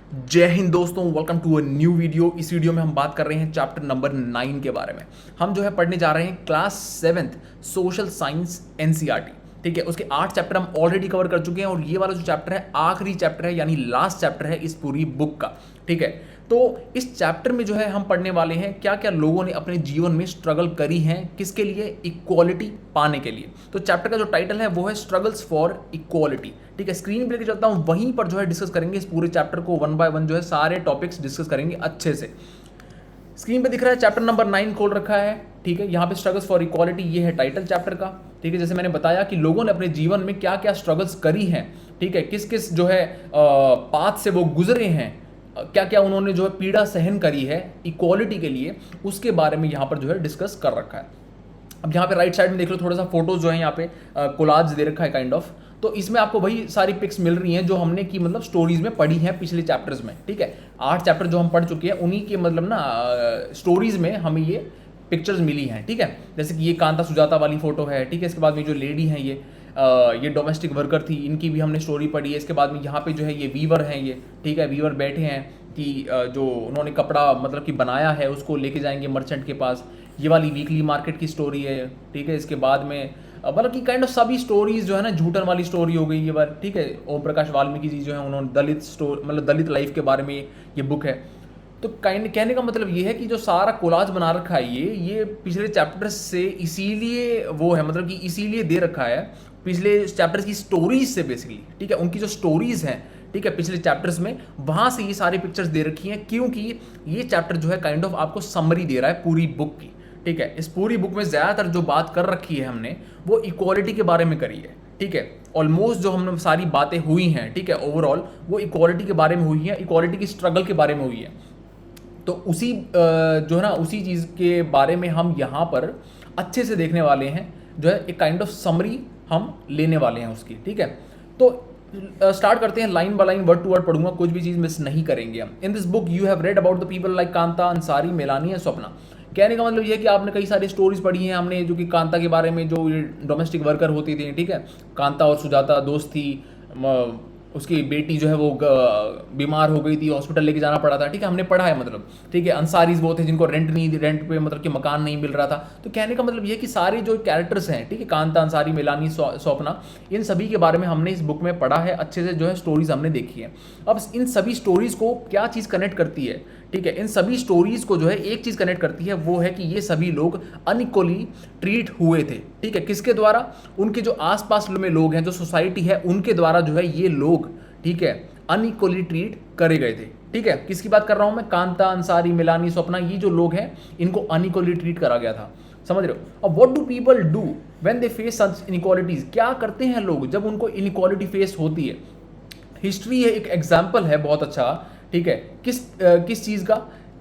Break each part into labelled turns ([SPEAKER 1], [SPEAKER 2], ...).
[SPEAKER 1] जय हिंद दोस्तों, welcome to a new video. इस वीडियो में हम बात कर रहे हैं चैप्टर नंबर 9 के बारे में। हम जो है पढ़ने जा रहे हैं class 7th social science NCERT. ठीक है, उसके 8 चैप्टर हम ऑलरेडी कवर कर चुके हैं और ये वाला जो चैप्टर है आखिरी चैप्टर है, यानी लास्ट चैप्टर है इस पूरी बुक का। ठीक है, तो इस चैप्टर में जो है हम पढ़ने वाले हैं क्या क्या लोगों ने अपने जीवन में स्ट्रगल करी है, किसके लिए, इक्वालिटी पाने के लिए। तो चैप्टर का जो टाइटल है वो है स्ट्रगल्स फॉर इक्वालिटी। ठीक है, स्क्रीन पे लेके चलता हूं, वहीं पर जो है डिस्कस करेंगे इस पूरे चैप्टर को, वन बाय वन जो है सारे टॉपिक्स डिस्कस करेंगे अच्छे से। स्क्रीन पे दिख रहा है चैप्टर नंबर 9 खोल रखा है। ठीक है, यहाँ पे स्ट्रगल्स फॉर इक्वालिटी, ये है टाइटल चैप्टर का। ठीक है, जैसे मैंने बताया कि लोगों ने अपने जीवन में क्या क्या स्ट्रगल्स करी हैं, ठीक है, किस किस जो है पाथ से वो गुजरे हैं, क्या क्या उन्होंने जो है पीड़ा सहन करी है इक्वालिटी के लिए, उसके बारे में यहाँ पर जो है डिस्कस कर रखा है। अब यहाँ पे राइट साइड में देख लो, थोड़ा सा फोटोज जो है यहाँ पे कोलाज दे रखा है काइंड ऑफ। तो इसमें आपको वही सारी पिक्स मिल रही हैं जो हमने की मतलब स्टोरीज में पढ़ी हैं पिछले चैप्टर्स में। ठीक है, 8 चैप्टर जो हम पढ़ चुके हैं उन्हीं के मतलब ना स्टोरीज में हमें ये पिक्चर्स मिली हैं। ठीक है, जैसे कि ये कांता सुजाता वाली फोटो है। ठीक है, इसके बाद में जो लेडी हैं ये डोमेस्टिक वर्कर थी, इनकी भी हमने स्टोरी पढ़ी है। इसके बाद में यहाँ पे जो है ये वीवर हैं ये। ठीक है, वीवर बैठे हैं कि जो उन्होंने कपड़ा मतलब कि बनाया है उसको लेके जाएंगे मर्चेंट के पास। ये वाली वीकली मार्केट की स्टोरी है। ठीक है, इसके बाद में मतलब कि काइंड ऑफ सभी स्टोरीज जो है ना, झूठन वाली स्टोरी हो गई ये बार। ठीक है, ओम प्रकाश वाल्मीकि जी जो है उन्होंने दलित स्टोरी मतलब दलित लाइफ के बारे में ये बुक है। तो कहने का मतलब ये है कि जो सारा कोलाज बना रखा है ये पिछले चैप्टर्स से इसीलिए वो है, मतलब कि इसीलिए दे रखा है पिछले चैप्टर्स की स्टोरीज से बेसिकली। ठीक है, उनकी जो स्टोरीज हैं, ठीक है, पिछले चैप्टर्स में वहां से ये सारी पिक्चर्स दे रखी हैं, क्योंकि ये चैप्टर जो है काइंड ऑफ आपको समरी दे रहा है पूरी बुक की। ठीक है, इस पूरी बुक में ज्यादातर जो बात कर रखी है हमने वो इक्वालिटी के बारे में करी है। ठीक है, ऑलमोस्ट जो हमने सारी बातें हुई हैं, ठीक है, ओवरऑल वो इक्वालिटी के बारे में हुई है, इक्वालिटी की स्ट्रगल के बारे में हुई है। तो उसी जो है ना उसी चीज़ के बारे में हम यहाँ पर अच्छे से देखने वाले हैं, जो है एक काइंड ऑफ समरी हम लेने वाले हैं उसकी। ठीक है, तो स्टार्ट करते हैं, line by line word to word पढ़ूंगा, कुछ भी चीज़ मिस नहीं करेंगे हम। In this book you have read about the people like Kanta, Ansari, Melanie and Swapna. कहने का मतलब ये है कि आपने कई सारी स्टोरीज पढ़ी हैं हमने, जो कि कांता के बारे में, जो डोमेस्टिक वर्कर होती थी। ठीक है, कांता और सुजाता दोस्त थी, उसकी बेटी जो है वो बीमार हो गई थी, हॉस्पिटल लेके जाना पड़ा था। ठीक है, हमने पढ़ा है मतलब। ठीक है, अंसारीज वो थे जिनको रेंट पे मतलब कि मकान नहीं मिल रहा था। तो कहने का मतलब ये है कि सारे जो कैरेक्टर्स हैं, ठीक है, कांता, अंसारी, मेलानी, स्वप्ना, इन सभी के बारे में हमने इस बुक में पढ़ा है अच्छे से, जो है स्टोरीज हमने देखी है। अब इन सभी स्टोरीज को क्या चीज़ कनेक्ट करती है, ठीक है, इन सभी स्टोरीज को जो है एक चीज़ कनेक्ट करती है, वो है कि ये सभी लोग अनइक्वली ट्रीट हुए थे। ठीक है, किसके द्वारा, उनके जो आसपास में लोग हैं, जो सोसाइटी है उनके द्वारा जो है ये लोग, ठीक है, अनइक्वली ट्रीट करे गए थे। ठीक है, किसकी बात कर रहा हूं मैं, कांता, अंसारी, मिलानी, स्वप्ना, ये जो लोग हैं इनको अनइक्वली ट्रीट करा गया था। समझ रहे हो। अब what do people do when they face such inequalities, क्या करते हैं लोग जब उनको इनइक्वालिटी फेस होती है। हिस्ट्री है एक एग्जाम्पल है बहुत अच्छा। ठीक है, किस चीज़ का,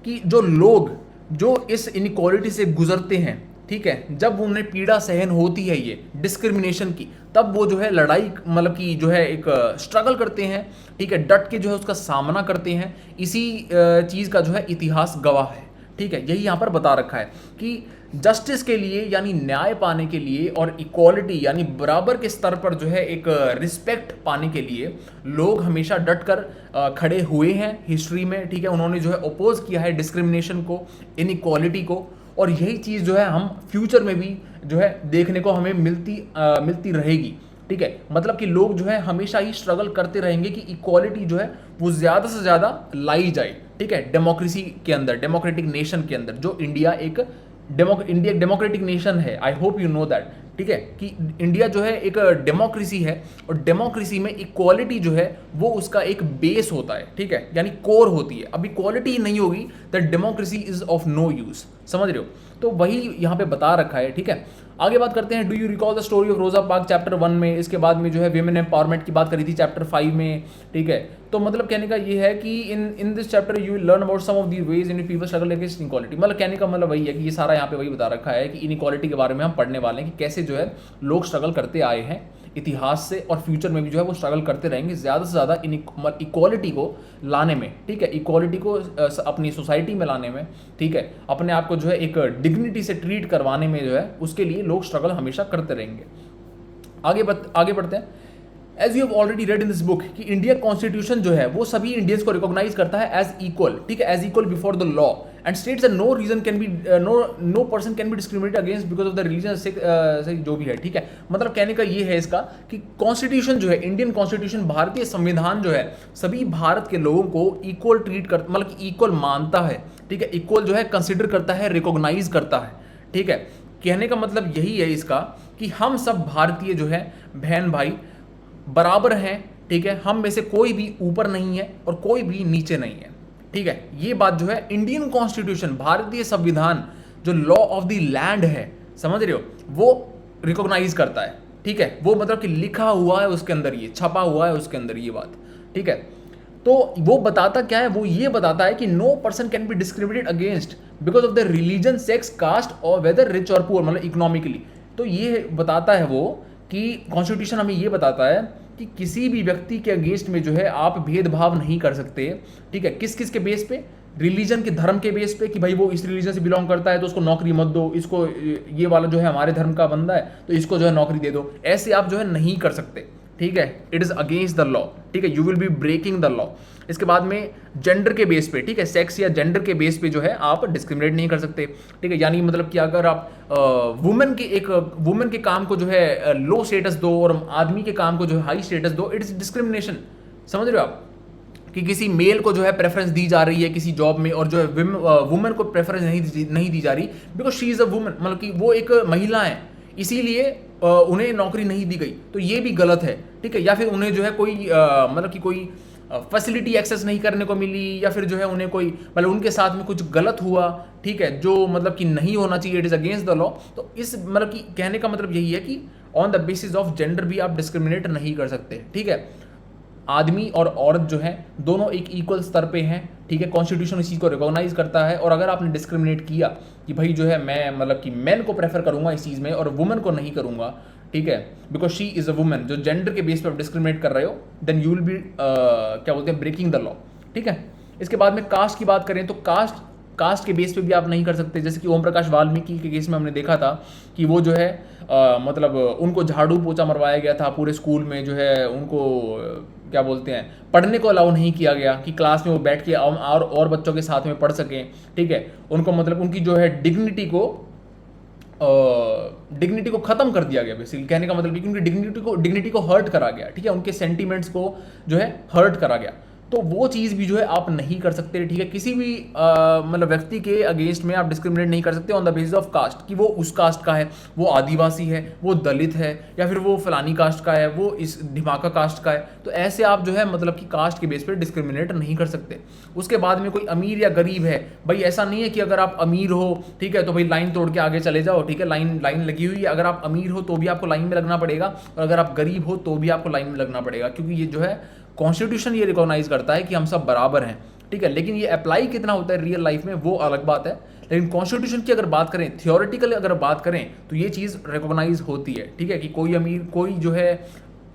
[SPEAKER 1] कि जो लोग जो इस इनइक्वालिटी से गुजरते हैं, ठीक है, जब उन्हें पीड़ा सहन होती है ये डिस्क्रिमिनेशन की, तब वो जो है लड़ाई मतलब कि जो है एक स्ट्रगल करते हैं। ठीक है, डट के जो है उसका सामना करते हैं। इसी चीज़ का जो है इतिहास गवाह है। ठीक है, यही यहाँ पर बता रखा है कि जस्टिस के लिए यानी न्याय पाने के लिए और इक्वालिटी यानी बराबर के स्तर पर जो है एक रिस्पेक्ट पाने के लिए लोग हमेशा डट कर खड़े हुए हैं हिस्ट्री में। ठीक है, उन्होंने जो है अपोज किया है डिस्क्रिमिनेशन को, इनइक्वालिटी को, और यही चीज़ जो है हम फ्यूचर में भी जो है देखने को हमें मिलती रहेगी। ठीक है, मतलब कि लोग जो है हमेशा ही स्ट्रगल करते रहेंगे कि इक्वालिटी जो है वो ज़्यादा से ज़्यादा लाई जाए। ठीक है, डेमोक्रेसी के अंदर, डेमोक्रेटिक नेशन के अंदर, जो इंडिया एक डेमोक्रेटिक नेशन है, I hope you know that. ठीक है, कि इंडिया जो है एक डेमोक्रेसी है और डेमोक्रेसी में इक्वालिटी जो है वो उसका एक बेस होता है। ठीक है, यानी कोर होती है। अब इक्वालिटी नहीं होगी तो democracy is of no use. समझ रहे हो, तो वही यहाँ पे बता रखा है। ठीक है, आगे बात करते हैं, do you recall the story of रोजा पार्क चैप्टर 1 में। इसके बाद में जो है विमेन एम्पावरमेंट की बात करी थी चैप्टर 5 में। ठीक है, तो मतलब कहने का ये है कि in this chapter you will learn about some of the ways in people struggle against inequality. मतलब कहने का मतलब वही है कि ये सारा यहाँ पे वही बता रखा है कि इनइक्वालिटी के बारे में हम पढ़ने वाले हैं कि कैसे जो है लोग स्ट्रगल करते आए हैं इतिहास से, और फ्यूचर में भी जो है वो स्ट्रगल करते रहेंगे ज़्यादा से ज़्यादा इक्वालिटी को लाने में। ठीक है, इक्वालिटी को अपनी सोसाइटी में लाने में, ठीक है, अपने आप को जो है एक डिग्निटी से ट्रीट करवाने में जो है उसके लिए लोग स्ट्रगल हमेशा करते रहेंगे। आगे बढ़ते हैं। As you have already read in this book कि इंडिया कॉन्स्टिट्यूशन जो है वो सभी इंडियंस को रिकॉग्नाइज करता है एज इक्वल, ठीक है, as equal before the law and states that no reason can be no person can be discriminated against because of the religion, जो भी है, ठीक है। मतलब कहने का ये है इसका कि कॉन्स्टिट्यूशन जो है, इंडियन कॉन्स्टिट्यूशन, भारतीय संविधान जो है सभी भारत के लोगों को इक्वल ट्रीट कर, मतलब कि इक्वल मानता है, ठीक है, इक्वल जो है कंसिडर करता है, रिकॉग्नाइज करता है, ठीक है। कहने का मतलब यही है इसका कि हम सब भारतीय जो है बहन भाई बराबर हैं, ठीक है, हम में से कोई भी ऊपर नहीं है और कोई भी नीचे नहीं है, ठीक है। ये बात जो है इंडियन कॉन्स्टिट्यूशन, भारतीय संविधान जो लॉ ऑफ द लैंड है, समझ रहे हो, वो रिकॉग्नाइज करता है, ठीक है। वो मतलब कि लिखा हुआ है उसके अंदर, ये छपा हुआ है उसके अंदर ये बात, ठीक है। तो वो बताता क्या है, वो ये बताता है कि no person can be discriminated against because of the religion, sex, caste और वेदर रिच और पुअर, मतलब इकोनॉमिकली। तो ये बताता है वो कि कॉन्स्टिट्यूशन हमें ये बताता है कि किसी भी व्यक्ति के अगेंस्ट में जो है आप भेदभाव नहीं कर सकते, ठीक है। किस किस के बेस पे, रिलीजन के, धर्म के बेस पे कि भाई वो इस रिलीजन से बिलोंग करता है तो उसको नौकरी मत दो, इसको ये वाला जो है हमारे धर्म का बंदा है तो इसको जो है नौकरी दे दो, ऐसे आप जो है नहीं कर सकते, ठीक है। It is against the law, ठीक है, you will be breaking the law. इसके बाद में जेंडर के बेस पे, ठीक है, सेक्स या जेंडर के बेस पे जो है आप डिस्क्रिमिनेट नहीं कर सकते, ठीक है। यानी मतलब कि अगर आप वुमेन के काम को जो है लो स्टेटस दो और आदमी के काम को जो है हाई स्टेटस दो, इट इज डिस्क्रिमिनेशन, समझ रहे हो आप, कि किसी मेल को जो है प्रेफरेंस दी जा रही है किसी जॉब में और जो है वुमेन को प्रेफरेंस नहीं दी जा रही because she is a women, मतलब कि वो एक महिला है, इसीलिए उन्हें नौकरी नहीं दी गई, तो ये भी गलत है, ठीक है। या फिर उन्हें जो है कोई मतलब कि कोई फैसिलिटी एक्सेस नहीं करने को मिली, या फिर जो है उन्हें कोई मतलब उनके साथ में कुछ गलत हुआ, ठीक है, जो मतलब कि नहीं होना चाहिए, it is against the law. तो इस मतलब कि कहने का मतलब यही है कि on the basis of gender भी आप डिस्क्रिमिनेट नहीं कर सकते, ठीक है। आदमी और औरत जो है दोनों एक इक्वल स्तर पे हैं, ठीक है। कॉन्स्टिट्यूशन इस चीज़ को रिकॉग्नाइज करता है और अगर आपने डिस्क्रिमिनेट किया कि भाई जो है मैं मतलब कि मैन को प्रेफर करूंगा इस चीज़ में और वुमेन को नहीं करूंगा, ठीक है, because she is a women, जो जेंडर के बेस पर आप डिस्क्रिमिनेट कर रहे हो, देन यू विल बी क्या बोलते हैं, ब्रेकिंग द लॉ, ठीक है। इसके बाद में कास्ट की बात करें तो कास्ट के बेस पे भी आप नहीं कर सकते, जैसे कि ओम प्रकाश वाल्मीकि के केस में हमने देखा था कि वो जो है मतलब उनको झाड़ू पोछा मरवाया गया था पूरे स्कूल में, जो है उनको क्या बोलते हैं, पढ़ने को अलाउ नहीं किया गया कि क्लास में वो बैठ के और बच्चों के साथ में पढ़ सकें, ठीक है। उनको मतलब उनकी जो है डिग्निटी को खत्म कर दिया गया, बेसिकली कहने का मतलब कि उनकी डिग्निटी को हर्ट करा गया, ठीक है, उनके सेंटीमेंट्स को जो है हर्ट करा गया। तो वो चीज़ भी जो है आप नहीं कर सकते, ठीक है। किसी भी मतलब व्यक्ति के अगेंस्ट में आप डिस्क्रिमिनेट नहीं कर सकते on the basis of caste, कि वो उस कास्ट का है, वो आदिवासी है, वो दलित है, या फिर वो फलानी कास्ट का है, वो इस ढिमाका कास्ट का है। तो ऐसे आप जो है मतलब कि कास्ट के बेस पर डिस्क्रिमिनेट नहीं कर सकते। उसके बाद में कोई अमीर या गरीब है, भाई ऐसा नहीं है कि अगर आप अमीर हो, ठीक है, तो भाई लाइन तोड़ के आगे चले जाओ, ठीक है, लाइन लगी हुई है, अगर आप अमीर हो तो भी आपको लाइन में लगना पड़ेगा और अगर आप गरीब हो तो भी आपको लाइन में लगना पड़ेगा, क्योंकि ये जो है कॉन्स्टिट्यूशन ये रिकॉग्नाइज करता है कि हम सब बराबर हैं, ठीक है। लेकिन ये अप्लाई कितना होता है रियल लाइफ में वो अलग बात है, लेकिन कॉन्स्टिट्यूशन की अगर बात करें, थियोरेटिकली अगर बात करें तो ये चीज़ रिकॉग्नाइज होती है, ठीक है, कि कोई जो है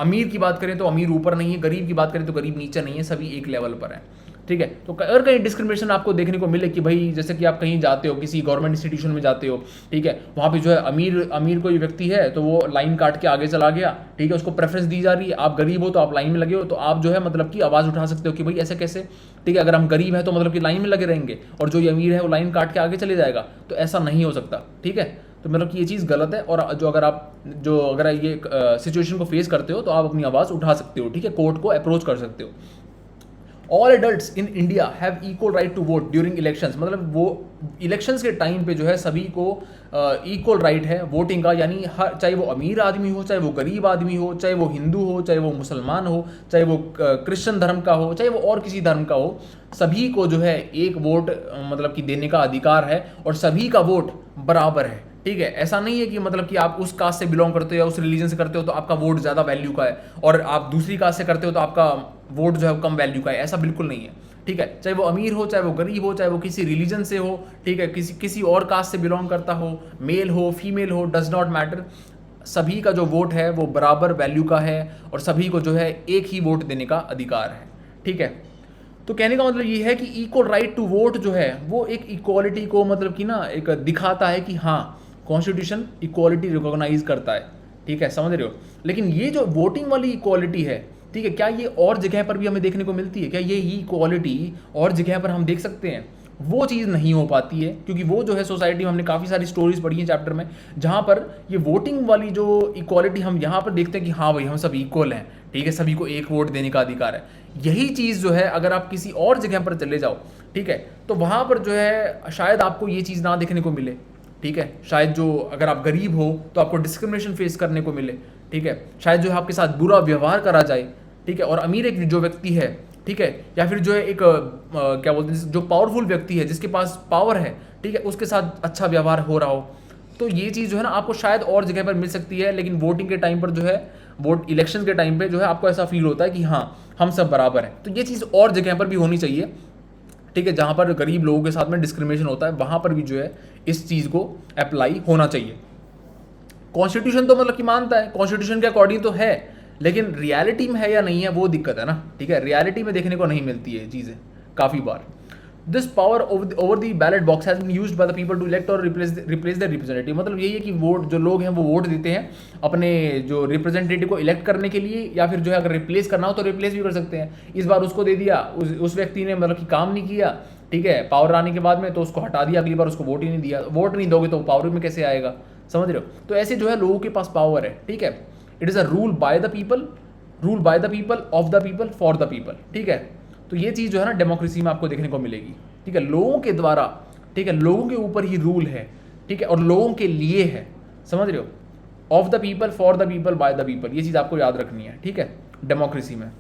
[SPEAKER 1] अमीर की बात करें तो अमीर ऊपर नहीं है, गरीब की बात करें तो गरीब नीचे नहीं है, सभी एक लेवल पर है, ठीक है। तो अगर कहीं डिस्क्रिमिनेशन आपको देखने को मिले कि भाई जैसे कि आप कहीं जाते हो, किसी गवर्नमेंट इंस्टीट्यूशन में जाते हो, ठीक है, वहाँ पे जो है अमीर कोई व्यक्ति है तो वो लाइन काट के आगे चला गया, ठीक है, उसको प्रेफरेंस दी जा रही है, आप गरीब हो तो आप लाइन में लगे हो, तो आप जो है मतलब कि आवाज़ उठा सकते हो कि भाई ऐसे कैसे, ठीक है, अगर हम गरीब हैं तो मतलब कि लाइन में लगे रहेंगे और जो ये अमीर है वो लाइन काट के आगे चले जाएगा, तो ऐसा नहीं हो सकता, ठीक है। तो मतलब कि ये चीज़ गलत है और अगर ये सिचुएशन को फेस करते हो तो आप अपनी आवाज़ उठा सकते हो, ठीक है, कोर्ट को अप्रोच कर सकते हो। All adults in India have equal right to vote during elections, मतलब वो इलेक्शंस के टाइम पे जो है सभी को इक्वल राइट है वोटिंग का, यानी हर, चाहे वो अमीर आदमी हो, चाहे वो गरीब आदमी हो, चाहे वो हिंदू हो, चाहे वो मुसलमान हो, चाहे वो क्रिश्चियन धर्म का हो, चाहे वो और किसी धर्म का हो, सभी को जो है एक वोट मतलब कि देने का अधिकार है और सभी का वोट बराबर है, ठीक है। ऐसा नहीं है कि मतलब कि आप उस कास्ट से बिलोंग करते हो या उस रिलीजन से करते हो तो आपका वोट ज़्यादा वैल्यू का है और आप दूसरी कास्ट से करते हो तो आपका वोट जो है कम वैल्यू का है, ऐसा बिल्कुल नहीं है, ठीक है। चाहे वो अमीर हो, चाहे वो गरीब हो, चाहे वो किसी रिलीजन से हो, ठीक है, किसी और कास्ट से बिलोंग करता हो, मेल हो फीमेल हो, डज नॉट मैटर, सभी का जो वोट है वो बराबर वैल्यू का है और सभी को जो है एक ही वोट देने का अधिकार है, ठीक है। तो कहने का मतलब ये है कि इक्वल राइट टू वोट जो है वो एक इक्वालिटी को मतलब कि ना एक दिखाता है कि हाँ कॉन्स्टिट्यूशन इक्वालिटी रिकॉग्नाइज करता है, ठीक है, समझ रहे हो। लेकिन ये जो वोटिंग वाली इक्वालिटी है, ठीक है, क्या ये और जगह पर भी हमें देखने को मिलती है? क्या ये ही इक्वालिटी और जगह पर हम देख सकते हैं? वो चीज़ नहीं हो पाती है, क्योंकि वो जो है सोसाइटी में हमने काफ़ी सारी स्टोरीज पढ़ी हैं चैप्टर में, जहाँ पर ये वोटिंग वाली जो इक्वालिटी हम यहाँ पर देखते हैं कि हाँ भाई हम सब इक्वल हैं, ठीक है, सभी को एक वोट देने का अधिकार है। यही चीज़ जो है अगर आप किसी और जगह पर चले जाओ, ठीक है, तो वहाँ पर जो है शायद आपको ये चीज़ ना देखने को मिले, ठीक है, शायद जो अगर आप गरीब हो तो आपको डिस्क्रिमिनेशन फेस करने को मिले, ठीक है, शायद जो है आपके साथ बुरा व्यवहार करा जाए, ठीक है, और अमीर एक जो व्यक्ति है, ठीक है, या फिर जो है एक क्या बोलते हैं, जो पावरफुल व्यक्ति है जिसके पास पावर है, ठीक है, उसके साथ अच्छा व्यवहार हो रहा हो, तो ये चीज़ जो है ना आपको शायद और जगह पर मिल सकती है। लेकिन वोटिंग के टाइम पर जो है, वोट इलेक्शन के टाइम पे जो है आपको ऐसा फील होता है कि हाँ हम सब बराबर हैं। तो ये चीज़ और जगह पर भी होनी चाहिए, ठीक है, जहाँ पर गरीब लोगों के साथ में डिस्क्रिमिनेशन होता है वहाँ पर भी जो है इस चीज़ को अप्लाई होना चाहिए। कॉन्स्टिट्यूशन तो मतलब कि मानता है, कॉन्स्टिट्यूशन के अकॉर्डिंग तो है, लेकिन रियलिटी में है या नहीं है वो दिक्कत है ना, ठीक है, रियलिटी में देखने को नहीं मिलती है चीज़ें काफ़ी बार। This power over the ballot box has been used by the people to elect और रिप्लेस द रिप्रेजेंटेटिव। मतलब यही है कि वोट जो लोग हैं वो वोट देते हैं अपने जो रिप्रेजेंटेटिव को इलेक्ट करने के लिए, या फिर जो है अगर रिप्लेस करना हो तो रिप्लेस भी कर सकते हैं। इस बार उसको दे दिया, उस व्यक्ति ने मतलब कि काम नहीं किया, ठीक है, पावर आने के बाद में, तो उसको हटा दिया, अगली बार उसको वोट ही नहीं दिया। वोट नहीं दोगे तो पावर में कैसे आएगा, समझ रहे हो। तो ऐसे जो है लोगों के पास पावर है, ठीक है, it is a rule by the people, rule by the people, of the people, for the people, ठीक है। तो ये चीज़ जो है ना डेमोक्रेसी में आपको देखने को मिलेगी, ठीक है, लोगों के द्वारा, ठीक है, लोगों के ऊपर ही रूल है, ठीक है, और लोगों के लिए है, समझ रहे हो। Of the people, for the people, bye the people, ये चीज़ आपको याद रखनी है, ठीक है, डेमोक्रेसी में।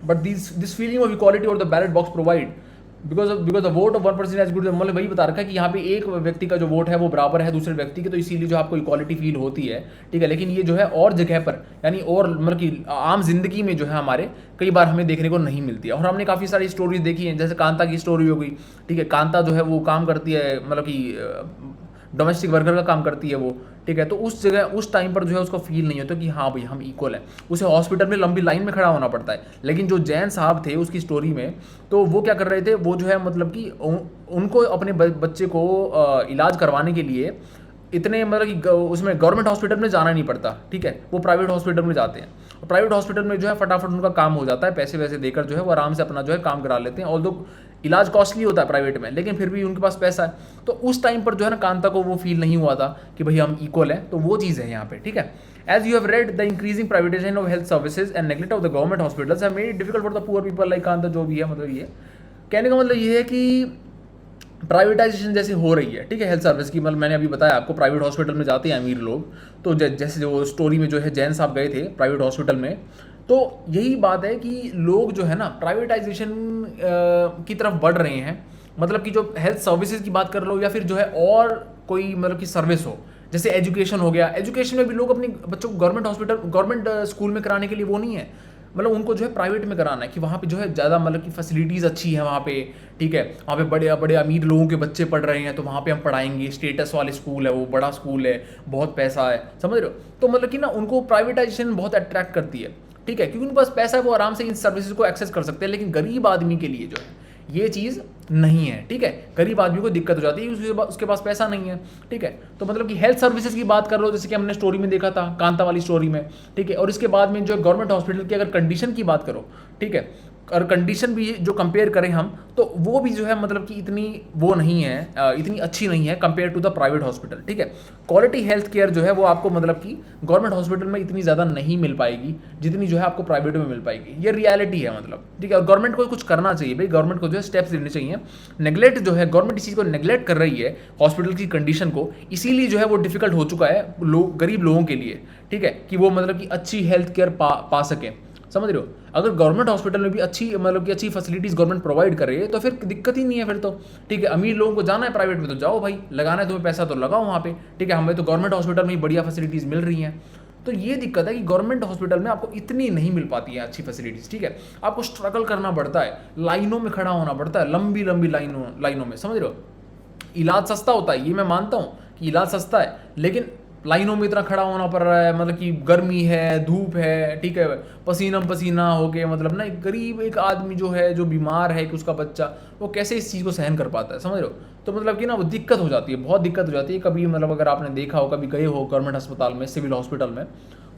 [SPEAKER 1] But this feeling of equality और the ballot box provide because the vote of one person as good, मतलब वही बता रखा है कि यहाँ पे एक व्यक्ति का जो वोट है वो बराबर है दूसरे व्यक्ति के, तो इसीलिए जो आपको इक्वालिटी फील होती है, ठीक है। लेकिन ये जो है और जगह पर, यानी और मतलब कि आम जिंदगी में जो है हमारे कई बार हमें देखने को नहीं मिलती है। और हमने काफ़ी सारी स्टोरीज देखी हैं, जैसे कांता की स्टोरी हो गई, ठीक है, कांता जो है वो काम करती है, मतलब कि डोमेस्टिक वर्कर का काम करती है वो, ठीक है। तो उस जगह उस टाइम पर जो है उसको फील नहीं होता कि हाँ भाई हम इक्वल हैं, उसे हॉस्पिटल में लंबी लाइन में खड़ा होना पड़ता है। लेकिन जो जैन साहब थे उसकी स्टोरी में, तो वो क्या कर रहे थे, वो जो है मतलब कि उनको अपने बच्चे को इलाज करवाने के लिए इतने मतलब कि उसमें गवर्नमेंट हॉस्पिटल में जाना नहीं पड़ता, ठीक है, वो प्राइवेट हॉस्पिटल में जाते हैं। और प्राइवेट हॉस्पिटल में जो है फटाफट उनका काम हो जाता है, पैसे वैसे देकर जो है वो आराम से अपना जो है काम करा लेते हैं। ऑल्दो इलाज कॉस्टली होता है प्राइवेट में, लेकिन फिर भी उनके पास पैसा है। तो उस टाइम पर जो है ना कांता को वो फील नहीं हुआ था कि भाई हम इक्वल हैं, तो वो चीज़ है यहाँ पे, ठीक है। As you have read the increasing privatisation of health services and neglect of the government hospitals have made it difficult for the poor people like Kanta, जो भी है मतलब ये कहने का मतलब ये है कि प्राइवेटाइजेशन जैसे हो रही है, ठीक है, हेल्थ सर्विस की। मतलब मैंने अभी बताया आपको प्राइवेट हॉस्पिटल में जाते हैं अमीर लोग, तो जैसे जो स्टोरी में जो है जैन साहब गए थे प्राइवेट हॉस्पिटल में, तो यही बात है कि लोग जो है ना प्राइवेटाइजेशन की तरफ बढ़ रहे हैं। मतलब कि जो हेल्थ सर्विसेज की बात कर लो, या फिर जो है और कोई मतलब कि सर्विस हो, जैसे एजुकेशन हो गया, एजुकेशन में भी लोग अपने बच्चों को गवर्नमेंट स्कूल में कराने के लिए वो नहीं है, मतलब उनको जो है प्राइवेट में कराना है कि वहाँ पे जो है ज़्यादा मतलब कि फैसिलिटीज़ अच्छी है वहाँ पे, ठीक है, वहाँ पे बड़े बड़े अमीर लोगों के बच्चे पढ़ रहे हैं, तो वहाँ पे हम पढ़ाएंगे, स्टेटस वाले स्कूल है, वो बड़ा स्कूल है, बहुत पैसा है, समझ रहे हो। तो मतलब कि ना उनको प्राइवेटाइजेशन बहुत अट्रैक्ट करती है, ठीक है, क्योंकि उनके पास पैसा है, वो आराम से इन सर्विसेज को एक्सेस कर सकते हैं। लेकिन गरीब आदमी के लिए जो है ये चीज़ नहीं है, ठीक है, गरीब आदमी को दिक्कत हो जाती है, उसके पास पैसा नहीं है, ठीक है। तो मतलब कि हेल्थ सर्विसेज की बात कर लो, जैसे कि हमने स्टोरी में देखा था कांता वाली स्टोरी में, ठीक है। और इसके बाद में जो गवर्नमेंट हॉस्पिटल की अगर कंडीशन की बात करो, ठीक है, और कंडीशन भी जो कंपेयर करें हम, तो वो भी जो है मतलब कि इतनी वो नहीं है, इतनी अच्छी नहीं है compare to the private hospital, ठीक है। क्वालिटी हेल्थ केयर जो है वो आपको मतलब कि गवर्नमेंट हॉस्पिटल में इतनी ज़्यादा नहीं मिल पाएगी जितनी जो है आपको प्राइवेट में मिल पाएगी। ये रियलिटी है मतलब, ठीक है। और गवर्नमेंट को कुछ करना चाहिए भाई, गवर्नमेंट को जो है स्टेप्स लेने चाहिए। नेग्लेक्ट जो है गवर्नमेंट इस चीज़ को नेग्लेक्ट कर रही है हॉस्पिटल की कंडीशन को, इसीलिए जो है वो डिफिकल्ट हो चुका है गरीब लोगों के लिए, ठीक है, कि वो मतलब कि अच्छी हेल्थ केयर पा सकें, समझ रहे हो। अगर गवर्नमेंट हॉस्पिटल में भी अच्छी मतलब कि अच्छी फैसिलिटीज़ गवर्नमेंट प्रोवाइड कर रही है तो फिर दिक्कत ही नहीं है फिर तो, ठीक है। अमीर लोगों को जाना है प्राइवेट में तो जाओ भाई, लगाना है तुम्हें पैसा तो लगाओ वहाँ पे, ठीक है। हमें तो गवर्नमेंट हॉस्पिटल में ही बढ़िया फैसिलिटीज़ मिल रही हैं। तो ये दिक्कत है कि गवर्नमेंट हॉस्पिटल में आपको इतनी नहीं मिल पाती है अच्छी फैसिलिटीज़, ठीक है। आपको स्ट्रगल करना पड़ता है, लाइनों में खड़ा होना पड़ता है, लंबी लंबी लाइनों में, समझ रहे हो। इलाज सस्ता होता है, ये मैं मानता हूँ कि इलाज सस्ता है, लेकिन लाइनों में इतना खड़ा होना पड़ रहा है, मतलब कि गर्मी है, धूप है, ठीक है, पसीना पसीना हो के, मतलब ना एक गरीब एक आदमी जो है, जो बीमार है कि उसका बच्चा, वो कैसे इस चीज़ को सहन कर पाता है, समझ रहे हो। तो मतलब कि ना वो दिक्कत हो जाती है, बहुत दिक्कत हो जाती है। कभी मतलब अगर आपने देखा हो, कभी गए हो गवर्नमेंट अस्पताल में, सिविल हॉस्पिटल में,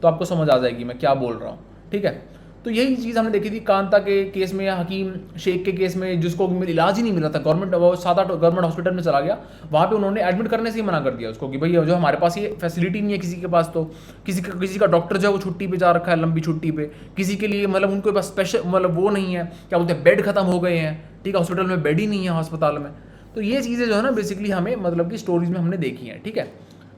[SPEAKER 1] तो आपको समझ आ जाएगी मैं क्या बोल रहा हूँ, ठीक है। तो यही चीज़ हमने देखी थी कांता के केस में, या हकीम शेख के केस में, जिसको इलाज ही नहीं मिला था। गवर्नमेंट वो 7-8 गवर्नमेंट हॉस्पिटल में चला गया, वहाँ पे उन्होंने एडमिट करने से ही मना कर दिया उसको कि भाई जो हमारे पास ये फैसिलिटी नहीं है किसी के पास। तो किसी का डॉक्टर जो है वो छुट्टी पे जा रखा है, लंबी छुट्टी पे, किसी के लिए मतलब उनके पास स्पेशल मतलब वो नहीं है, क्या बोलते हैं, बेड खत्म हो गए हैं, ठीक है, हॉस्पिटल में बेड ही नहीं है अस्पताल में। तो ये चीज़ें जो है ना बेसिकली हमें मतलब कि स्टोरीज में हमने देखी हैं, ठीक है।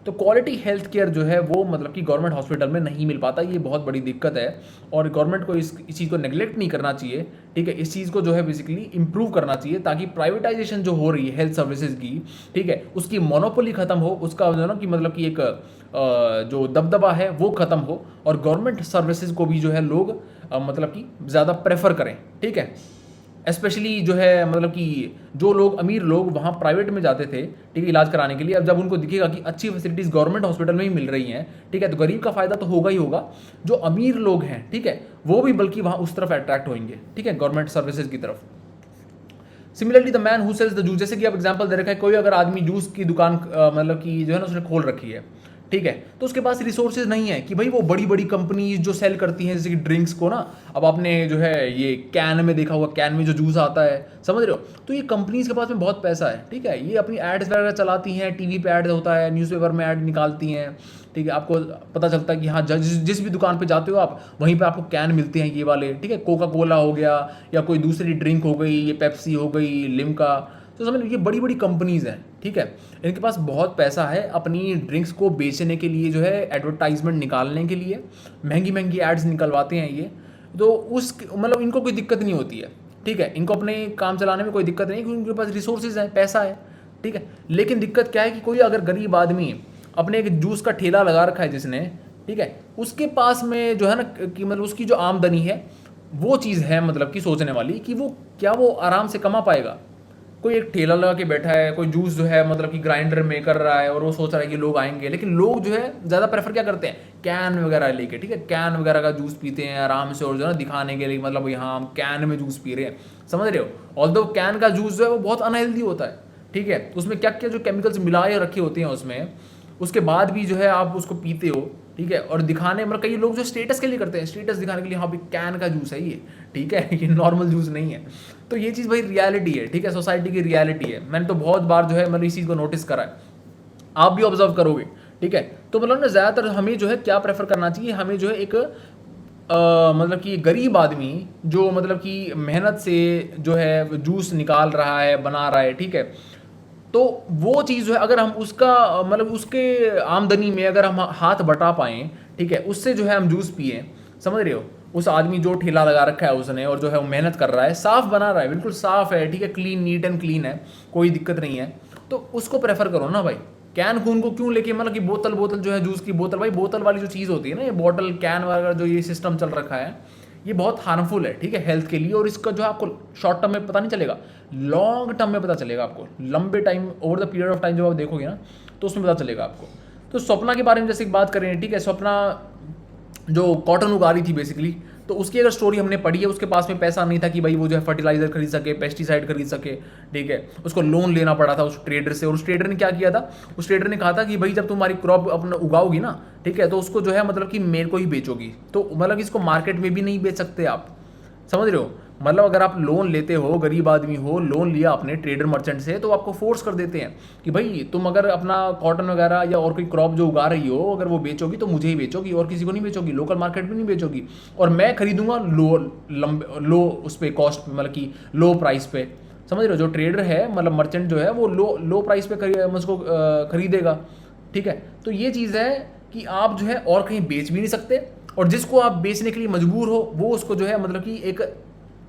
[SPEAKER 1] तो क्वालिटी हेल्थ केयर जो है वो मतलब कि गवर्नमेंट हॉस्पिटल में नहीं मिल पाता, ये बहुत बड़ी दिक्कत है। और गवर्नमेंट को इस चीज़ को नेग्लेक्ट नहीं करना चाहिए, ठीक है। इस चीज़ को जो है बेसिकली इंप्रूव करना चाहिए, ताकि प्राइवेटाइजेशन जो हो रही है हेल्थ सर्विसेज की, ठीक है, उसकी मोनोपोली खत्म हो, उसका जो है ना कि मतलब कि एक जो दबदबा है वो खत्म हो, और गवर्नमेंट सर्विसेज को भी जो है लोग मतलब कि ज़्यादा प्रेफर करें, ठीक है। स्पेशली जो है मतलब कि जो लोग अमीर लोग वहाँ प्राइवेट में जाते थे, ठीक है, इलाज कराने के लिए, अब जब उनको दिखेगा कि अच्छी फैसिलिटीज़ गवर्नमेंट हॉस्पिटल में ही मिल रही हैं, ठीक है, तो गरीब का फायदा तो होगा ही होगा, जो अमीर लोग हैं, ठीक है, वो भी बल्कि वहाँ उस तरफ अट्रैक्ट होंगे, ठीक है, गवर्नमेंट सर्विसेज की तरफ। Similarly the man who sells the juice, जैसे कि आप एग्जांपल दे रखा है, कोई अगर आदमी जूस की दुकान मतलब कि जो है ना उसने खोल रखी है, ठीक है, तो उसके पास रिसोर्सेज नहीं है कि भाई वो बड़ी बड़ी कंपनीज जो सेल करती हैं जैसे कि ड्रिंक्स को ना, अब आपने जो है ये कैन में देखा होगा, कैन में जो जूस आता है, समझ रहे हो, तो ये कंपनीज के पास में बहुत पैसा है, ठीक है, ये अपनी एड्स वगैरह चलाती हैं, टीवी पे ऐड होता है, न्यूज़पेपर में ऐड निकालती हैं, ठीक है, आपको पता चलता है कि हाँ जिस भी दुकान पे जाते हो आप, वहीं पे आपको कैन मिलते हैं ये वाले, ठीक है, कोका कोला हो गया या कोई दूसरी ड्रिंक हो गई, ये पेप्सी हो गई, लिम्का, तो समझ लो ये बड़ी बड़ी कंपनीज हैं, ठीक है, इनके पास बहुत पैसा है अपनी ड्रिंक्स को बेचने के लिए, जो है एडवर्टाइजमेंट निकालने के लिए महंगी महंगी एड्स निकलवाते हैं ये। तो उस मतलब इनको कोई दिक्कत नहीं होती है, ठीक है, इनको अपने काम चलाने में कोई दिक्कत नहीं, क्योंकि उनके पास रिसोर्सेज हैं, पैसा है, ठीक है। लेकिन दिक्कत क्या है कि कोई अगर गरीब आदमी अपने एक जूस का ठेला लगा रखा है जिसने, ठीक है, उसके पास में जो है ना कि मतलब उसकी जो आमदनी है वो चीज़ है मतलब कि सोचने वाली कि वो क्या वो आराम से कमा पाएगा। कोई एक ठेला लगा के बैठा है, कोई जूस जो है मतलब कि ग्राइंडर में कर रहा है, और वो सोच रहा है कि लोग आएंगे, लेकिन लोग जो है ज़्यादा प्रेफर क्या करते हैं, कैन वगैरह लेके, ठीक है, कैन वगैरह का जूस पीते हैं आराम से, और जो है ना दिखाने के लिए मतलब यहाँ हम कैन में जूस पी रहे हैं, समझ रहे हो। ऑल्दो कैन का जूस जो है वो बहुत अनहेल्दी होता है, ठीक है, उसमें क्या क्या जो केमिकल्स मिलाए रखे होते हैं उसमें, उसके बाद भी जो है आप उसको पीते हो, ठीक है, और दिखाने मतलब कई लोग जो स्टेटस के लिए करते हैं, स्टेटस दिखाने के लिए, हाँ भाई कैन का जूस है ये, ठीक है, ये नॉर्मल जूस नहीं है। तो ये चीज़ भाई रियलिटी है, ठीक है, सोसाइटी की रियलिटी है। मैंने तो बहुत बार जो है मतलब इस चीज़ को नोटिस करा है, आप भी ऑब्जर्व करोगे, ठीक है। तो मतलब ना ज़्यादातर हमें जो है क्या प्रेफर करना चाहिए, हमें जो है एक मतलब कि गरीब आदमी जो मतलब कि मेहनत से जो है जूस निकाल रहा है, बना रहा है, ठीक है, तो वो चीज़ जो है अगर हम उसका मतलब उसके आमदनी में अगर हम हाथ बटा पाएँ, ठीक है, उससे जो है हम जूस पिए, समझ रहे हो, उस आदमी जो ठेला लगा रखा है उसने, और जो है वो मेहनत कर रहा है, साफ बना रहा है, बिल्कुल साफ है, ठीक है, क्लीन, नीट एंड क्लीन है, कोई दिक्कत नहीं है, तो उसको प्रेफर करो ना भाई। कैन खून को क्यों लेके मतलब कि बोतल जो है जूस की बोतल, भाई बोतल वाली जो चीज़ होती है ना, ये बॉटल कैन वगैरह जो ये सिस्टम चल रखा है, ये बहुत हार्मफुल है, ठीक है, हेल्थ के लिए, और इसका जो आपको शॉर्ट टर्म में पता नहीं चलेगा, लॉन्ग टर्म में पता चलेगा आपको, लंबे time over the period of time जब आप देखोगे ना तो उसमें पता चलेगा आपको। तो स्वप्ना के बारे में जैसे बात करें, ठीक है, स्वप्ना जो कॉटन उगा रही थी बेसिकली, तो उसकी अगर स्टोरी हमने पढ़ी है, उसके पास में पैसा नहीं था कि भाई वो जो है फर्टिलाइजर खरीद सके, पेस्टिसाइड खरीद सके, ठीक है, उसको लोन लेना पड़ा था उस ट्रेडर से, और उस ट्रेडर ने क्या किया था, उस ट्रेडर ने कहा था कि भाई जब तुम्हारी क्रॉप अपना उगाओगी ना, ठीक है, तो उसको जो है मतलब कि मेरे को ही बेचोगी, तो मतलब इसको मार्केट में भी नहीं बेच सकते आप, समझ रहे हो। मतलब अगर आप लोन लेते हो, गरीब आदमी हो, लोन लिया अपने ट्रेडर मर्चेंट से, तो आपको फोर्स कर देते हैं कि भाई तुम अगर अपना कॉटन वगैरह या और कोई क्रॉप जो उगा रही हो, अगर वो बेचोगी तो मुझे ही बेचोगी, और किसी को नहीं बेचोगी, लोकल मार्केट में नहीं बेचोगी, और मैं खरीदूंगा लो उस पर कॉस्ट, मतलब कि लो प्राइस पे, समझ रहे हो। जो ट्रेडर है मतलब मर्चेंट जो है वो लो प्राइस पे उसको खरीदेगा, ठीक है। तो ये चीज़ है कि आप जो है और कहीं बेच भी नहीं सकते, और जिसको आप बेचने के लिए मजबूर हो वो उसको जो है मतलब कि एक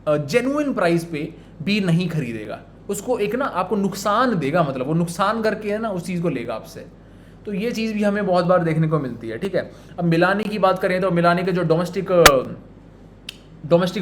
[SPEAKER 1] जेन्युइन प्राइस पे भी नहीं खरीदेगा, उसको एक ना आपको नुकसान देगा, मतलब वो नुकसान करके है ना उस चीज़ को लेगा आपसे। तो ये चीज़ भी हमें बहुत बार देखने को मिलती है, ठीक है। अब मिलानी की बात करें तो मिलानी के जो डोमेस्टिक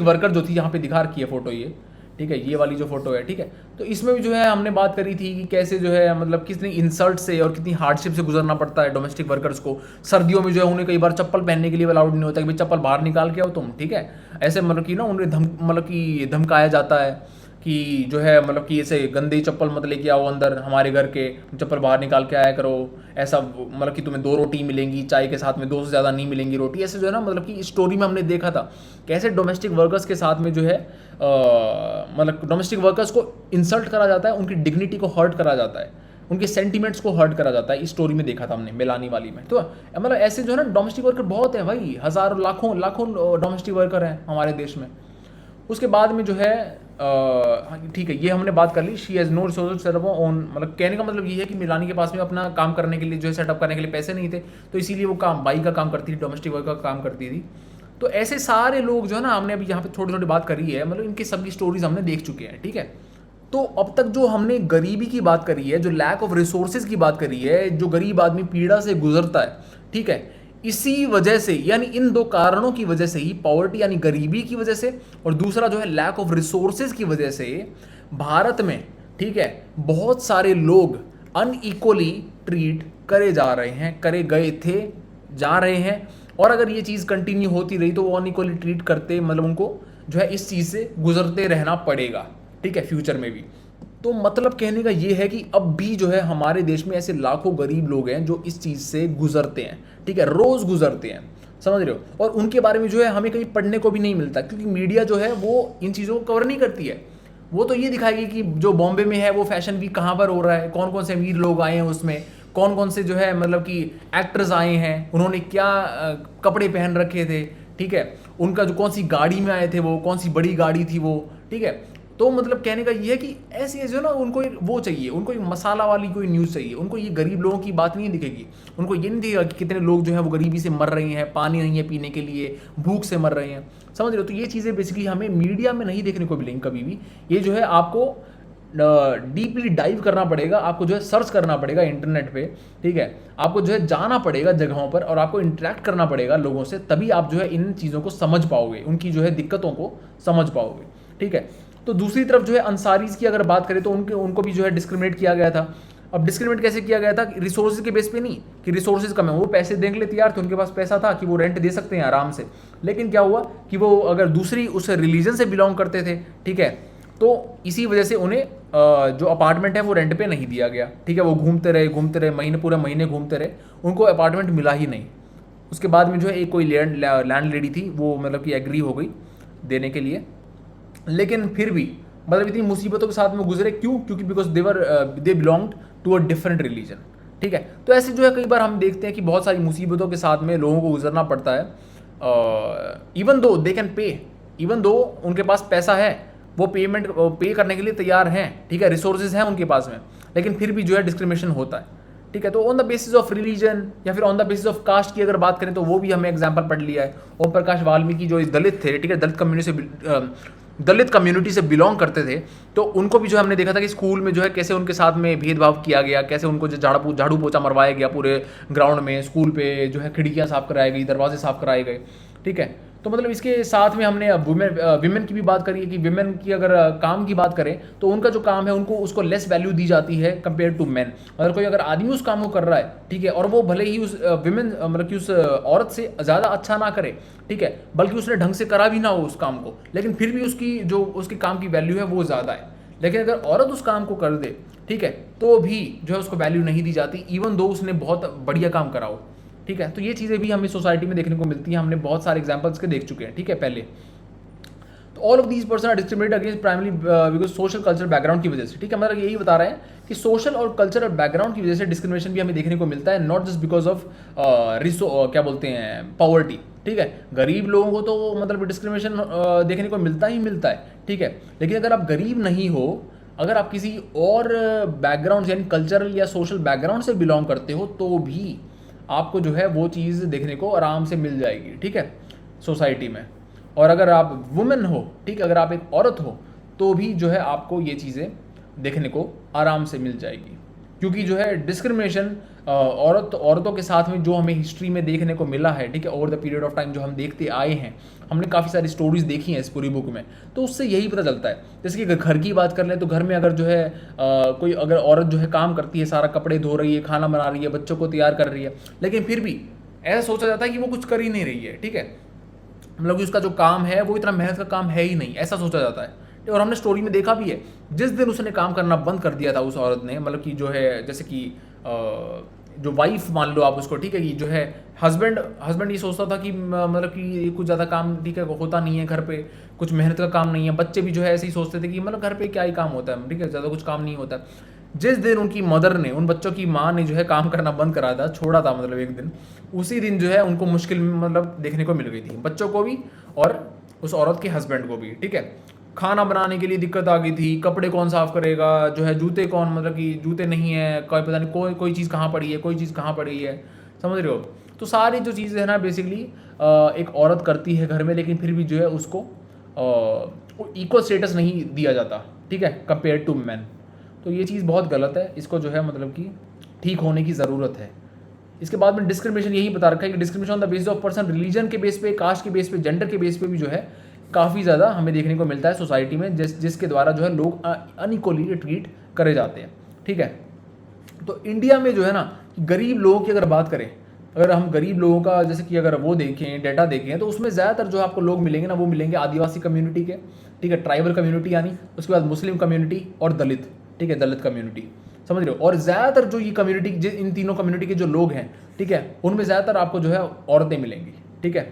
[SPEAKER 1] वर्कर जो थी, यहाँ पे दिखा रखी है फोटो ये, ठीक है, ये वाली जो फोटो है, ठीक है। तो इसमें भी जो है हमने बात करी थी कि कैसे जो है मतलब कितनी इंसल्ट से और कितनी हार्डशिप से गुजरना पड़ता है डोमेस्टिक वर्कर्स को। सर्दियों में जो है उन्हें कई बार चप्पल पहनने के लिए अलाउड नहीं होता कि भाई चप्पल बाहर निकाल के आओ तुम, ठीक है। ऐसे मतलब कि ना उन्हें मतलब कि धमकाया जाता है कि जो है मतलब कि ऐसे गंदे चप्पल मत लेके आओ अंदर हमारे घर के, चप्पल बाहर निकाल के आया करो। ऐसा मतलब कि तुम्हें 2 रोटी मिलेंगी, चाय के साथ में 2 से ज़्यादा नहीं मिलेंगी रोटी। ऐसे जो है ना मतलब कि स्टोरी में हमने देखा था कैसे डोमेस्टिक वर्कर्स के साथ में जो है मतलब डोमेस्टिक वर्कर्स को इंसल्ट करा जाता है, उनकी डिग्निटी को हर्ट करा जाता है, उनके सेंटीमेंट्स को हर्ट करा जाता है। इस स्टोरी में देखा था हमने मेलानी वाली में। तो मतलब ऐसे जो है ना डोमेस्टिक वर्कर बहुत हैं भाई, हज़ारों लाखों लाखों डोमेस्टिक वर्कर हैं हमारे देश में। उसके बाद में जो है ठीक है, ये हमने बात कर ली। She has no resources setup on, मतलब कहने का मतलब ये है कि मिलानी के पास में अपना काम करने के लिए जो है सेटअप करने के लिए पैसे नहीं थे, तो इसीलिए वो काम बाई का काम करती थी, डोमेस्टिक वर्क का काम करती थी। तो ऐसे सारे लोग जो है ना हमने अभी यहाँ पे छोटी छोटी बात करी है, मतलब इनकी सबकी स्टोरीज हमने देख चुके हैं, ठीक है। तो अब तक जो हमने गरीबी की बात करी है, जो लैक ऑफ रिसोर्सेज की बात करी है, जो गरीब आदमी पीड़ा से गुजरता है, ठीक है, इसी वजह से यानी इन 2 कारणों की वजह से ही, पॉवर्टी यानी गरीबी की वजह से और दूसरा जो है लैक ऑफ रिसोर्सेज की वजह से भारत में, ठीक है, बहुत सारे लोग अनइक्वली ट्रीट करे जा रहे हैं, करे गए थे, जा रहे हैं। और अगर ये चीज़ कंटिन्यू होती रही तो वो अनइक्वली ट्रीट करते मतलब उनको जो है इस चीज़ से गुजरते रहना पड़ेगा, ठीक है, फ्यूचर में भी। तो मतलब कहने का ये है कि अब भी जो है हमारे देश में ऐसे लाखों गरीब लोग हैं जो इस चीज़ से गुजरते हैं, ठीक है, रोज़ गुजरते हैं, समझ रहे हो। और उनके बारे में जो है हमें कहीं पढ़ने को भी नहीं मिलता, क्योंकि मीडिया जो है वो इन चीज़ों को कवर नहीं करती है। वो तो ये दिखाएगी कि जो बॉम्बे में है वो फैशन वीक कहाँ पर हो रहा है, कौन कौन से अमीर लोग आए हैं उसमें, कौन कौन से जो है मतलब कि एक्टर्स आए हैं, उन्होंने क्या कपड़े पहन रखे थे, ठीक है, उनका जो कौन सी गाड़ी में आए थे, वो कौन सी बड़ी गाड़ी थी वो, ठीक है। तो मतलब कहने का ये है कि ऐसी जो ना उनको एक वो चाहिए, उनको एक मसाला वाली कोई न्यूज़ चाहिए, उनको ये गरीब लोगों की बात नहीं दिखेगी, उनको ये नहीं दिखेगा कि कितने लोग जो है वो गरीबी से मर रहे हैं, पानी नहीं है पीने के लिए, भूख से मर रहे हैं, समझ रहे हो। तो ये चीज़ें बेसिकली हमें मीडिया में नहीं देखने को मिलेंगी कभी भी। ये जो है आपको डीपली डाइव करना पड़ेगा, आपको जो है सर्च करना पड़ेगा इंटरनेट पे, ठीक है, आपको जो है जाना पड़ेगा जगहों पर और आपको इंटरेक्ट करना पड़ेगा लोगों से, तभी आप जो है इन चीज़ों को समझ पाओगे, उनकी जो है दिक्कतों को समझ पाओगे, ठीक है। तो दूसरी तरफ जो है अंसारीज की अगर बात करें तो उनको भी जो है डिस्क्रिमिनेट किया गया था। अब डिस्क्रिमिनेट कैसे किया गया था, रिसोर्सेज के बेस पे नहीं कि रिसोर्सेज कम है, वो पैसे देने के लिए तैयार थे, उनके पास पैसा था कि वो रेंट दे सकते हैं आराम से। लेकिन क्या हुआ कि वो अगर दूसरी उस रिलीजन से बिलोंग करते थे, ठीक है, तो इसी वजह से उन्हें जो अपार्टमेंट है वो रेंट पे नहीं दिया गया, ठीक है। वो घूमते रहे महीने, पूरे महीने घूमते रहे, उनको अपार्टमेंट मिला ही नहीं। उसके बाद में जो है एक कोई लैंड लेडी थी, वो मतलब कि एग्री हो गई देने के लिए, लेकिन फिर भी मतलब इतनी मुसीबतों के साथ में गुजरे, क्यों? क्योंकि because they belonged to a different religion, ठीक है। तो ऐसे जो है कई बार हम देखते हैं कि बहुत सारी मुसीबतों के साथ में लोगों को गुजरना पड़ता है, even though they can pay, even though उनके पास पैसा है, वो पेमेंट पे करने के लिए तैयार हैं, ठीक है, रिसोर्सेज हैं उनके पास में, लेकिन फिर भी जो है डिस्क्रिमिनेशन होता है, ठीक है। तो on the basis of religion या फिर on the basis of caste की अगर बात करें तो वो भी हमें एग्जांपल पढ़ लिया है। ओम प्रकाश वाल्मीकि जो दलित थे, ठीक है, दलित कम्युनिटी से बिलोंग करते थे, तो उनको भी जो हमने देखा था कि स्कूल में जो है कैसे उनके साथ में भेदभाव किया गया, कैसे उनको जो झाड़ू पोछा मरवाया गया पूरे ग्राउंड में, स्कूल पे जो है खिड़कियाँ साफ कराई गई, दरवाजे साफ कराए गए, ठीक है। तो मतलब इसके साथ में हमने विमेन की भी बात करी है कि विमेन की अगर काम की बात करें तो उनका जो काम है उनको उसको लेस वैल्यू दी जाती है कंपेयर टू मैन। अगर आदमी उस काम को कर रहा है, ठीक है, और वो भले ही उस विमेन मतलब कि उस औरत से ज़्यादा अच्छा ना करे, ठीक है, बल्कि उसने ढंग से करा भी ना हो उस काम को, लेकिन फिर भी उसकी काम की वैल्यू है वो ज़्यादा है। लेकिन अगर औरत उस काम को कर दे, ठीक है, तो भी जो है उसको वैल्यू नहीं दी जाती, इवन दो उसने बहुत बढ़िया काम करा हो, ठीक है। तो ये चीज़ें भी हमें सोसाइटी में देखने को मिलती हैं, हमने बहुत सारे एग्जांपल्स के देख चुके हैं, ठीक है, पहले। तो all of these person are discriminated against primary because social culture background की वजह से, ठीक है। मतलब यही बता रहे हैं कि सोशल और कल्चरल बैकग्राउंड की वजह से डिस्क्रिमिनेशन भी हमें देखने को मिलता है, नॉट जस्ट बिकॉज ऑफ क्या बोलते हैं पॉवर्टी, ठीक है। गरीब लोगों को तो मतलब डिस्क्रिमिनेशन देखने को मिलता ही मिलता है, ठीक है। लेकिन अगर आप गरीब नहीं हो, अगर आप किसी और बैकग्राउंड यानी कल्चरल या सोशल बैकग्राउंड से बिलोंग करते हो, तो भी आपको जो है वो चीज़ देखने को आराम से मिल जाएगी, ठीक है, सोसाइटी में। और अगर आप वुमेन हो, ठीक है, अगर आप एक औरत हो, तो भी जो है आपको ये चीज़ें देखने को आराम से मिल जाएगी, क्योंकि जो है डिस्क्रिमिनेशन औरतों के साथ में जो हमें हिस्ट्री में देखने को मिला है, ठीक है, over the period of time जो हम देखते आए हैं, हमने काफ़ी सारी स्टोरीज देखी हैं इस पूरी बुक में, तो उससे यही पता चलता है। जैसे कि अगर घर की बात कर लें तो घर में अगर जो है कोई अगर औरत जो है काम करती है, सारा कपड़े धो रही है, खाना बना रही है, बच्चों को तैयार कर रही है, लेकिन फिर भी ऐसा सोचा जाता है कि वो कुछ कर ही नहीं रही है, ठीक है, मतलब कि उसका जो काम है वो इतना मेहनत का काम है ही नहीं, ऐसा सोचा जाता है। और हमने स्टोरी में देखा भी है, जिस दिन उसने काम करना बंद कर दिया था उस औरत ने, मतलब कि जो है जैसे कि जो वाइफ मान लो आप उसको, ठीक है, कि जो है हस्बैंड ये सोचता था कि मतलब कि कुछ ज़्यादा काम, ठीक है, होता नहीं है घर पे, कुछ मेहनत का काम नहीं है, बच्चे भी जो है ऐसे ही सोचते थे कि मतलब घर पे क्या ही काम होता है, ठीक है, ज़्यादा कुछ काम नहीं होता। जिस दिन उनकी मदर ने, उन बच्चों की माँ ने जो है काम करना बंद करा था, छोड़ा था मतलब एक दिन, उसी दिन जो है उनको मुश्किल मतलब देखने को मिल गई थी, बच्चों को भी और उस औरत के हस्बैंड को भी, ठीक है। खाना बनाने के लिए दिक्कत आ गई थी, कपड़े कौन साफ करेगा, जो है जूते कौन, मतलब कि जूते नहीं है, कोई पता नहीं कोई चीज़ कहाँ पड़ी है, कोई चीज़ कहाँ पड़ी है, समझ रहे हो। तो सारी जो चीज़ें है ना बेसिकली एक औरत करती है घर में, लेकिन फिर भी जो है उसको इक्वल स्टेटस नहीं दिया जाता, ठीक है, कंपेयर टू मैन। तो ये चीज़ बहुत गलत है, इसको जो है मतलब कि ठीक होने की ज़रूरत है। इसके बाद में डिस्क्रिमिनेशन यही बता रखा है कि discrimination on the basis of person, religion के बेस पे, कास्ट के बेस पे, जेंडर के बेस पे भी जो है काफ़ी ज़्यादा हमें देखने को मिलता है सोसाइटी में, जिसके द्वारा जो है लोग अनइक्वली ट्रीट करे जाते हैं, ठीक है। तो इंडिया में जो है ना गरीब लोगों की अगर बात करें, अगर हम गरीब लोगों का जैसे कि अगर वो देखें, डाटा देखें, तो उसमें ज़्यादातर जो आपको लोग मिलेंगे ना, वो मिलेंगे आदिवासी कम्युनिटी के, ठीक है, ट्राइबल कम्युनिटी यानी, उसके बाद मुस्लिम कम्युनिटी और दलित, ठीक है, दलित कम्युनिटी, समझ रहे हो। और ज़्यादातर जो ये कम्युनिटी, इन तीनों कम्युनिटी के जो लोग हैं, ठीक है, उनमें ज़्यादातर आपको जो है औरतें मिलेंगी, ठीक है,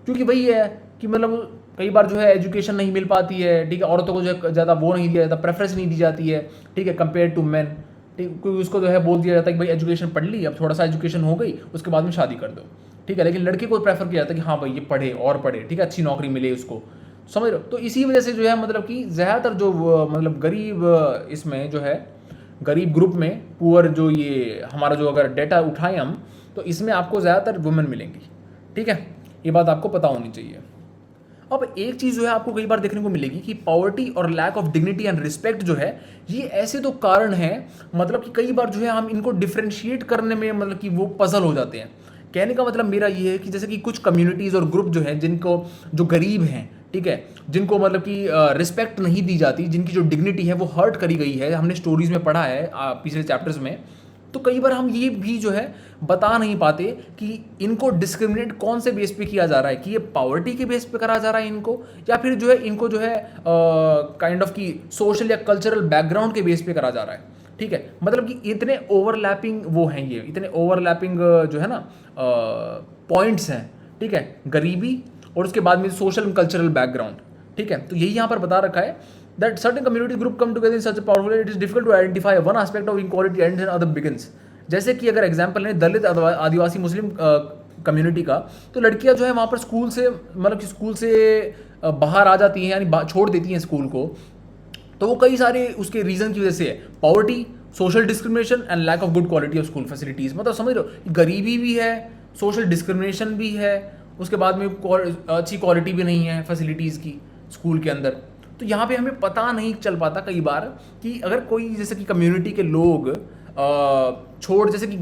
[SPEAKER 1] क्योंकि वही है कि मतलब कई बार जो है एजुकेशन नहीं मिल पाती है, ठीक है, औरतों को जो है ज़्यादा वो नहीं दिया जाता, प्रेफरेंस नहीं दी जाती है, ठीक है, कंपेयर टू मैन, ठीक, क्योंकि उसको जो है बोल दिया जाता है कि भाई एजुकेशन पढ़ ली, अब थोड़ा सा एजुकेशन हो गई, उसके बाद में शादी कर दो, ठीक है, लेकिन लड़के को प्रेफर किया जाता है कि हाँ भाई ये पढ़े और पढ़े, ठीक है, अच्छी नौकरी मिले उसको, समझ रहे हो। तो इसी वजह से जो है मतलब कि ज़्यादातर जो मतलब गरीब इसमें जो है गरीब ग्रुप में, पुअर जो ये हमारा जो अगर डेटा उठाएं हम, तो इसमें आपको ज़्यादातर वुमेन मिलेंगी, ठीक है, ये बात आपको पता होनी चाहिए। अब एक चीज़ जो है आपको कई बार देखने को मिलेगी कि पॉवर्टी और lack of dignity and respect जो है, ये ऐसे तो कारण हैं, मतलब कि कई बार जो है हम इनको डिफ्रेंशिएट करने में मतलब कि वो पजल हो जाते हैं। कहने का मतलब मेरा ये है कि जैसे कि कुछ कम्युनिटीज़ और ग्रुप जो है जिनको, जो गरीब हैं, ठीक है, जिनको मतलब कि रिस्पेक्ट नहीं दी जाती, जिनकी जो डिग्निटी है वो हर्ट करी गई है, हमने स्टोरीज में पढ़ा है पिछले चैप्टर्स में, तो कई बार हम ये भी जो है बता नहीं पाते कि इनको डिस्क्रिमिनेट कौन से बेस पे किया जा रहा है, कि ये पॉवर्टी के बेस पे करा जा रहा है इनको, या फिर जो है इनको जो है काइंड ऑफ की सोशल या कल्चरल बैकग्राउंड के बेस पे करा जा रहा है, ठीक है। मतलब कि इतने ओवरलैपिंग वो हैं, ये इतने ओवरलैपिंग जो है ना पॉइंट्स हैं, ठीक है, गरीबी और उसके बाद में सोशल एंड कल्चरल बैकग्राउंड, ठीक है। तो यही यहाँ पर बता रखा है that certain community group come together in such a powerful way, it is difficult to identify one aspect of inequality ends and other begins। जैसे कि अगर एग्जाम्पल लें दलित आदिवासी मुस्लिम कम्युनिटी का, तो लड़कियां जो है वहाँ पर स्कूल से मतलब कि स्कूल से बाहर आ जाती हैं, यानी छोड़ देती हैं स्कूल को, तो वो कई सारे उसके रीज़न की वजह से है, poverty, social discrimination and lack of good quality of school facilities. मतलब समझ लो गरीबी भी है, सोशल डिस्क्रिमिनेशन भी है, उसके बाद में अच्छी क्वालिटी भी नहीं है फैसिलिटीज़ की स्कूल के अंदर। तो यहाँ पे हमें पता नहीं चल पाता कई बार कि अगर कोई जैसे कि कम्युनिटी के लोग छोड़, जैसे कि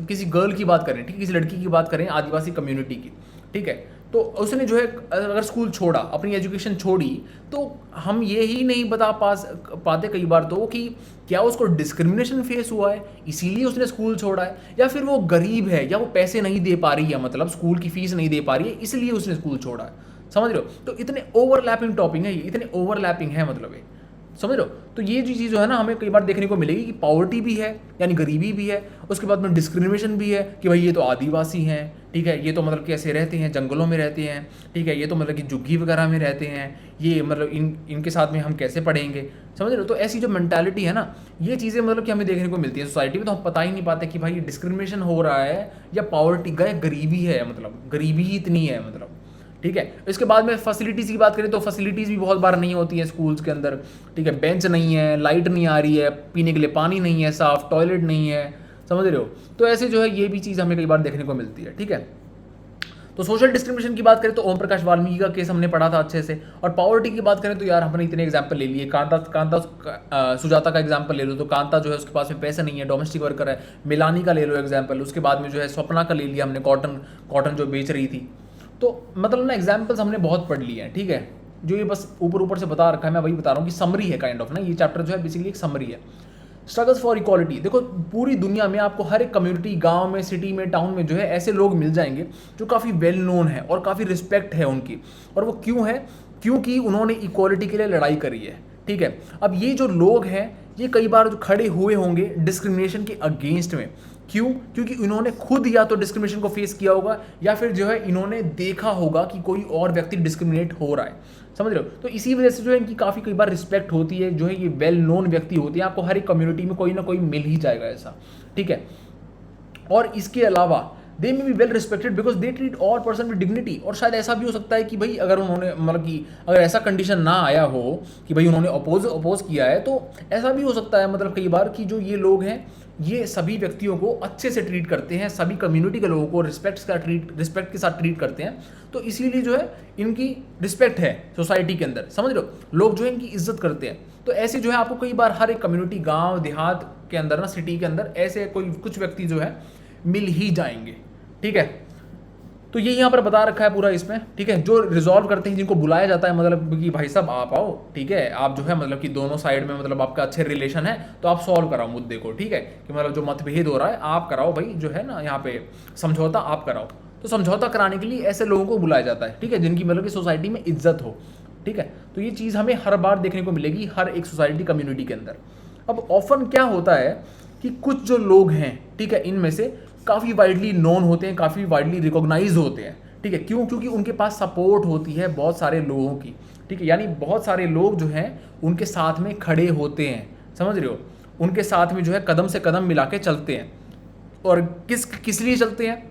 [SPEAKER 1] किसी गर्ल की बात करें, ठीक है, किसी लड़की की बात करें आदिवासी कम्युनिटी की, ठीक है, तो उसने जो है अगर स्कूल छोड़ा, अपनी एजुकेशन छोड़ी, तो हम ये ही नहीं बता पाते कई बार तो कि क्या उसको डिस्क्रिमिनेशन फेस हुआ है इसीलिए उसने स्कूल छोड़ा है, या फिर वो गरीब है, या वो पैसे नहीं दे पा रही है, मतलब स्कूल की फीस नहीं दे पा रही है इसलिए उसने स्कूल छोड़ा है, समझ रहे हो। तो इतने ओवरलैपिंग टॉपिक है, ये इतने ओवरलैपिंग है, मतलब ये समझ रहे हो। तो ये जो चीज़ जो है ना हमें कई बार देखने को मिलेगी कि पॉवर्टी भी है, यानी गरीबी भी है, उसके बाद में डिस्क्रिमिनेशन भी है कि भाई ये तो आदिवासी हैं, ठीक है, ये तो मतलब कैसे रहते हैं, जंगलों में रहते हैं, ठीक है, ये तो मतलब कि झुग्गी वगैरह में रहते हैं, ये मतलब इनके साथ में हम कैसे पढ़ेंगे, समझ रहे हो। तो ऐसी जो मेंटालिटी है ना, ये चीज़ें मतलब कि हमें देखने को मिलती है सोसाइटी में, तो हम पता ही नहीं पाते कि भाई ये डिस्क्रिमिनेशन हो रहा है या पॉवर्टी गरीबी है, मतलब गरीबी ही इतनी है, मतलब ठीक है। इसके बाद में फैसिलिटीज़ की बात करें तो फैसिलिटीज़ भी बहुत बार नहीं होती है स्कूल्स के अंदर, ठीक है, बेंच नहीं है, लाइट नहीं आ रही है, पीने के लिए पानी नहीं है, साफ टॉयलेट नहीं है, समझ रहे हो। तो ऐसे जो है ये भी चीज़ हमें कई बार देखने को मिलती है, ठीक है। तो सोशल डिस्क्रिमिनेशन की बात करें तो ओम प्रकाश वाल्मीकि का केस हमने पढ़ा था अच्छे से, और पॉवर्टी की बात करें तो यार हमने इतने एग्जाम्पल ले लिए, सुजाता का एग्जाम्पल ले लो, तो कांता जो है उसके पास में पैसे नहीं है, डोमेस्टिक वर्कर है। मिलानी का ले लो एग्जाम्पल, उसके बाद में जो है स्वप्ना का ले लिया हमने, कॉटन जो बेच रही थी। तो मतलब ना एग्जाम्पल्स हमने बहुत पढ़ लिए हैं, ठीक है। जो ये बस ऊपर ऊपर से बता रखा है, मैं वही बता रहा हूँ कि समरी है काइंड ऑफ ना, ये चैप्टर जो है बेसिकली एक समरी है। स्ट्रगल्स फॉर इक्वालिटी, देखो पूरी दुनिया में आपको हर एक कम्युनिटी, गांव में, सिटी में, टाउन में जो है ऐसे लोग मिल जाएंगे जो काफ़ी वेल नोन है और काफ़ी रिस्पेक्ट है उनकी। और वो क्यों है? क्योंकि उन्होंने इक्वालिटी के लिए लड़ाई करी है, ठीक है। अब ये जो लोग हैं ये कई बार जो खड़े हुए होंगे डिस्क्रिमिनेशन के अगेंस्ट में, क्यों? क्योंकि इन्होंने खुद या तो डिस्क्रिमिनेशन को फेस किया होगा, या फिर जो है इन्होंने देखा होगा कि कोई और व्यक्ति डिस्क्रिमिनेट हो रहा है, समझ रहे हो। तो इसी वजह से जो है इनकी काफ़ी कई बार रिस्पेक्ट होती है, जो है ये वेल नोन व्यक्ति होते हैं, आपको हर एक कम्युनिटी में कोई ना कोई मिल ही जाएगा ऐसा, ठीक है। और इसके अलावा they may be well respected because they treat all person with dignity. और शायद ऐसा भी हो सकता है कि भाई अगर उन्होंने मतलब कि अगर ऐसा कंडीशन ना आया हो कि भाई उन्होंने अपोज किया है, तो ऐसा भी हो सकता है मतलब कई बार कि जो ये लोग हैं ये सभी व्यक्तियों को अच्छे से ट्रीट करते हैं, सभी कम्युनिटी के लोगों को रिस्पेक्ट के साथ ट्रीट करते हैं। तो इसीलिए जो है इनकी रिस्पेक्ट है सोसाइटी के अंदर, समझ रहे हो, लोग जो है इनकी इज्जत करते हैं। तो ऐसे जो है आपको कई बार हर एक कम्युनिटी, गांव देहात के अंदर ना, सिटी के अंदर ऐसे कुछ व्यक्ति जो है मिल ही जाएंगे, ठीक है। तो ये यहाँ पर बता रखा है पूरा इसमें, ठीक है। जो रिजॉल्व करते हैं, जिनको बुलाया जाता है, मतलब कि भाई साहब आप आओ, ठीक है, आप जो है मतलब कि दोनों साइड में मतलब आपका अच्छे रिलेशन है तो आप सॉल्व कराओ मुद्दे को, ठीक है, कि मतलब जो मतभेद हो रहा है आप कराओ भाई, जो है ना यहाँ पे समझौता आप कराओ। तो समझौता कराने के लिए ऐसे लोगों को बुलाया जाता है, ठीक है, जिनकी मतलब कि सोसाइटी में इज्जत हो, ठीक है। तो ये चीज़ हमें हर बार देखने को मिलेगी हर एक सोसाइटी, कम्युनिटी के अंदर। अब ऑफन क्या होता है कि कुछ जो लोग हैं, ठीक है, इनमें से काफ़ी वाइडली नोन होते हैं, काफ़ी वाइडली रिकॉग्नाइज होते हैं, ठीक है। क्यों? क्योंकि उनके पास सपोर्ट होती है बहुत सारे लोगों की, ठीक है। यानी बहुत सारे लोग जो हैं उनके साथ में खड़े होते हैं, समझ रहे हो, उनके साथ में जो है कदम से कदम मिला के चलते हैं। और किस लिए चलते हैं?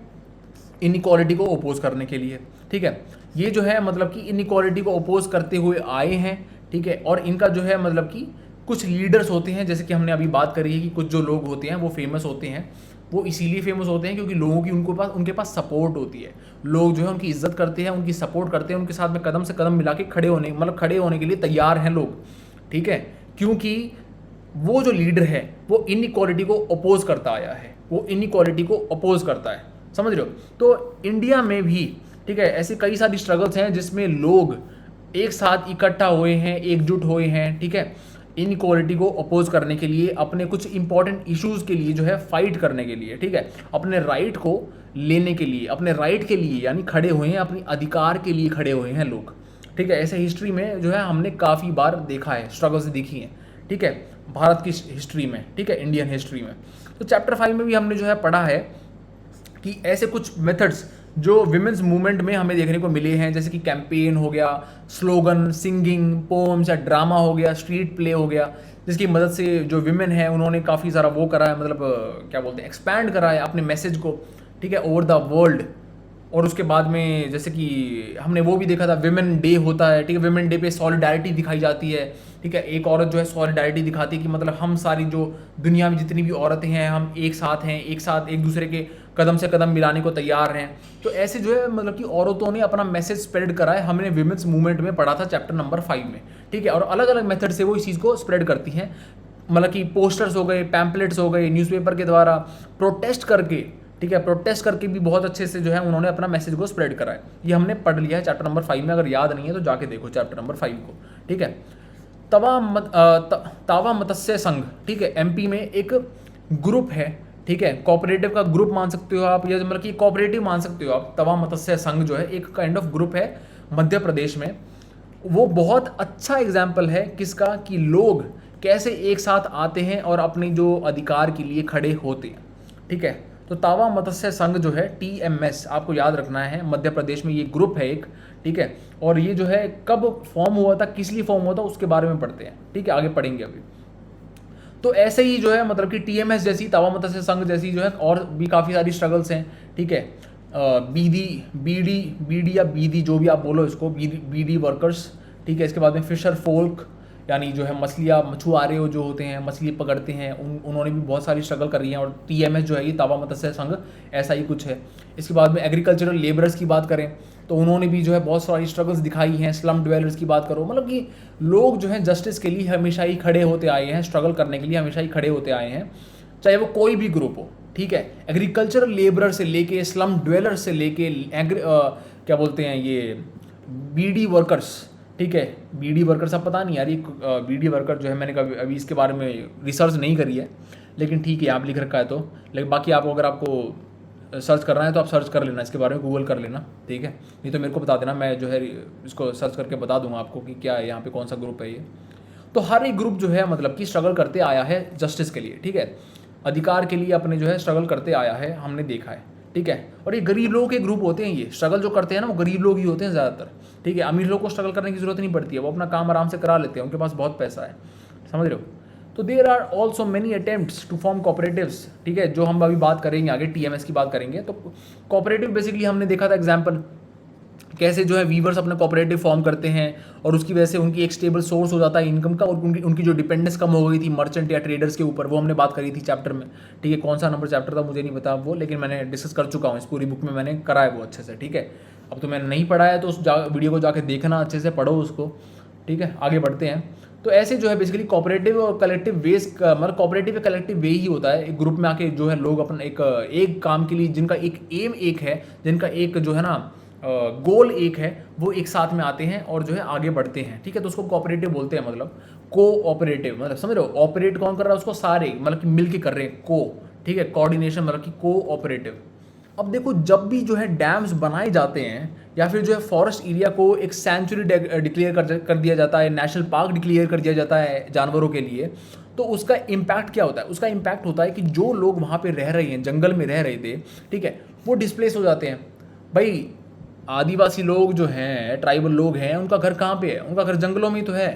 [SPEAKER 1] इनइक्वालिटी को अपोज करने के लिए, ठीक है। ये जो है मतलब कि इनइक्वालिटी को अपोज करते हुए आए हैं, ठीक है। और इनका जो है मतलब कि कुछ लीडर्स होते हैं, जैसे कि हमने अभी बात करी है कि कुछ जो लोग होते हैं वो फेमस होते हैं। वो इसीलिए फेमस होते हैं क्योंकि लोगों की उनके पास सपोर्ट होती है, लोग जो है उनकी इज्जत करते हैं, उनकी सपोर्ट करते हैं, उनके साथ में कदम से कदम मिला के खड़े होने के लिए तैयार हैं लोग, ठीक है। क्योंकि वो जो लीडर है वो इनइक्वालिटी को अपोज करता आया है, वो इनइक्वालिटी को अपोज करता है, समझ रहे हो। तो इंडिया में भी, ठीक है, ऐसे कई सारी स्ट्रगल्स हैं जिसमें लोग एक साथ इकट्ठा हुए हैं, एकजुट हुए हैं, ठीक है, इनइक्वालिटी को अपोज करने के लिए, अपने कुछ इंपॉर्टेंट इश्यूज़ के लिए जो है फाइट करने के लिए, ठीक है, अपने राइट को लेने के लिए, अपने राइट के लिए यानी खड़े हुए हैं, अपने अधिकार के लिए खड़े हुए हैं लोग, ठीक है। ऐसे हिस्ट्री में जो है हमने काफ़ी बार देखा है, स्ट्रगल्स देखी हैं, ठीक है, भारत की हिस्ट्री में, ठीक है, इंडियन हिस्ट्री में। तो चैप्टर 5 में भी हमने जो है पढ़ा है कि ऐसे कुछ मेथड्स जो विमेंस मूवमेंट में हमें देखने को मिले हैं, जैसे कि कैंपेन हो गया, स्लोगन, सिंगिंग, पोम्स या ड्रामा हो गया, स्ट्रीट प्ले हो गया, जिसकी मदद से जो विमेन है उन्होंने काफ़ी सारा वो करा है, मतलब क्या बोलते हैं, एक्सपैंड करा है अपने मैसेज को, ठीक है, ओवर द वर्ल्ड। और उसके बाद में जैसे कि हमने वो भी देखा था, विमेन डे होता है, ठीक है, विमेन डे पे सॉलिडारिटी दिखाई जाती है, ठीक है। एक औरत जो है सॉलिडारिटी दिखाती है कि मतलब हम सारी जो दुनिया में जितनी भी औरतें हैं हम एक साथ हैं, एक साथ एक दूसरे के कदम से कदम मिलाने को तैयार हैं। तो ऐसे जो है मतलब कि औरतों ने अपना मैसेज स्प्रेड करा है, हमने विमेंस मूवमेंट में पढ़ा था चैप्टर नंबर 5 में, ठीक है। और अलग अलग मेथड से वो इस चीज़ को स्प्रेड करती हैं, मतलब कि पोस्टर्स हो गए, पैम्पलेट्स हो गए, न्यूज़पेपर के द्वारा प्रोटेस्ट करके, ठीक है, प्रोटेस्ट करके भी बहुत अच्छे से जो है उन्होंने अपना मैसेज को स्प्रेड करा है। ये हमने पढ़ लिया है चैप्टर नंबर 5 में, अगर याद नहीं है तो जाके देखो चैप्टर नंबर 5 को, ठीक है। तावा मत्स्य संघ, ठीक है, एमपी में एक ग्रुप है, ठीक है, कोऑपरेटिव का ग्रुप मान सकते हो आप, या मतलब कि कोऑपरेटिव मान सकते हो आप। तवा मत्स्य संघ जो है एक काइंड ऑफ ग्रुप है मध्य प्रदेश में। वो बहुत अच्छा एग्जाम्पल है किसका, कि लोग कैसे एक साथ आते हैं और अपने जो अधिकार के लिए खड़े होते हैं, ठीक है। तो तावा मत्स्य संघ जो है TMS, आपको याद रखना है, मध्य प्रदेश में ये ग्रुप है एक, ठीक है। और ये जो है कब फॉर्म हुआ था, किस लिए फॉर्म हुआ था, उसके बारे में पढ़ते हैं, ठीक है, आगे पढ़ेंगे अभी। तो ऐसे ही जो है मतलब कि TMS जैसी, तावा मत्स्य संघ जैसी जो है और भी काफ़ी सारी स्ट्रगल्स हैं, ठीक है। बीडी या बीदी जो भी आप बोलो इसको, बीडी वर्कर्स, ठीक है। इसके बाद में फिशर फोल्क, यानी जो है मछलियाँ मछुआरे जो होते हैं मछली पकड़ते हैं उन्होंने भी बहुत सारी स्ट्रगल कर रही हैं। और TMS जो है ये तावा मत्स्य संघ ऐसा ही कुछ है। इसके बाद में एग्रीकल्चरल लेबरर्स की बात करें तो उन्होंने भी जो है बहुत सारी स्ट्रगल्स दिखाई हैं। स्लम ड्वेलर्स की बात करो, मतलब कि लोग जो है जस्टिस के लिए हमेशा ही खड़े होते आए हैं, स्ट्रगल करने के लिए हमेशा ही खड़े होते आए हैं, चाहे वो कोई भी ग्रुप हो। ठीक है, एग्रीकल्चरल लेबरर से लेके स्लम ड्वेलर से लेके क्या बोलते हैं ये बीडी वर्कर्स। ठीक है, बीडी वर्कर्स अब पता नहीं यार ये बीडी वर्कर जो है मैंने कभी अभी इसके बारे में रिसर्च नहीं करी है, लेकिन ठीक है आप लिख रखा है तो। लेकिन बाकी आपको अगर आपको सर्च करना है तो आप सर्च कर लेना इसके बारे में, गूगल कर लेना। ठीक है, नहीं तो मेरे को बता देना, मैं जो है इसको सर्च करके बता दूंगा आपको कि क्या है यहाँ पे कौन सा ग्रुप है ये। तो हर एक ग्रुप जो है मतलब कि स्ट्रगल करते आया है जस्टिस के लिए। ठीक है, अधिकार के लिए अपने जो है स्ट्रगल करते आया है, हमने देखा है। ठीक है, और ये गरीब लोगों के ग्रुप होते हैं, ये स्ट्रगल जो करते हैं ना वो गरीब लोग ही होते हैं ज़्यादातर। ठीक है, अमीर लोग को स्ट्रगल करने की जरूरत नहीं पड़ती है, वो अपना काम आराम से करा लेते हैं, उनके पास बहुत पैसा है, समझ रहे हो। तो there are also many attempts to form cooperatives. ठीक है, जो हम अभी बात करेंगे आगे TMS की बात करेंगे। तो कोऑपरेटिव बेसिकली हमने देखा था एग्जाम्पल कैसे जो है वीवर्स अपने कोऑपरेटिव फॉर्म करते हैं और उसकी वजह से उनकी एक स्टेबल सोर्स हो जाता है इनकम का, और उनकी जो डिपेंडेंस कम हो गई थी मर्चेंट या ट्रेडर्स के ऊपर, वो हमने बात करी थी चैप्टर में। ठीक है, कौन सा नंबर चैप्टर था मुझे नहीं पता वो, लेकिन मैंने डिस्कस कर चुका हूँ, इस पूरी बुक में मैंने करा है वो अच्छे से। ठीक है, अब तो मैंने नहीं पढ़ा है तो उस वीडियो को जाके देखना, अच्छे से पढ़ो उसको। ठीक है, आगे बढ़ते हैं। तो ऐसे जो है बेसिकली कोऑपरेटिव और कलेक्टिव वेज मतलब कोऑपरेटिव या कलेक्टिव वे ही होता है, एक ग्रुप में आके जो है लोग अपना एक काम के लिए जिनका एक एम एक है, जिनका एक जो है ना गोल एक है, वो एक साथ में आते हैं और जो है आगे बढ़ते हैं। ठीक है, तो उसको कोऑपरेटिव बोलते हैं, मतलब कोऑपरेटिव मतलब समझ रहे हो, ऑपरेट कौन कर रहा है उसको सारे मतलब कि मिल के कर रहे हैं को। ठीक है, कोऑर्डिनेशन मतलब कि कोऑपरेटिव। अब देखो जब भी जो है डैम्स बनाए जाते हैं या फिर जो है फॉरेस्ट एरिया को एक सेंचुरी डिक्लेयर कर दिया जाता है, नेशनल पार्क डिक्लेयर कर दिया जाता है जानवरों के लिए, तो उसका इम्पैक्ट क्या होता है? उसका इम्पैक्ट होता है कि जो लोग वहाँ पे रह रहे हैं, जंगल में रह रहे थे, ठीक है, वो डिस्प्लेस हो जाते हैं। भाई आदिवासी लोग जो हैं, ट्राइबल लोग हैं, उनका घर कहाँ पे है? उनका घर जंगलों में ही तो है,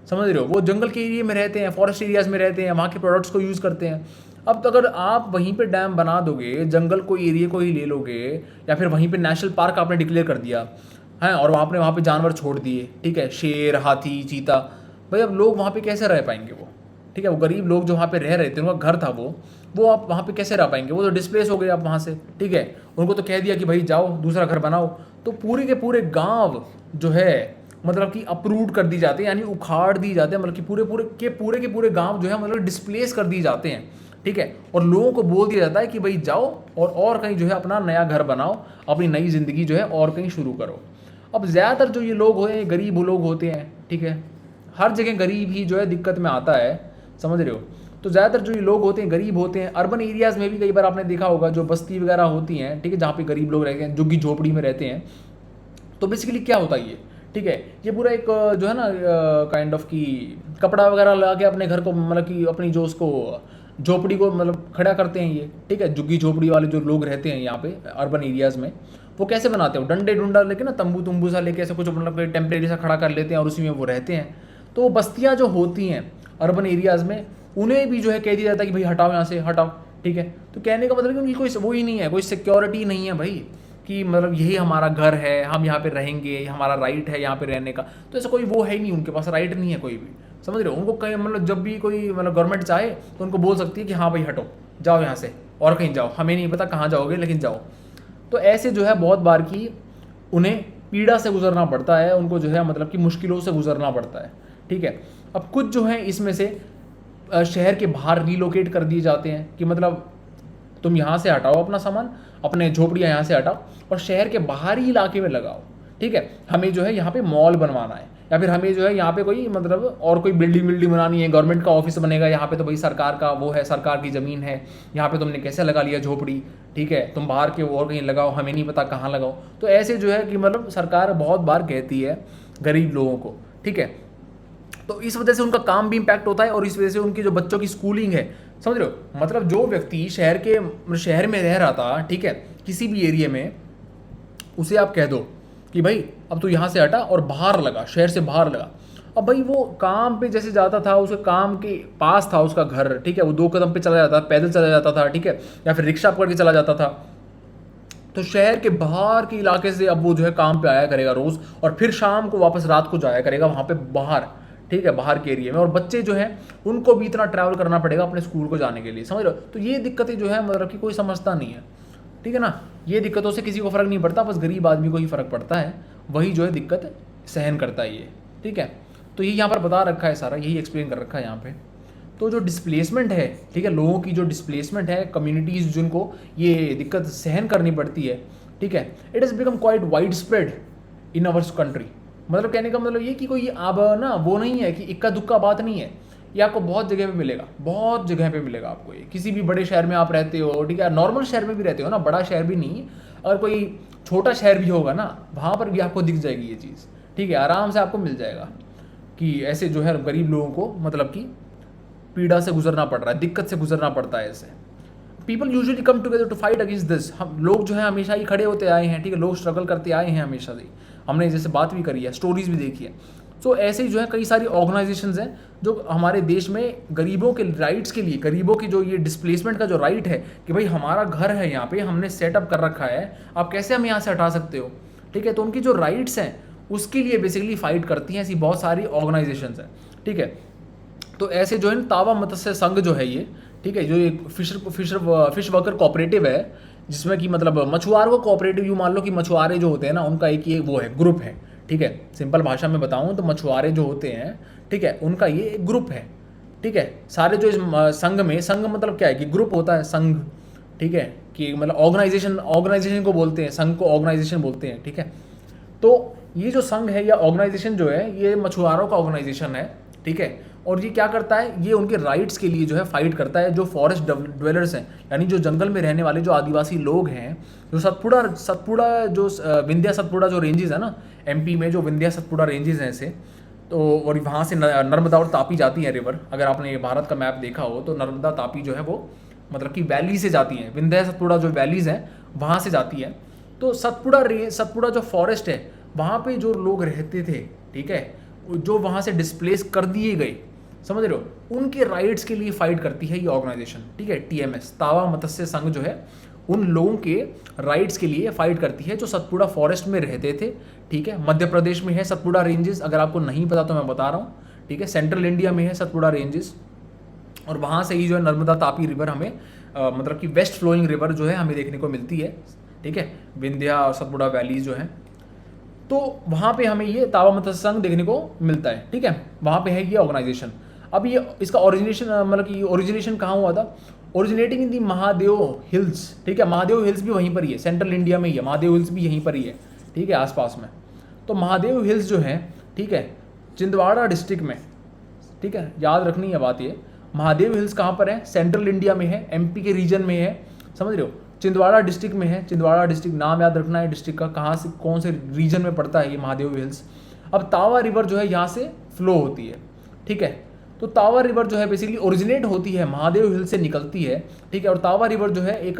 [SPEAKER 1] समझ रहे हो। वो जंगल के एरिया में रहते हैं, फॉरेस्ट एरियाज में रहते हैं, वहाँ के प्रोडक्ट्स को यूज़ करते हैं। अब तो अगर आप वहीं पे डैम बना दोगे, जंगल को एरिया को ही ले लोगे, या फिर वहीं पे नेशनल पार्क आपने डिक्लेयर कर दिया है और आपने वहाँ पे जानवर छोड़ दिए, ठीक है, शेर, हाथी, चीता, भाई अब लोग वहाँ पे कैसे रह पाएंगे वो? ठीक है, वो गरीब लोग जो वहाँ पे रह रहे थे, उनका घर था वो आप वहाँ पे कैसे रह पाएंगे? वो तो डिस्प्लेस हो गए आप वहाँ से। ठीक है, उनको तो कह दिया कि भाई जाओ दूसरा घर बनाओ, तो पूरे के पूरे गाँव जो है मतलब कि अप्रूव कर दी जाते हैं, यानी उखाड़ दी जाते हैं, मतलब कि पूरे के पूरे गांव जो है मतलब डिस्प्लेस कर दिए जाते हैं। ठीक है, और लोगों को बोल दिया जाता है कि भाई जाओ और कहीं जो है अपना नया घर बनाओ, अपनी नई ज़िंदगी जो है और कहीं शुरू करो। अब ज़्यादातर जो ये लोग होते हैं गरीब लोग होते हैं। ठीक है, हर जगह गरीब ही जो है दिक्कत में आता है, समझ रहे हो। तो ज़्यादातर जो ये लोग होते हैं गरीब होते हैं। अर्बन एरियाज़ में भी कई बार आपने देखा होगा जो बस्ती वगैरह होती हैं, ठीक है, जहाँ पे गरीब लोग रहते हैं, झुग्गी झोपड़ी में रहते हैं। तो बेसिकली क्या होता है ये, ठीक है, ये पूरा एक जो है ना काइंड ऑफ की कपड़ा वगैरह लगा के अपने घर को मतलब कि अपनी जो उसको झोपड़ी को मतलब खड़ा करते हैं ये। ठीक है, झुग्गी झोपड़ी वाले जो लोग रहते हैं यहाँ पे अर्बन एरियाज़ में, वो कैसे बनाते हो? डंडे डुंडा लेके ना, तंबू तुंबू सा लेके ऐसे कुछ मतलब टेम्परेरी सा खड़ा कर लेते हैं और उसी में वो रहते हैं। तो वो बस्तियाँ जो होती हैं अर्बन एरियाज़ में, उन्हें भी जो है कह दिया जाता है कि भाई हटाओ यहाँ से, हटाओ। ठीक है, तो कहने का मतलब कि उनकी कोई वो ही नहीं है, कोई सिक्योरिटी नहीं है भाई, कि मतलब यही हमारा घर है, हम यहाँ पे रहेंगे, ये हमारा राइट है यहाँ पे रहने का। तो ऐसा कोई वो है ही नहीं, उनके पास राइट नहीं है कोई भी, समझ रहे हो। उनको कहीं मतलब जब भी कोई मतलब गवर्नमेंट चाहे तो उनको बोल सकती है कि हाँ भाई हटो, जाओ यहाँ से और कहीं जाओ, हमें नहीं पता कहाँ जाओगे लेकिन जाओ। तो ऐसे जो है बहुत बार की उन्हें पीड़ा से गुजरना पड़ता है, उनको जो है मतलब कि मुश्किलों से गुजरना पड़ता है। ठीक है, अब कुछ जो है इसमें से शहर के बाहर रिलोकेट कर दिए जाते हैं कि मतलब तुम यहाँ से हटाओ अपना सामान, अपने झोपड़ियाँ यहाँ से हटाओ और शहर के बाहरी इलाके में लगाओ। ठीक है, हमें जो है यहाँ पे मॉल बनवाना है, या फिर हमें जो है यहाँ पे कोई मतलब और कोई बिल्डिंग बनानी है, गवर्नमेंट का ऑफिस बनेगा यहाँ पे, तो भाई सरकार का वो है, सरकार की ज़मीन है, यहाँ पे तुमने कैसे लगा लिया झोपड़ी? ठीक है, तुम बाहर के और कहीं लगाओ, हमें नहीं पता कहाँ लगाओ। तो ऐसे जो है कि मतलब सरकार बहुत बार कहती है गरीब लोगों को। ठीक है, तो इस वजह से उनका काम भी इम्पैक्ट होता है और इस वजह से उनकी जो बच्चों की स्कूलिंग है, समझ रहे हो। मतलब जो व्यक्ति शहर में रह रहा था, ठीक है, किसी भी एरिया में, उसे आप कह दो कि भाई अब तू यहाँ से हटा और बाहर लगा, शहर से बाहर लगा। अब भाई वो काम पे जैसे जाता था, उसके काम के पास था उसका घर, ठीक है, वो 2 कदम पे चला जाता, पैदल चला जाता था, ठीक है, या फिर रिक्शा पकड़ के चला जाता था। तो शहर के बाहर के इलाके से अब वो जो है काम पे आया करेगा रोज़, और फिर शाम को वापस रात को जाया करेगा वहाँ पे बाहर। ठीक है, बाहर के एरिया में, और बच्चे जो हैं उनको भी इतना ट्रैवल करना पड़ेगा अपने स्कूल को जाने के लिए, समझ रहे हो। तो ये दिक्कतें जो है मतलब कि कोई समझता नहीं है, ठीक है ना। ये दिक्कतों से किसी को फ़र्क नहीं पड़ता, बस गरीब आदमी को ही फ़र्क पड़ता है, वही जो है दिक्कत सहन करता है ये, ठीक है। तो ये यहाँ पर बता रखा है सारा, यही एक्सप्लेन कर रखा है यहाँ पे। तो जो डिस्प्लेसमेंट है, ठीक है, लोगों की जो डिस्प्लेसमेंट है, कम्युनिटीज़ जिनको ये दिक्कत सहन करनी पड़ती है, ठीक है, it is become quite wide spread in our country. मतलब कहने का मतलब ये कि कोई अब ना वो नहीं है कि इक्का दुक्का बात नहीं है, ये आपको बहुत जगह पे मिलेगा, बहुत जगह पे मिलेगा आपको ये। किसी भी बड़े शहर में आप रहते हो, ठीक है, नॉर्मल शहर में भी रहते हो ना, बड़ा शहर भी नहीं, अगर कोई छोटा शहर भी होगा ना, वहाँ पर भी आपको दिख जाएगी ये चीज़, ठीक है, आराम से आपको मिल जाएगा कि ऐसे जो है गरीब लोगों को मतलब कि पीड़ा से गुजरना पड़ रहा है, दिक्कत से गुजरना पड़ता है ऐसे। People usually come together to fight against this. हम लोग जो है हमेशा ही खड़े होते आए हैं, ठीक है, लोग स्ट्रगल करते आए हैं हमेशा से, हमने जैसे बात भी करी है, स्टोरीज भी देखी है। सो ऐसे ही जो है कई सारी ऑर्गेनाइजेशंस हैं जो हमारे देश में गरीबों के राइट्स के लिए, गरीबों की जो ये डिस्प्लेसमेंट का जो राइट है कि भाई हमारा घर है यहाँ पे, हमने सेटअप कर रखा है, आप कैसे हमें यहाँ से हटा सकते हो, ठीक है। तो उनकी जो राइट्स हैं उसके लिए बेसिकली फाइट करती हैं ऐसी बहुत सारी ऑर्गेनाइजेशंस हैं, ठीक है। तो ऐसे जो है तावा मत्स्य संघ जो है ये, ठीक है, जो एक फिश वर्कर कोऑपरेटिव है, जिसमें कि मतलब मछुआरों को कोऑपरेटिव, यूँ मान लो कि मछुआरे जो होते हैं ना उनका एक ये वो है, ग्रुप है, ठीक है। सिंपल भाषा में बताऊँ तो मछुआरे जो होते हैं, ठीक है, उनका ये एक ग्रुप है, ठीक है। सारे जो इस संघ में, संघ मतलब क्या है कि ग्रुप होता है संघ, ठीक है, कि मतलब ऑर्गेनाइजेशन को बोलते हैं, संघ को ऑर्गेनाइजेशन बोलते हैं, ठीक है। तो ये जो संघ है या ऑर्गेनाइजेशन जो है ये मछुआरों का ऑर्गेनाइजेशन है, ठीक है। और ये क्या करता है, ये उनके राइट्स के लिए जो है फाइट करता है, जो फॉरेस्ट ड्वेलर्स हैं, यानी जो जंगल में रहने वाले जो आदिवासी लोग हैं, जो सतपुड़ा जो विंध्या सतपुड़ा जो रेंजेस है ना एमपी में, जो विंध्या सतपुड़ा रेंजेस हैं ऐसे, तो और वहाँ से नर्मदा और तापी जाती है रिवर। अगर आपने भारत का मैप देखा हो तो नर्मदा तापी जो है वो मतलब कि वैली से जाती हैं, विंध्या सतपुड़ा जो वैलीज़ हैं वहाँ से जाती है। तो सतपुड़ा जो फॉरेस्ट है वहाँ पे जो लोग रहते थे, ठीक है, जो वहाँ से डिस्प्लेस कर दिए गए, समझ रहे हो, उनके राइट्स के लिए फाइट करती है ये ऑर्गेनाइजेशन, ठीक है, टीएमएस, तावा मत्स्य संघ जो है उन लोगों के राइट्स के लिए फाइट करती है जो सतपुड़ा फॉरेस्ट में रहते थे, ठीक है। मध्य प्रदेश में है सतपुड़ा रेंजेस, अगर आपको नहीं पता तो मैं बता रहा हूँ, ठीक है। सेंट्रल इंडिया में है सतपुड़ा रेंजेस, और वहाँ से ही जो है नर्मदा तापी रिवर हमें मतलब कि वेस्ट फ्लोइंग रिवर जो है हमें देखने को मिलती है, ठीक है, विंध्या और सतपुड़ा वैलीज जो है, तो वहाँ पे हमें ये तावा मत्स्य संघ देखने को मिलता है, ठीक है, वहाँ पे है ये ऑर्गेनाइजेशन। अब ये इसका ओरिजिनेशन मतलब कि ओरिजिनेशन कहाँ हुआ था, ओरिजिनेटिंग इन दी महादेव हिल्स, ठीक है, महादेव हिल्स भी वहीं पर ही है, सेंट्रल इंडिया में ही है, महादेव हिल्स भी यहीं पर ही है, ठीक है, आसपास में। तो महादेव हिल्स जो है, ठीक है, छिंदवाड़ा डिस्ट्रिक्ट में, ठीक है, याद रखनी है बात ये, महादेव हिल्स कहाँ पर है, सेंट्रल इंडिया में है, एमपी के रीजन में है, समझ रहे हो, छिंदवाड़ा डिस्ट्रिक्ट में है। छिंदवाड़ा डिस्ट्रिक्ट नाम याद रखना है डिस्ट्रिक्ट का, कहाँ से कौन से रीजन में पड़ता है ये महादेव हिल्स। अब तावा रिवर जो है यहाँ से फ्लो होती है, ठीक है। तो तावा रिवर जो है बेसिकली ओरिजिनेट होती है महादेव हिल से निकलती है, ठीक है। और तावा रिवर जो है एक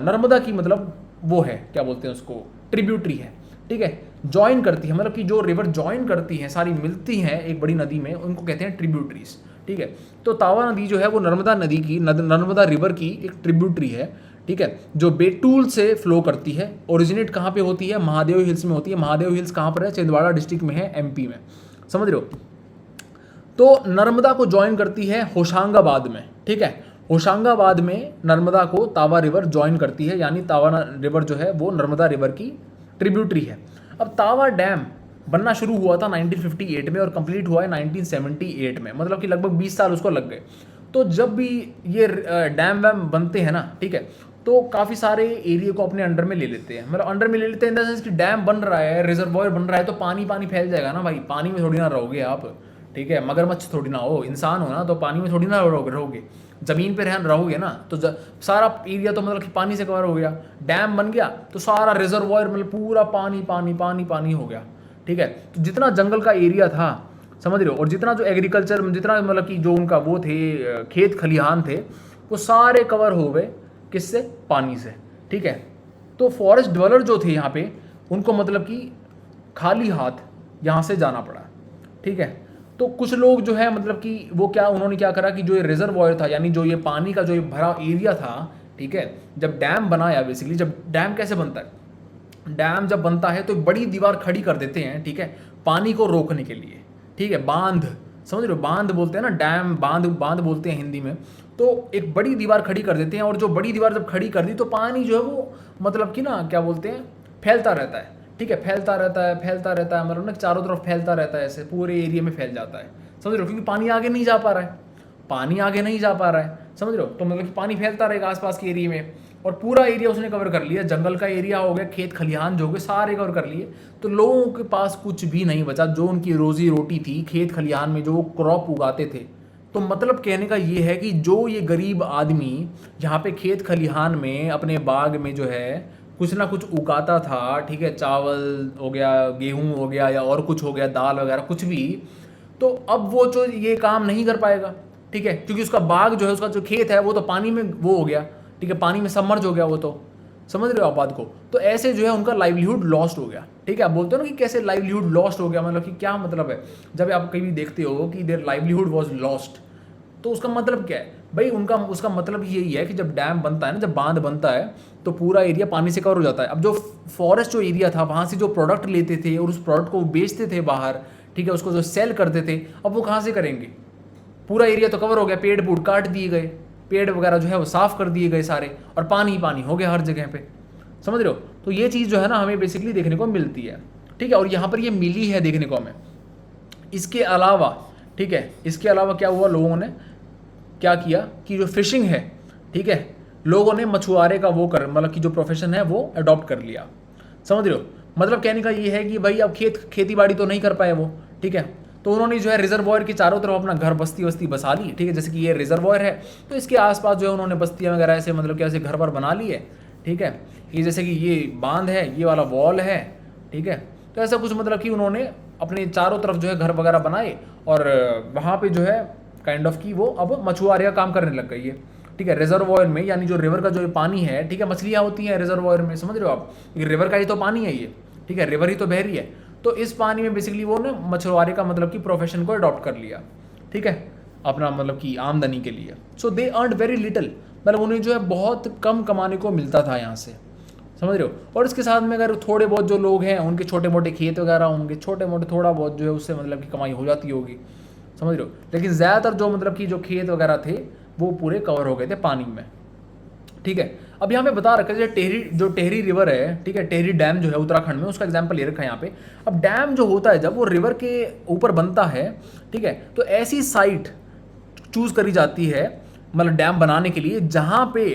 [SPEAKER 1] नर्मदा की मतलब वो है, क्या बोलते हैं उसको, ट्रिब्यूटरी है, ठीक है, ज्वाइन करती है, मतलब कि जो रिवर ज्वाइन करती हैं सारी मिलती हैं एक बड़ी नदी में, उनको कहते हैं ट्रिब्यूटरीज, ठीक है। तो तावा नदी जो है वो नर्मदा नदी की, नर्मदा रिवर की एक ट्रिब्यूटरी है, ठीक है, जो बेटूल से फ्लो करती है। ओरिजिनेट कहाँ पे होती है, महादेव हिल्स में होती है। महादेव हिल्स कहाँ पर है, छिंदवाड़ा डिस्ट्रिक्ट में है, एमपी में, समझ रहे हो। तो नर्मदा को ज्वाइन करती है होशंगाबाद में, ठीक है, होशंगाबाद में नर्मदा को तावा रिवर ज्वाइन करती है, यानी तावा रिवर जो है वो नर्मदा रिवर की ट्रिब्यूटरी है। अब तावा डैम बनना शुरू हुआ था 1958 में और कंप्लीट हुआ है 1978 में, मतलब कि लगभग 20 साल उसको लग गए। तो जब भी ये डैम वैम बनते हैं ना, ठीक है, तो काफ़ी सारे एरिया को अपने अंडर में ले लेते हैं, मतलब अंडर में ले लेते हैं इन द सेंस कि डैम बन रहा है, रिजर्वॉयर बन रहा है, तो पानी पानी फैल जाएगा ना भाई, पानी में थोड़ी ना रहोगे आप, ठीक है, मगरमच्छ थोड़ी ना हो, इंसान हो ना, तो पानी में थोड़ी ना रहोगे, ज़मीन पे रहोगे ना, तो सारा एरिया तो मतलब कि पानी से कवर हो गया। डैम बन गया तो सारा रिजर्वॉयर मतलब पूरा पानी पानी पानी पानी हो गया, ठीक है। तो जितना जंगल का एरिया था, समझ रहे हो, और जितना जो एग्रीकल्चर, जितना मतलब कि जो उनका वो थे खेत खलिहान थे, वो सारे कवर हो गए किससे, पानी से, ठीक है। तो फॉरेस्ट ड्वेलर जो थे यहाँ पे, उनको मतलब कि खाली हाथ यहाँ से जाना पड़ा, ठीक है। तो कुछ लोग जो है मतलब कि वो क्या, उन्होंने क्या करा कि जो ये रिजर्वॉयर था, यानी जो ये पानी का जो ये भरा एरिया था, ठीक है, जब डैम बनाया, बेसिकली जब डैम कैसे बनता है, डैम जब बनता है तो एक बड़ी दीवार खड़ी कर देते हैं, ठीक है, पानी को रोकने के लिए, ठीक है, बांध, समझ रहे हो, बांध बोलते हैं ना, डैम, बांध, बांध बोलते हैं हिंदी में। तो एक बड़ी दीवार खड़ी कर देते हैं, और जो बड़ी दीवार जब खड़ी कर दी तो पानी जो है वो मतलब कि ना क्या बोलते हैं, फैलता रहता है। ठीक है, फैलता रहता है, फैलता रहता है, मतलब ना चारों तरफ फैलता रहता है, ऐसे पूरे एरिया में फैल जाता है, समझ रहे हो, क्योंकि पानी आगे नहीं जा पा रहा है, पानी आगे नहीं जा पा रहा है, समझ रहे हो। तो मतलब कि पानी फैलता रहेगा आसपास के एरिया में, और पूरा एरिया उसने कवर कर लिया, जंगल का एरिया हो गया, खेत खलिहान जो हो गए, सारे कवर कर लिए। तो लोगों के पास कुछ भी नहीं बचा, जो उनकी रोजी रोटी थी खेत खलिहान में जो वो क्रॉप उगाते थे। तो मतलब कहने का ये है कि जो ये गरीब आदमी यहाँ पे खेत खलिहान में अपने बाग में जो है कुछ ना कुछ उगाता था, ठीक है, चावल हो गया, गेहूं हो गया, या और कुछ हो गया, दाल वगैरह कुछ भी, तो अब वो जो ये काम नहीं कर पाएगा, ठीक है, क्योंकि उसका बाग जो है, उसका जो खेत है वो तो पानी में वो हो गया, ठीक है, पानी में सबमर्ज हो गया वो तो, समझ रहे हो आप बात को। तो ऐसे जो है उनका लाइवलीहुड लॉस्ट हो गया, ठीक है। आप बोलते हो ना कि कैसे लाइवलीहुड लॉस्ट हो गया, मतलब कि क्या मतलब है, जब आप कभी देखते हो कि देयर लाइवलीहुड वॉज लॉस्ट, तो उसका मतलब क्या है भाई, उनका उसका मतलब यही है कि जब डैम बनता है ना, जब बांध बनता है तो पूरा एरिया पानी से कवर हो जाता है। अब जो फॉरेस्ट जो एरिया था वहाँ से जो प्रोडक्ट लेते थे और उस प्रोडक्ट को बेचते थे बाहर, ठीक है, उसको जो सेल करते थे, अब वो कहाँ से करेंगे, पूरा एरिया तो कवर हो गया, पेड़ पूड़ काट दिए गए, पेड़ वगैरह जो है वो साफ़ कर दिए गए सारे, और पानी ही पानी हो गया हर जगह पे, समझ रहे हो। तो ये चीज़ जो है ना हमें बेसिकली देखने को मिलती है, ठीक है, और यहाँ पर ये मिली है देखने को हमें। इसके अलावा, ठीक है, इसके अलावा क्या हुआ, लोगों ने क्या किया कि जो फिशिंग है, ठीक है, लोगों ने मछुआरे का वो कर, मतलब कि जो प्रोफेशन है वो अडॉप्ट कर लिया, समझ रहे हो। मतलब कहने का ये है कि भाई अब खेती बाड़ी तो नहीं कर पाए वो, ठीक है, तो उन्होंने जो है रिजर्वॉयर के चारों तरफ अपना घर बस्ती वस्ती बसा ली, ठीक है, जैसे कि ये रिजर्वॉयर है तो इसके आसपास जो है उन्होंने बस्तियाँ वगैरह ऐसे मतलब कि ऐसे घर पर बना लिए, ठीक है, ये जैसे कि ये बांध है, ये वाला वॉल है, ठीक है, तो ऐसा कुछ मतलब कि उन्होंने अपने चारों तरफ जो है घर वगैरह बनाए, और वहाँ पे जो है काइंड ऑफ की वो अब मछुआरे का काम करने लग गई है, ठीक है, रिजर्वॉयर में, यानी जो रिवर का जो ये पानी है, ठीक है, मछलियाँ होती हैं रिजर्वॉयर में, समझ रहे हो आप, ये रिवर का ही तो पानी है ये, ठीक है, रिवर ही तो बह रही है, तो इस पानी में बेसिकली वो ने मछुआरे का मतलब कि प्रोफेशन को अडॉप्ट कर लिया, ठीक है, अपना मतलब कि आमदनी के लिए। सो दे अर्न वेरी लिटिल, मतलब उन्हें जो है बहुत कम कमाने को मिलता था यहाँ से, समझ रहे हो। और इसके साथ में अगर थोड़े बहुत जो लोग हैं उनके छोटे मोटे खेत वगैरह होंगे, छोटे मोटे थोड़ा बहुत जो है उससे मतलब कि कमाई हो जाती होगी, समझ रहे हो, लेकिन ज़्यादातर जो मतलब कि जो खेत वगैरह थे वो पूरे कवर हो गए थे पानी में, ठीक है। अब यहाँ पे बता रखा है जो टेहरी रिवर है, ठीक है, टेहरी डैम जो है उत्तराखंड में, उसका एग्जाम्पल ले रखा है यहाँ पे। अब डैम जो होता है जब वो रिवर के ऊपर बनता है, ठीक है, तो ऐसी साइट चूज़ करी जाती है मतलब डैम बनाने के लिए जहाँ पे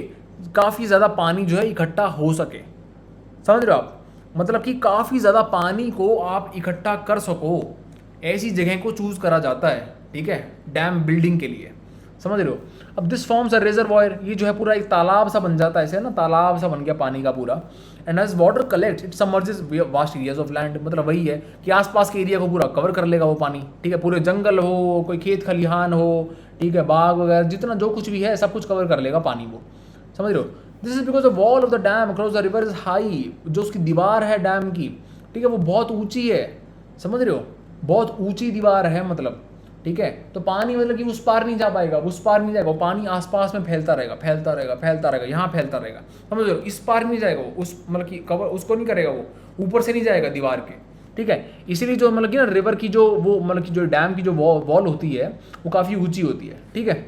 [SPEAKER 1] काफ़ी ज़्यादा पानी जो है इकट्ठा हो सके, समझ रहे हो आप, मतलब कि काफ़ी ज़्यादा पानी को आप इकट्ठा कर सको, ऐसी जगह को चूज़ करा जाता है, ठीक है, डैम बिल्डिंग के लिए, समझ रहे हो। अब दिस फॉर्म्स अ रिजर्वॉयर, ये जो है पूरा एक तालाब सा बन जाता है, ऐसे ना तालाब सा बन गया पानी का पूरा, and as water collect it submerges vast areas of land, मतलब वही है कि आसपास के एरिया को पूरा कवर कर लेगा वो पानी, ठीक है, पूरे जंगल हो, कोई खेत खलिहान हो, ठीक है, बाग वगैरह जितना जो कुछ भी है सब कुछ कवर कर लेगा पानी वो, समझ रहे हो। This is because the wall of the dam across the river is high, जो उसकी दीवार है डैम की, ठीक है, वो बहुत ऊंची है, समझ रहे हो, बहुत ऊंची दीवार है मतलब, ठीक है, तो पानी मतलब कि उस पार नहीं जा पाएगा, उस पार नहीं जाएगा, वो पानी आसपास में फैलता रहेगा, फैलता रहेगा, फैलता रहेगा, यहाँ फैलता रहेगा, समझ रहे हो, इस पार नहीं जाएगा वो, उस मतलब कि कवर उसको नहीं करेगा, वो ऊपर से नहीं जाएगा दीवार के, ठीक है। इसीलिए जो मतलब कि ना रिवर की जो वो मतलब कि जो डैम की जो वॉल होती है वो काफ़ी ऊंची होती है, ठीक है।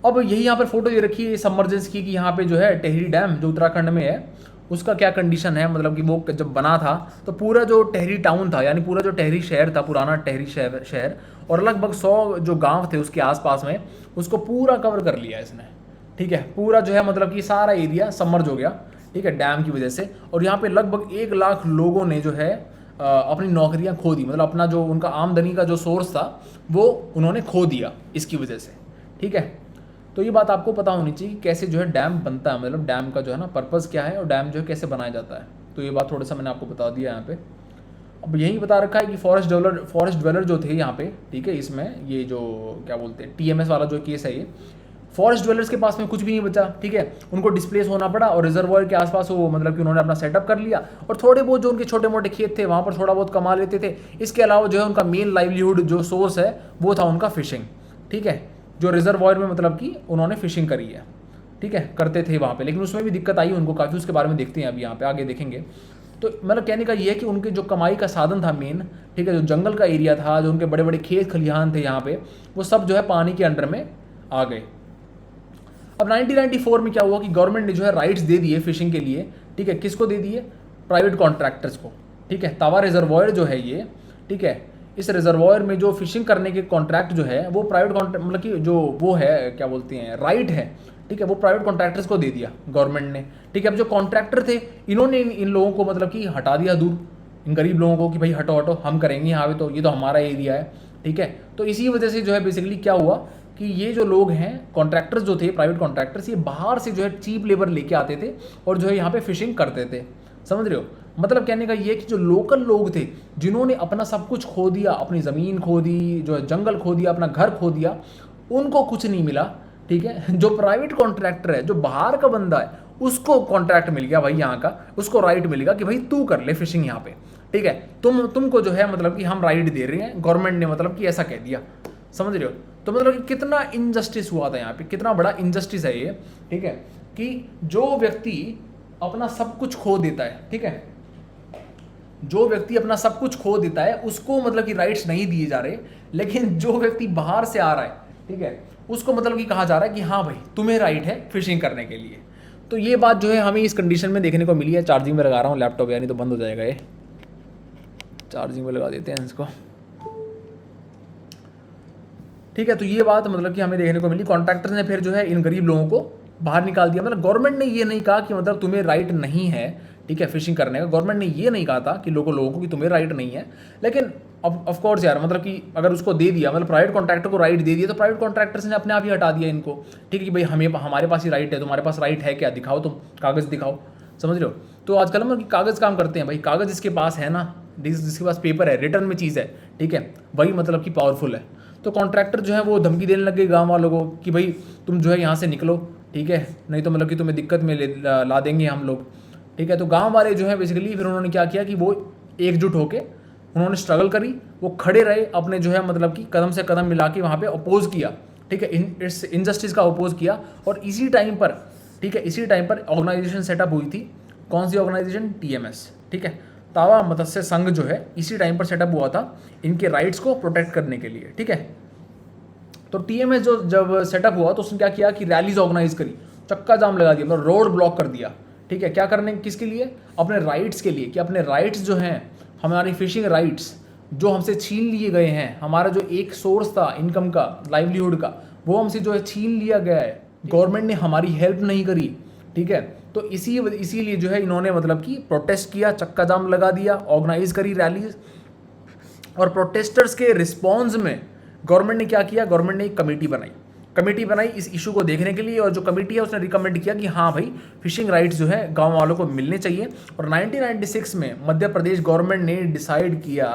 [SPEAKER 1] अब यही यहाँ पर फोटो दे रखी है सबमर्जेंस की, कि यहाँ पे जो है टेहरी डैम जो उत्तराखंड में है उसका क्या कंडीशन है, मतलब कि वो जब बना था तो पूरा जो टेहरी टाउन था, यानी पूरा जो टेहरी शहर था, पुराना टेहरी शहर और लगभग 100 जो गांव थे उसके आसपास में, उसको पूरा कवर कर लिया इसने, ठीक है, पूरा जो है मतलब कि सारा एरिया सबमर्ज हो गया, ठीक है, डैम की वजह से। और यहाँ पे लगभग 1 लाख लोगों ने जो है अपनी नौकरियाँ खो दी, मतलब अपना जो उनका आमदनी का जो सोर्स था वो उन्होंने खो दिया इसकी वजह से, ठीक है। तो ये बात आपको पता होनी चाहिए कैसे जो है डैम बनता है, मतलब डैम का जो है ना पर्पज़ क्या है और डैम जो है कैसे बनाया जाता है। तो ये बात थोड़ा सा मैंने आपको बता दिया यहाँ पे। अब यही बता रखा है कि फॉरेस्ट ड्वेलर जो थे यहाँ पे, ठीक है, इसमें ये जो क्या बोलते हैं TMS वाला जो केस है, ये फॉरेस्ट ड्वेलर्स के पास में कुछ भी नहीं बचा, ठीक है, उनको डिस्प्लेस होना पड़ा और रिजर्वॉयर के आसपास वो मतलब कि उन्होंने अपना सेटअप कर लिया, और थोड़े बहुत जो उनके छोटे मोटे खेत थे वहाँ पर थोड़ा बहुत कमा लेते थे। इसके अलावा जो है उनका मेन लाइवलीहुड जो सोर्स है वो था उनका फिशिंग, ठीक है, जो रिजर्वॉयर में मतलब कि उन्होंने फिशिंग करी है, ठीक है, करते थे वहाँ पे, लेकिन उसमें भी दिक्कत आई उनको काफ़ी, उसके बारे में देखते हैं अभी यहाँ पे आगे देखेंगे। तो मतलब कहने का ये है कि उनके जो कमाई का साधन था मेन, ठीक है, जो जंगल का एरिया था, जो उनके बड़े बड़े खेत खलिहान थे यहाँ पे, वो सब जो है पानी के अंडर में आ गए। अब 1994 में क्या हुआ कि गवर्नमेंट ने जो है राइट्स दे दिए फिशिंग के लिए, ठीक है, किसको दे दिए? प्राइवेट कॉन्ट्रैक्टर्स को, ठीक है। तावा रिजर्वॉयर जो है ये, ठीक है, इस रिजर्वॉयर में जो फिशिंग करने के कॉन्ट्रैक्ट जो है वो प्राइवेट कॉन्ट्रैक्ट मतलब कि जो वो है क्या बोलते हैं राइट है, ठीक है, वो प्राइवेट कॉन्ट्रैक्टर्स को दे दिया गवर्नमेंट ने, ठीक है। अब जो कॉन्ट्रैक्टर थे इन्होंने इन लोगों को मतलब कि हटा दिया दूर, इन गरीब लोगों को कि भाई हटो हटो, हम करेंगे यहाँ पे, तो ये तो हमारा एरिया है, ठीक है। तो इसी वजह से जो है बेसिकली क्या हुआ कि ये जो लोग हैं कॉन्ट्रैक्टर्स जो थे, प्राइवेट कॉन्ट्रैक्टर्स, ये बाहर से जो है चीप लेबर लेके आते थे और जो है यहाँ पे फिशिंग करते थे, समझ रहे हो। मतलब कहने का ये कि जो लोकल लोग थे जिन्होंने अपना सब कुछ खो दिया, अपनी ज़मीन खो दी, जो है जंगल खो दिया, अपना घर खो दिया, उनको कुछ नहीं मिला, ठीक है। जो प्राइवेट कॉन्ट्रैक्टर है, जो बाहर का बंदा है, उसको कॉन्ट्रैक्ट मिल गया भाई यहाँ का, उसको राइट मिलेगा कि भाई तू कर ले फिशिंग यहाँ पे, ठीक है, तुमको जो है मतलब कि हम राइट दे रहे हैं, गवर्नमेंट ने मतलब कि ऐसा कह दिया, समझ रहे हो। तो मतलब कि कितना इनजस्टिस हुआ था यहाँ पे, कितना बड़ा इनजस्टिस है ये, ठीक है, कि जो व्यक्ति अपना सब कुछ खो देता है, ठीक है, जो व्यक्ति अपना सब कुछ खो देता है उसको मतलब कि राइट्स नहीं दिए जा रहे, लेकिन जो व्यक्ति बाहर से आ रहा है, ठीक है, उसको मतलब कि कहा जा रहा है कि हाँ भाई तुम्हें राइट है फिशिंग करने के लिए। तो ये बात जो है हमें इस कंडीशन में देखने को मिली है। चार्जिंग में लगा रहा हूँ लैपटॉप, यानी तो बंद हो जाएगा ये, चार्जिंग में लगा देते हैं इसको, ठीक है। तो ये बात मतलब कि हमें देखने को मिली, कॉन्ट्रैक्टर ने फिर जो है इन गरीब लोगों को बाहर निकाल दिया। मतलब गवर्नमेंट ने ये नहीं कहा कि मतलब तुम्हें राइट नहीं है, ठीक है, फिशिंग करने का, गवर्नमेंट ने ये नहीं कहा था कि लोगों को कि तुम्हें राइट नहीं है, लेकिन ऑफ कोर्स यार मतलब कि अगर उसको दे दिया, मतलब प्राइवेट कॉन्ट्रैक्टर को राइट दे दिया, तो प्राइवेट कॉन्ट्रैक्टर्स ने अपने आप ही हटा दिया इनको, ठीक है, कि भाई हमारे पास ही राइट है, तुम्हारे पास राइट है क्या, दिखाओ, तुम कागज़ दिखाओ, समझ रहे हो। तो आजकल हम कागज़ काम करते हैं भाई, कागज़ जिसके पास है ना, जिसके पास पेपर है, रिटर्न में चीज़ है, ठीक है, वही मतलब कि पावरफुल है। तो कॉन्ट्रैक्टर जो है वो धमकी देने लगे गांव वालों को कि भाई तुम जो है यहाँ से निकलो, ठीक है, नहीं तो मतलब कि तुम्हें दिक्कत में ला देंगे हम लोग, ठीक है। तो गांव वाले जो है बेसिकली फिर उन्होंने क्या किया कि वो एकजुट होके उन्होंने स्ट्रगल करी, वो खड़े रहे, अपने जो है मतलब कि कदम से कदम मिला के वहाँ पे अपोज किया, ठीक है, इस इनजस्टिस का अपोज किया। और इसी टाइम पर, ठीक है, इसी टाइम पर ऑर्गेनाइजेशन सेटअप हुई थी। कौन सी ऑर्गेनाइजेशन? TMS, ठीक है, तावा मत्स्य संघ जो है इसी टाइम पर सेटअप हुआ था इनके राइट्स को प्रोटेक्ट करने के लिए, ठीक है। तो TMS जो जब सेटअप हुआ तो उसने क्या किया कि रैलीज ऑर्गेनाइज करी, चक्का जाम लगा दिया, मतलब रोड ब्लॉक कर दिया, ठीक है, क्या करने, किसके लिए? अपने राइट्स के लिए, कि अपने राइट्स जो हैं, हमारी फिशिंग राइट्स जो हमसे छीन लिए गए हैं, हमारा जो एक सोर्स था इनकम का, लाइवलीहुड का, वो हमसे जो है छीन लिया गया है, गवर्नमेंट ने हमारी हेल्प नहीं करी, ठीक है। तो इसीलिए जो है इन्होंने मतलब कि प्रोटेस्ट किया, चक्का जाम लगा दिया, ऑर्गेनाइज करी रैलीज। और प्रोटेस्टर्स के रिस्पॉन्स में गवर्नमेंट ने क्या किया, गवर्नमेंट ने एक कमेटी बनाई इस इशू को देखने के लिए, और जो कमेटी है उसने रिकमेंड किया कि हाँ भाई फिशिंग राइट्स जो है गांव वालों को मिलने चाहिए। और 1996 में मध्य प्रदेश गवर्नमेंट ने डिसाइड किया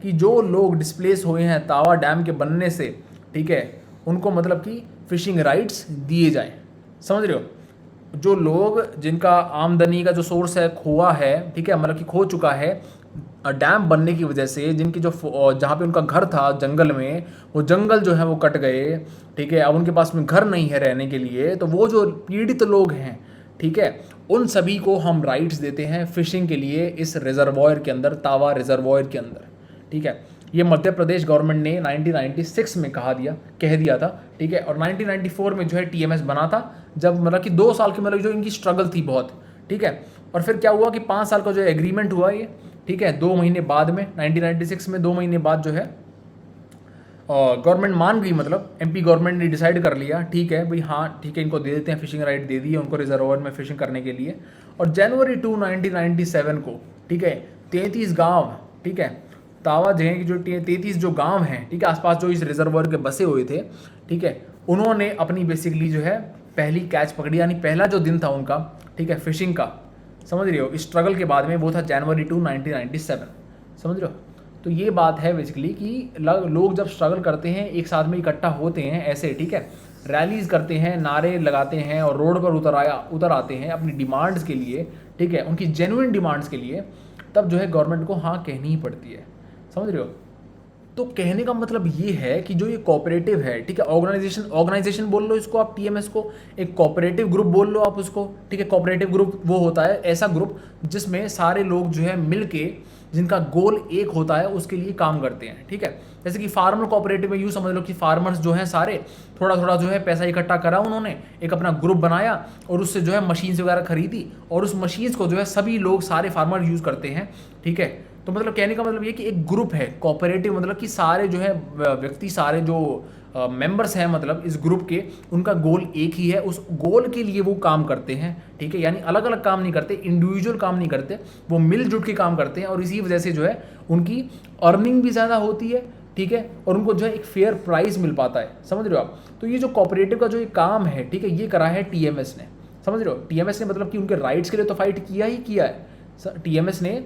[SPEAKER 1] कि जो लोग डिस्प्लेस हुए हैं तावा डैम के बनने से, ठीक है, उनको मतलब कि फिशिंग राइट्स दिए जाएं, समझ रहे हो। जो लोग जिनका आमदनी का जो सोर्स है खोआ है, ठीक है, मतलब कि खो चुका है डैम बनने की वजह से, जिनकी जो जहाँ पे उनका घर था जंगल में, वो जंगल जो है वो कट गए, ठीक है, अब उनके पास में घर नहीं है रहने के लिए, तो वो जो पीड़ित लोग हैं, ठीक है, उन सभी को हम राइट्स देते हैं फिशिंग के लिए इस रिजर्वॉयर के अंदर, तावा रिजर्वॉयर के अंदर, ठीक है। ये मध्य प्रदेश गवर्नमेंट ने 1996 में कह दिया था, ठीक है। और 1994 में जो है TMS बना था, जब मतलब कि 2 साल की मतलब जो इनकी स्ट्रगल थी बहुत, ठीक है। और फिर क्या हुआ कि 5 साल का जो एग्रीमेंट हुआ ये, ठीक है, 2 महीने बाद में 1996 में 2 महीने बाद जो है गवर्नमेंट मान गई, मतलब MP गवर्नमेंट ने डिसाइड कर लिया, ठीक है भाई, हाँ ठीक है, इनको दे देते हैं, फिशिंग राइट दे दिए उनको रिजर्वॉयर में फिशिंग करने के लिए। और जनवरी 2 1997 को, ठीक है, 33 गाँव, ठीक है, तावा जगह की जो 33 जो गांव हैं, ठीक है, आसपास जो इस रिजर्वॉयर के बसे हुए थे, ठीक है, उन्होंने अपनी बेसिकली जो है पहली कैच पकड़ी, यानी पहला जो दिन था उनका, ठीक है, फिशिंग का, समझ रहे हो, इस स्ट्रगल के बाद में, वो था जनवरी 2 1997, समझ रहे हो। तो ये बात है बेसिकली कि लोग जब स्ट्रगल करते हैं, एक साथ में इकट्ठा होते हैं ऐसे, ठीक है, रैलीज करते हैं, नारे लगाते हैं और रोड पर उतर आते हैं अपनी डिमांड्स के लिए, ठीक है, उनकी जेन्युइन डिमांड्स के लिए, तब जो है गवर्नमेंट को हाँ कहनी ही पड़ती है, समझ रहे हो। तो कहने का मतलब ये है कि जो ये कोऑपरेटिव है, ठीक है, ऑर्गेनाइजेशन बोल लो इसको आप, टीएमएस को, एक कोऑपरेटिव ग्रुप बोल लो आप उसको, ठीक है। कोऑपरेटिव ग्रुप वो होता है ऐसा ग्रुप जिसमें सारे लोग जो है मिल के, जिनका गोल एक होता है, उसके लिए काम करते हैं, ठीक है। जैसे कि फार्मर कोऑपरेटिव में यूँ समझ लो कि फार्मर्स जो हैं सारे थोड़ा थोड़ा जो है पैसा इकट्ठा करा, उन्होंने एक अपना ग्रुप बनाया और उससे जो है मशीन्स वगैरह खरीदी, और उस मशीन्स को जो है सभी लोग, सारे फार्मर यूज़ करते हैं, ठीक है। तो मतलब कहने का मतलब ये कि एक ग्रुप है कोऑपरेटिव, मतलब कि सारे जो है व्यक्ति, सारे जो मेंबर्स हैं मतलब इस ग्रुप के, उनका गोल एक ही है, उस गोल के लिए वो काम करते हैं, ठीक है। यानी अलग अलग काम नहीं करते, इंडिविजुअल काम नहीं करते, वो मिलजुल के काम करते हैं, और इसी वजह से जो है उनकी अर्निंग भी ज़्यादा होती है, ठीक है, और उनको जो है एक फेयर प्राइस मिल पाता है, समझ रहे हो आप। तो ये जो कोऑपरेटिव का जो ये काम है, ठीक है, ये करा है टीएमएस ने, समझ रहे हो। टीएमएस ने मतलब कि उनके राइट्स के लिए तो फाइट किया ही किया है। टीएमएस ने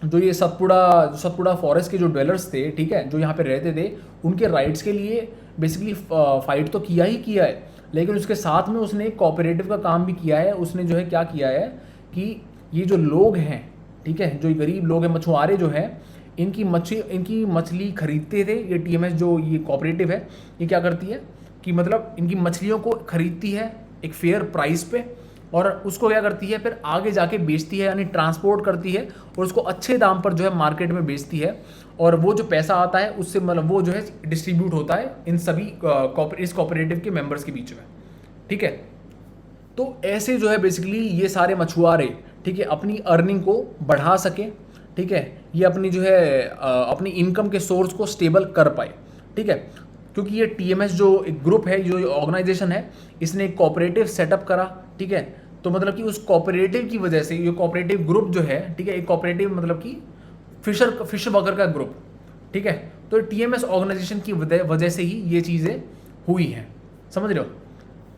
[SPEAKER 1] जो ये सतपुड़ा फॉरेस्ट के जो ड्वेलर्स थे, ठीक है, जो यहाँ पे रहते थे, उनके राइट्स के लिए बेसिकली फाइट तो किया ही किया है, लेकिन उसके साथ में उसने एक कोऑपरेटिव का काम भी किया है। उसने जो है क्या किया है कि ये जो लोग हैं, ठीक है, जो गरीब लोग हैं, मछुआरे जो हैं, इनकी मछली खरीदते थे। ये टीएमएस जो ये कोऑपरेटिव है, ये क्या करती है कि मतलब इनकी मछलियों को खरीदती है एक फेयर प्राइस पे, और उसको क्या करती है फिर आगे जाके बेचती है, यानी ट्रांसपोर्ट करती है, और उसको अच्छे दाम पर जो है मार्केट में बेचती है, और वो जो पैसा आता है उससे मतलब वो जो है डिस्ट्रीब्यूट होता है इन सभी इस कोऑपरेटिव के मेंबर्स के बीच में, ठीक है। तो ऐसे जो है बेसिकली ये सारे मछुआरे, ठीक है, अपनी अर्निंग को बढ़ा सके, ठीक है, ये अपनी जो है अपनी इनकम के सोर्स को स्टेबल कर पाए, ठीक है। क्योंकि ये टीएमएस जो एक ग्रुप है, जो ऑर्गेनाइजेशन है, इसने एक कोऑपरेटिव सेटअप करा, ठीक है। तो मतलब कि उस कोऑपरेटिव की वजह से ये कोऑपरेटिव ग्रुप जो है, ठीक है, एक कोऑपरेटिव मतलब कि फिशर वर्कर का ग्रुप, ठीक है। तो टीएमएस ऑर्गेनाइजेशन की वजह से ही ये चीज़ें हुई हैं, समझ रहे हो।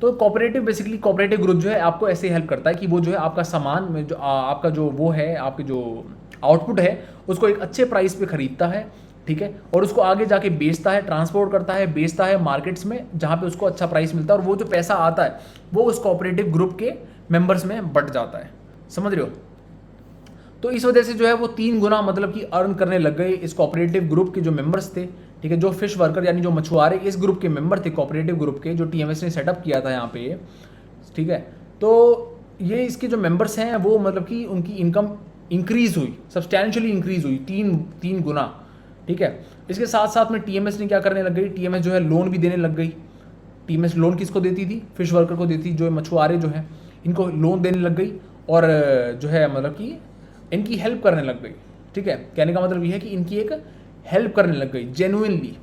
[SPEAKER 1] तो कोऑपरेटिव बेसिकली कोऑपरेटिव ग्रुप जो है आपको ऐसे हेल्प करता है कि वो जो है आपका सामान में जो आपका जो वो है, आपके जो आउटपुट है, उसको एक अच्छे प्राइस पे खरीदता है, ठीक है, और उसको आगे जाके बेचता है, ट्रांसपोर्ट करता है, बेचता है मार्केट्स में जहाँ पे उसको अच्छा प्राइस मिलता है, और वो जो पैसा आता है वो उस कोऑपरेटिव ग्रुप के मेंबर्स में बट जाता है, समझ रहे हो। तो इस वजह से जो है वो 3 गुना मतलब कि अर्न करने लग गए इस कोऑपरेटिव ग्रुप के जो मेंबर्स थे, ठीक है, जो फिश वर्कर यानी जो मछुआरे इस ग्रुप के मेंबर थे, कोऑपरेटिव ग्रुप के, जो टीएमएस ने सेटअप किया था यहाँ पे, ठीक है। तो ये इसके जो मेंबर्स हैं वो मतलब कि उनकी इनकम इंक्रीज हुई, सब्सटैंशियली इंक्रीज हुई, 3 गुना, ठीक है। इसके साथ साथ में टीएमएस ने क्या करने लग गई, टीएमएस जो है लोन भी देने लग गई। टीएमएस लोन किसको देती थी, फिश वर्कर को देती, जो मछुआरे जो हैं इनको लोन देने लग गई, और जो है मतलब कि इनकी हेल्प करने लग गई, ठीक है। कहने का मतलब ये है कि इनकी एक हेल्प करने लग गई जेन्युइनली,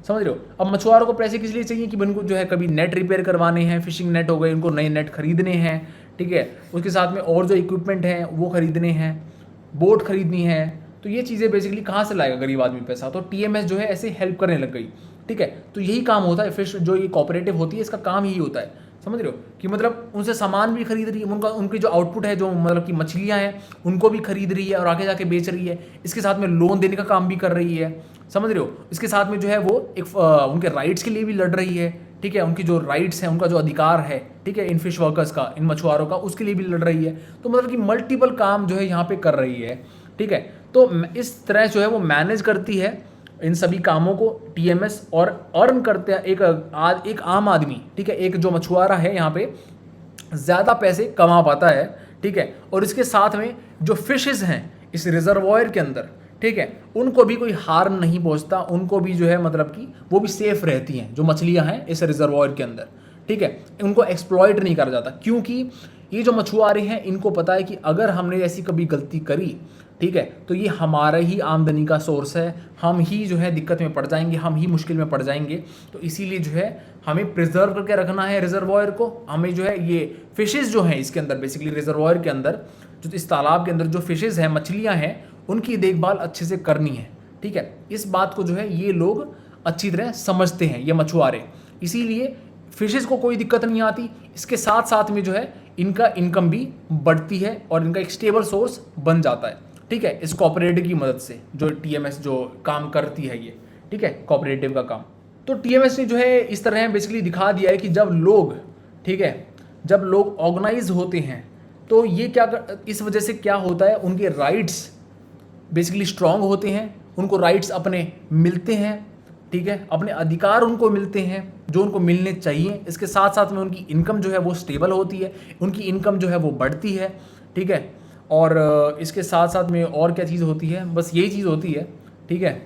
[SPEAKER 1] समझ रहे हो। अब मछुआरों को पैसे किस लिए चाहिए कि उनको जो है कभी नेट रिपेयर करवाने हैं, फिशिंग नेट हो गए, उनको नए नेट खरीदने हैं, ठीक है, उसके साथ में और जो इक्विपमेंट हैं वो खरीदने हैं, बोट खरीदनी है। तो ये चीज़ें बेसिकली कहाँ से लाएगा गरीब आदमी पैसा, तो टीएमएस जो है ऐसे हेल्प करने लग गई, ठीक है। तो यही काम होता है, फिश जो ये कोऑपरेटिव होती है इसका काम यही होता है, समझ रहे हो, कि मतलब उनसे सामान भी खरीद रही है, उनकी जो आउटपुट है, जो मतलब कि मछलियाँ हैं उनको भी खरीद रही है और आगे जाके बेच रही है, इसके साथ में लोन देने का काम भी कर रही है, समझ रहे हो। इसके साथ में जो है वो एक उनके राइट्स के लिए भी लड़ रही है, ठीक है, उनकी जो राइट्स हैं, उनका जो अधिकार है, ठीक है, इन फिश वर्कर्स का, इन मछुआरों का, उसके लिए भी लड़ रही है। तो मतलब कि मल्टीपल काम जो है यहाँ पे कर रही है, ठीक है। तो इस तरह जो है वो मैनेज करती है इन सभी कामों को टीएमएस, और अर्न करते हैं एक आम आदमी, ठीक है, एक जो मछुआरा है यहाँ पे ज़्यादा पैसे कमा पाता है, ठीक है। और इसके साथ में जो फिशेस हैं इस रिजर्वॉयर के अंदर, ठीक है, उनको भी कोई हार्म नहीं पहुँचता, उनको भी जो है मतलब कि वो भी सेफ रहती हैं, जो मछलियाँ हैं इस रिजर्वॉयर के अंदर, ठीक है, उनको एक्सप्लॉइट नहीं करा जाता। क्योंकि ये जो मछुआरे हैं इनको पता है कि अगर हमने ऐसी कभी गलती करी, ठीक है, तो ये हमारा ही आमदनी का सोर्स है, हम ही जो है दिक्कत में पड़ जाएंगे, हम ही मुश्किल में पड़ जाएंगे। तो इसीलिए जो है हमें प्रिजर्व करके रखना है रिजर्वॉयर को, हमें जो है ये फिशेस जो हैं इसके अंदर बेसिकली रिजर्वॉयर के अंदर, जो इस तालाब के अंदर जो फिशेस हैं, मछलियाँ हैं, उनकी देखभाल अच्छे से करनी है, ठीक है। इस बात को जो है ये लोग अच्छी तरह समझते हैं, ये मछुआरे, इसीलिए फिशेस को कोई दिक्कत नहीं आती। इसके साथ साथ में जो है इनका इनकम भी बढ़ती है और इनका एक स्टेबल सोर्स बन जाता है, ठीक है, इस कोऑपरेटिव की मदद से, जो टीएमएस जो काम करती है ये, ठीक है, कोऑपरेटिव का काम। तो टीएमएस ने जो है इस तरह बेसिकली दिखा दिया है कि जब लोग, ठीक है, जब लोग ऑर्गेनाइज होते हैं तो ये इस वजह से क्या होता है, उनके राइट्स बेसिकली स्ट्रांग होते हैं, उनको राइट्स अपने मिलते हैं, ठीक है, अपने अधिकार उनको मिलते हैं जो उनको मिलने चाहिए। इसके साथ साथ में उनकी इनकम जो है वो स्टेबल होती है, उनकी इनकम जो है वो बढ़ती है, ठीक है। और इसके साथ साथ में और क्या चीज़ होती है, बस यही चीज़ होती है, ठीक है।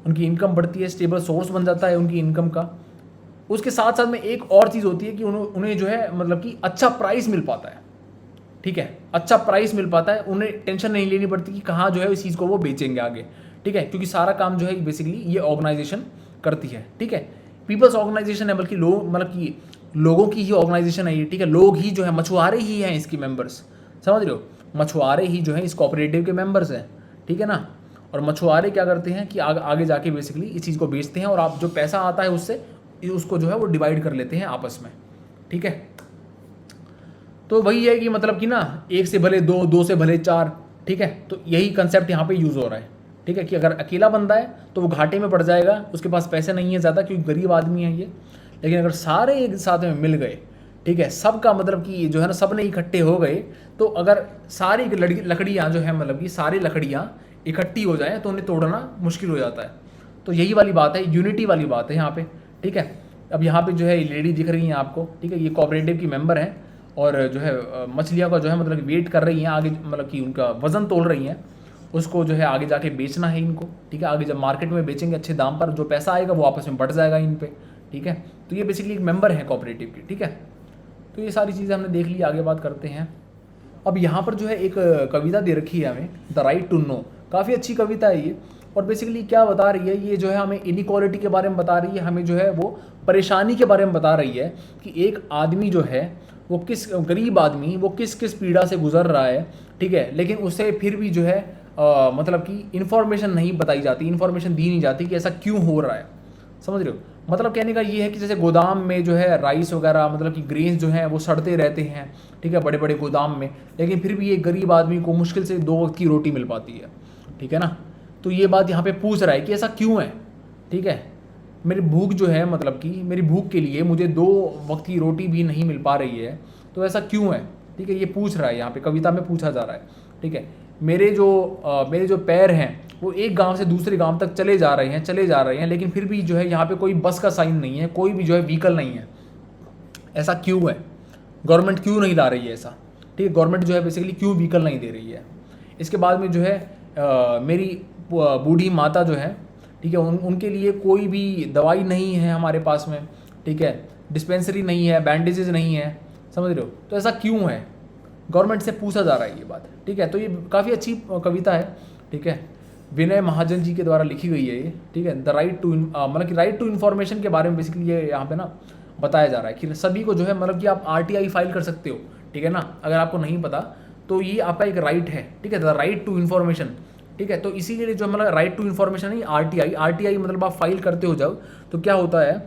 [SPEAKER 1] उनकी इनकम बढ़ती है, स्टेबल सोर्स बन जाता है उनकी इनकम का। उसके साथ साथ में एक और चीज़ होती है कि उन्हें जो है मतलब कि अच्छा प्राइस मिल पाता है, ठीक है, अच्छा प्राइस मिल पाता है। उन्हें टेंशन नहीं लेनी पड़ती कि कहाँ जो है इस चीज़ को वो बेचेंगे आगे, ठीक है, क्योंकि सारा काम जो है बेसिकली ये ऑर्गेनाइजेशन करती है, ठीक है। पीपल्स ऑर्गेनाइजेशन है, बल्कि लोग मतलब कि लोगों की ही ऑर्गेनाइजेशन है ये, ठीक है। लोग ही जो है मछुआरे ही हैं इसके मेंबर्स, समझ रहे हो, मछुआरे ही जो है इस कोऑपरेटिव के मेंबर्स हैं, ठीक है ना। और मछुआरे क्या करते हैं कि आगे जाके बेसिकली इस चीज़ को बेचते हैं और आप जो पैसा आता है उससे उसको जो है वो डिवाइड कर लेते हैं आपस में, ठीक है। तो वही है कि मतलब कि ना एक से भले दो, दो से भले चार, ठीक है। तो यही कंसेप्ट यहाँ पे यूज़ हो रहा है, ठीक है, कि अगर अकेला बंदा है तो वो घाटे में पड़ जाएगा, उसके पास पैसे नहीं है ज़्यादा क्योंकि गरीब आदमी है ये। लेकिन अगर सारे एक साथ में मिल गए, ठीक है, सबका मतलब कि जो है ना सब ने इकट्ठे हो गए, तो अगर सारी लकड़ियाँ जो है मतलब कि सारी लकड़ियाँ इकट्ठी हो जाएँ तो उन्हें तोड़ना मुश्किल हो जाता है। तो यही वाली बात है, यूनिटी वाली बात है यहाँ पे, ठीक है। अब यहाँ पे जो है लेडी दिख रही हैं आपको, ठीक है, ये कोऑपरेटिव की मेंबर हैं और जो है मछलियों का जो है मतलब वेट कर रही हैं आगे, मतलब कि उनका वज़न तोल रही हैं, उसको जो है आगे जाके बेचना है इनको, ठीक है। आगे जब मार्केट में बेचेंगे अच्छे दाम पर, जो पैसा आएगा वो आपस में बढ़ जाएगा इन पे, ठीक है। तो ये बेसिकली एक मेंबर है कोऑपरेटिव की, ठीक है। तो ये सारी चीज़ें हमने देख ली, आगे बात करते हैं। अब यहाँ पर जो है एक कविता दे रखी है हमें, द राइट टू नो। काफ़ी अच्छी कविता है ये, और बेसिकली क्या बता रही है ये, जो है हमें इनइक्वालिटी के बारे में बता रही है, हमें जो है वो परेशानी के बारे में बता रही है कि एक आदमी जो है वो किस, गरीब आदमी वो किस किस पीड़ा से गुजर रहा है, ठीक है। लेकिन उसे फिर भी जो है मतलब कि इन्फॉर्मेशन नहीं बताई जाती, इन्फॉर्मेशन दी नहीं जाती कि ऐसा क्यों हो रहा है, समझ रहे हो। मतलब कहने का ये है कि जैसे गोदाम में जो है राइस वगैरह मतलब कि ग्रेन्स जो हैं वो सड़ते रहते हैं, ठीक है, बड़े बड़े गोदाम में, लेकिन फिर भी एक गरीब आदमी को मुश्किल से 2 वक्त की रोटी मिल पाती है, ठीक है ना। तो ये बात यहाँ पे पूछ रहा है कि ऐसा क्यों है, ठीक है। मेरी भूख जो है मतलब कि मेरी भूख के लिए मुझे 2 वक्त की रोटी भी नहीं मिल पा रही है, तो ऐसा क्यों है, ठीक है। ये पूछ रहा है यहाँ पे, कविता में पूछा जा रहा है, ठीक है। मेरे जो पैर हैं वो एक गांव से दूसरे गांव तक चले जा रहे हैं, लेकिन फिर भी जो है यहाँ पे कोई बस का साइन नहीं है, कोई भी जो है व्हीकल नहीं है, ऐसा क्यों है। गवर्नमेंट क्यों नहीं ला रही है ऐसा, ठीक है। गवर्नमेंट जो है बेसिकली क्यों व्हीकल नहीं दे रही है। इसके बाद में जो है मेरी बूढ़ी माता जो है, ठीक है, उनके लिए कोई भी दवाई नहीं है हमारे पास में, ठीक है, डिस्पेंसरी नहीं है, बैंडेजेस नहीं है, समझ रहे हो। तो ऐसा क्यों है, गवर्नमेंट से पूछा जा रहा है ये बात, ठीक है। तो ये काफ़ी अच्छी कविता है, ठीक है, विनय महाजन जी के द्वारा लिखी गई है ये, ठीक है। द राइट टू मतलब कि राइट टू इन्फॉर्मेशन के बारे में बेसिकली ये यहाँ पे ना बताया जा रहा है कि सभी को जो है मतलब कि आप RTI फाइल कर सकते हो, ठीक है ना। अगर आपको नहीं पता तो ये आपका एक राइट है, ठीक है, द राइट टू इन्फॉर्मेशन, ठीक है। तो इसीलिए जो मतलब राइट टू इन्फॉर्मेशन नहीं, RTI मतलब आप फाइल करते हो जब, तो क्या होता है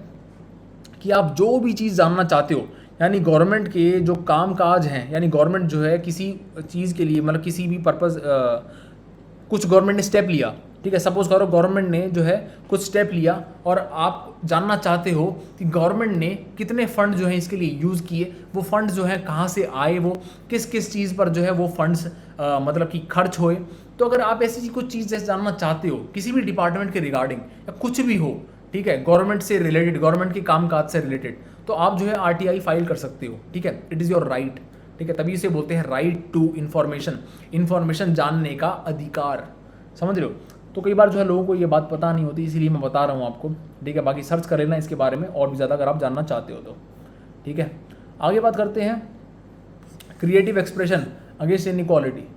[SPEAKER 1] कि आप जो भी चीज़ जानना चाहते हो, यानी गवर्नमेंट के जो काम काज हैं, यानी गवर्नमेंट जो है किसी चीज़ के लिए मतलब किसी भी पर्पज़ कुछ गवर्नमेंट ने स्टेप लिया, ठीक है, सपोज करो गवर्नमेंट ने जो है कुछ स्टेप लिया और आप जानना चाहते हो कि गवर्नमेंट ने कितने फंड जो है इसके लिए यूज़ किए, वो फंड जो है कहाँ से आए, वो किस किस चीज़ पर जो है वो फंड्स मतलब कि खर्च हुए। तो अगर आप ऐसी कुछ चीज़ जैसे जानना चाहते हो किसी भी डिपार्टमेंट के रिगार्डिंग या कुछ भी हो, ठीक है, गवर्नमेंट से रिलेटेड, गवर्नमेंट के काम काज से रिलेटेड, तो आप जो है RTI फाइल कर सकते हो, ठीक है। इट इज़ योर राइट, ठीक है। तभी इसे बोलते हैं राइट टू इन्फॉर्मेशन, इन्फॉर्मेशन जानने का अधिकार, समझ रहे हो। तो कई बार जो है लोगों को ये बात पता नहीं होती, इसीलिए मैं बता रहा हूँ आपको, ठीक है। बाकी सर्च कर लेना इसके बारे में और भी ज़्यादा अगर आप जानना चाहते हो तो, ठीक है। आगे बात करते हैं क्रिएटिव एक्सप्रेशन अगेंस्ट इनइक्वालिटी।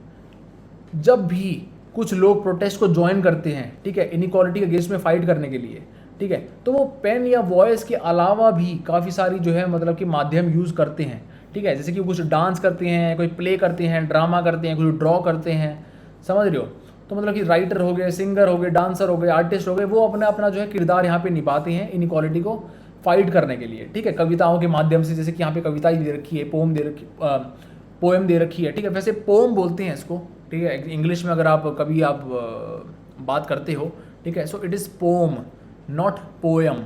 [SPEAKER 1] जब भी कुछ लोग प्रोटेस्ट को ज्वाइन करते हैं, ठीक है, इनइक्वालिटी के अगेंस्ट में फाइट करने के लिए, ठीक है, तो वो पेन या वॉइस के अलावा भी काफ़ी सारी जो है मतलब कि माध्यम यूज़ करते हैं, ठीक है। जैसे कि कुछ डांस करते हैं, कोई प्ले करते हैं, ड्रामा करते हैं, कुछ ड्रॉ करते हैं, समझ रहे हो। तो मतलब कि राइटर हो गए, सिंगर हो गए, डांसर हो गए, आर्टिस्ट हो गए, वो अपना अपना जो है किरदार यहाँ पे निभाते हैं इनइक्वालिटी को फाइट करने के लिए, ठीक है, कविताओं के माध्यम से। जैसे कि यहाँ पे कविता दे रखी है, पोएम दे रखी है, ठीक है। वैसे पोम बोलते हैं इसको, ठीक है, इंग्लिश में अगर आप कभी आप बात करते हो, ठीक है, so it is pom not poem,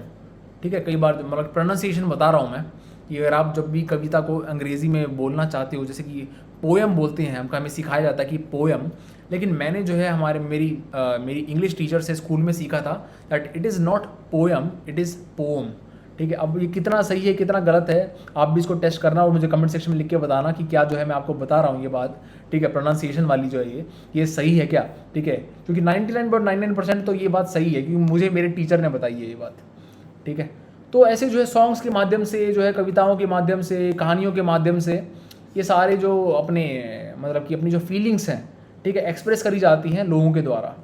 [SPEAKER 1] ठीक है। कई बार मतलब प्रोनाउंसिएशन बता रहा हूँ मैं कि अगर आप जब भी कविता को अंग्रेज़ी में बोलना चाहते हो, जैसे कि पोएम बोलते हैं, हमें सिखाया जाता है कि पोएम, लेकिन मैंने जो है मेरी इंग्लिश टीचर से स्कूल में सीखा था that it is not poem, it is pom. ठीक है, अब ये कितना सही है कितना गलत है आप भी इसको टेस्ट करना और मुझे कमेंट सेक्शन में लिख के बताना कि क्या जो है मैं आपको बता रहा हूँ ये बात, ठीक है, प्रोनाउंसिएशन वाली जो है ये सही है क्या, ठीक है, क्योंकि 99.99% तो ये बात सही है क्योंकि मुझे मेरे टीचर ने बताई है ये बात, ठीक है। तो ऐसे जो है सॉन्ग्स के माध्यम से, जो है कविताओं के माध्यम से, कहानियों के माध्यम से ये सारे जो अपने मतलब कि अपनी जो फीलिंग्स हैं, ठीक है, एक्सप्रेस करी जाती हैं लोगों के द्वारा,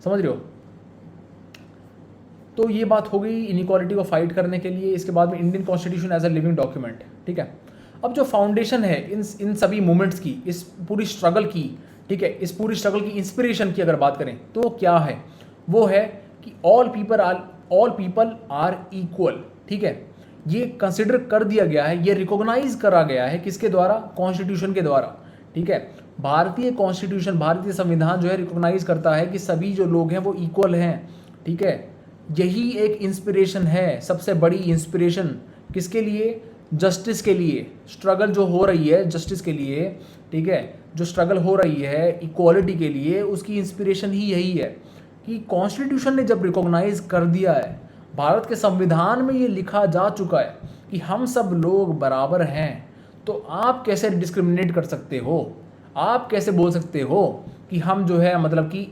[SPEAKER 1] समझ रहे हो। तो ये बात हो गई इनइक्वालिटी को फाइट करने के लिए। इसके बाद में Indian constitution as a living document, ठीक है। अब जो फाउंडेशन है इन सभी मूवमेंट्स की, इस पूरी स्ट्रगल की, ठीक है, इस पूरी स्ट्रगल की इंस्पिरेशन की अगर बात करें तो क्या है, वो है कि ऑल पीपल आर इक्वल, ठीक है। ये कंसिडर कर दिया गया है, ये रिकॉग्नाइज करा गया है किसके द्वारा, कॉन्स्टिट्यूशन के द्वारा, ठीक है। भारतीय कॉन्स्टिट्यूशन, भारतीय संविधान जो है रिकॉग्नाइज करता है कि सभी जो लोग हैं वो इक्वल हैं, ठीक है। यही एक इंस्पिरेशन है, सबसे बड़ी इंस्पिरेशन किसके लिए, जस्टिस के लिए। स्ट्रगल जो हो रही है जस्टिस के लिए, ठीक है, जो स्ट्रगल हो रही है इक्वालिटी के लिए, उसकी इंस्पिरेशन ही यही है कि कॉन्स्टिट्यूशन ने जब रिकॉग्नाइज कर दिया है, भारत के संविधान में ये लिखा जा चुका है कि हम सब लोग बराबर हैं, तो आप कैसे डिस्क्रिमिनेट कर सकते हो, आप कैसे बोल सकते हो कि हम जो है मतलब कि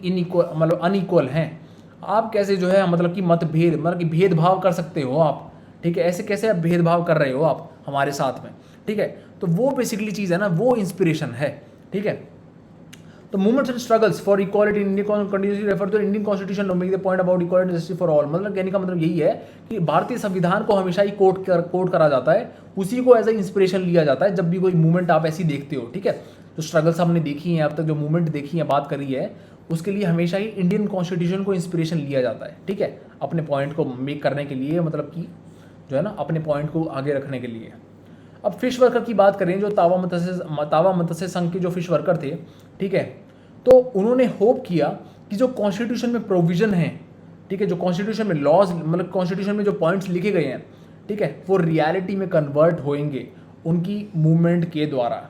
[SPEAKER 1] अनइक्वल हैं, आप कैसे जो है मतलब कि मतभेद मतलब कि भेदभाव कर सकते हो आप, ठीक है, ऐसे कैसे आप भेदभाव कर रहे हो आप हमारे साथ में, ठीक है। तो वो बेसिकली चीज़ है ना, वो इंस्पिरेशन है, ठीक है। तो movements and struggles for equality in Indian continuously refer to Indian constitution to make the point about equality justice for all. मतलब कहने का मतलब यही है कि भारतीय संविधान को हमेशा ही कोट करा जाता है, उसी को एज ए इंस्पिरेशन लिया जाता है जब भी कोई मूवमेंट आप ऐसी देखते हो, ठीक है। जो स्ट्रगल्स हमने देखी हैं अब तक, जो मूवमेंट देखी है, बात करी है, उसके लिए हमेशा ही इंडियन कॉन्स्टिट्यूशन को इंस्पिरेशन लिया जाता है, ठीक है, अपने पॉइंट को मेक करने के लिए, मतलब कि जो है ना अपने पॉइंट को आगे रखने के लिए। अब फिश वर्कर की बात करें, जो तावा मत्स्य संघ के जो फिश वर्कर थे, ठीक है, तो उन्होंने होप किया कि जो कॉन्स्टिट्यूशन में प्रोविज़न है, ठीक है, जो कॉन्स्टिट्यूशन में लॉज मतलब कॉन्स्टिट्यूशन में जो पॉइंट्स लिखे गए हैं, ठीक है, वो रियलिटी में कन्वर्ट होएंगे उनकी मूवमेंट के द्वारा,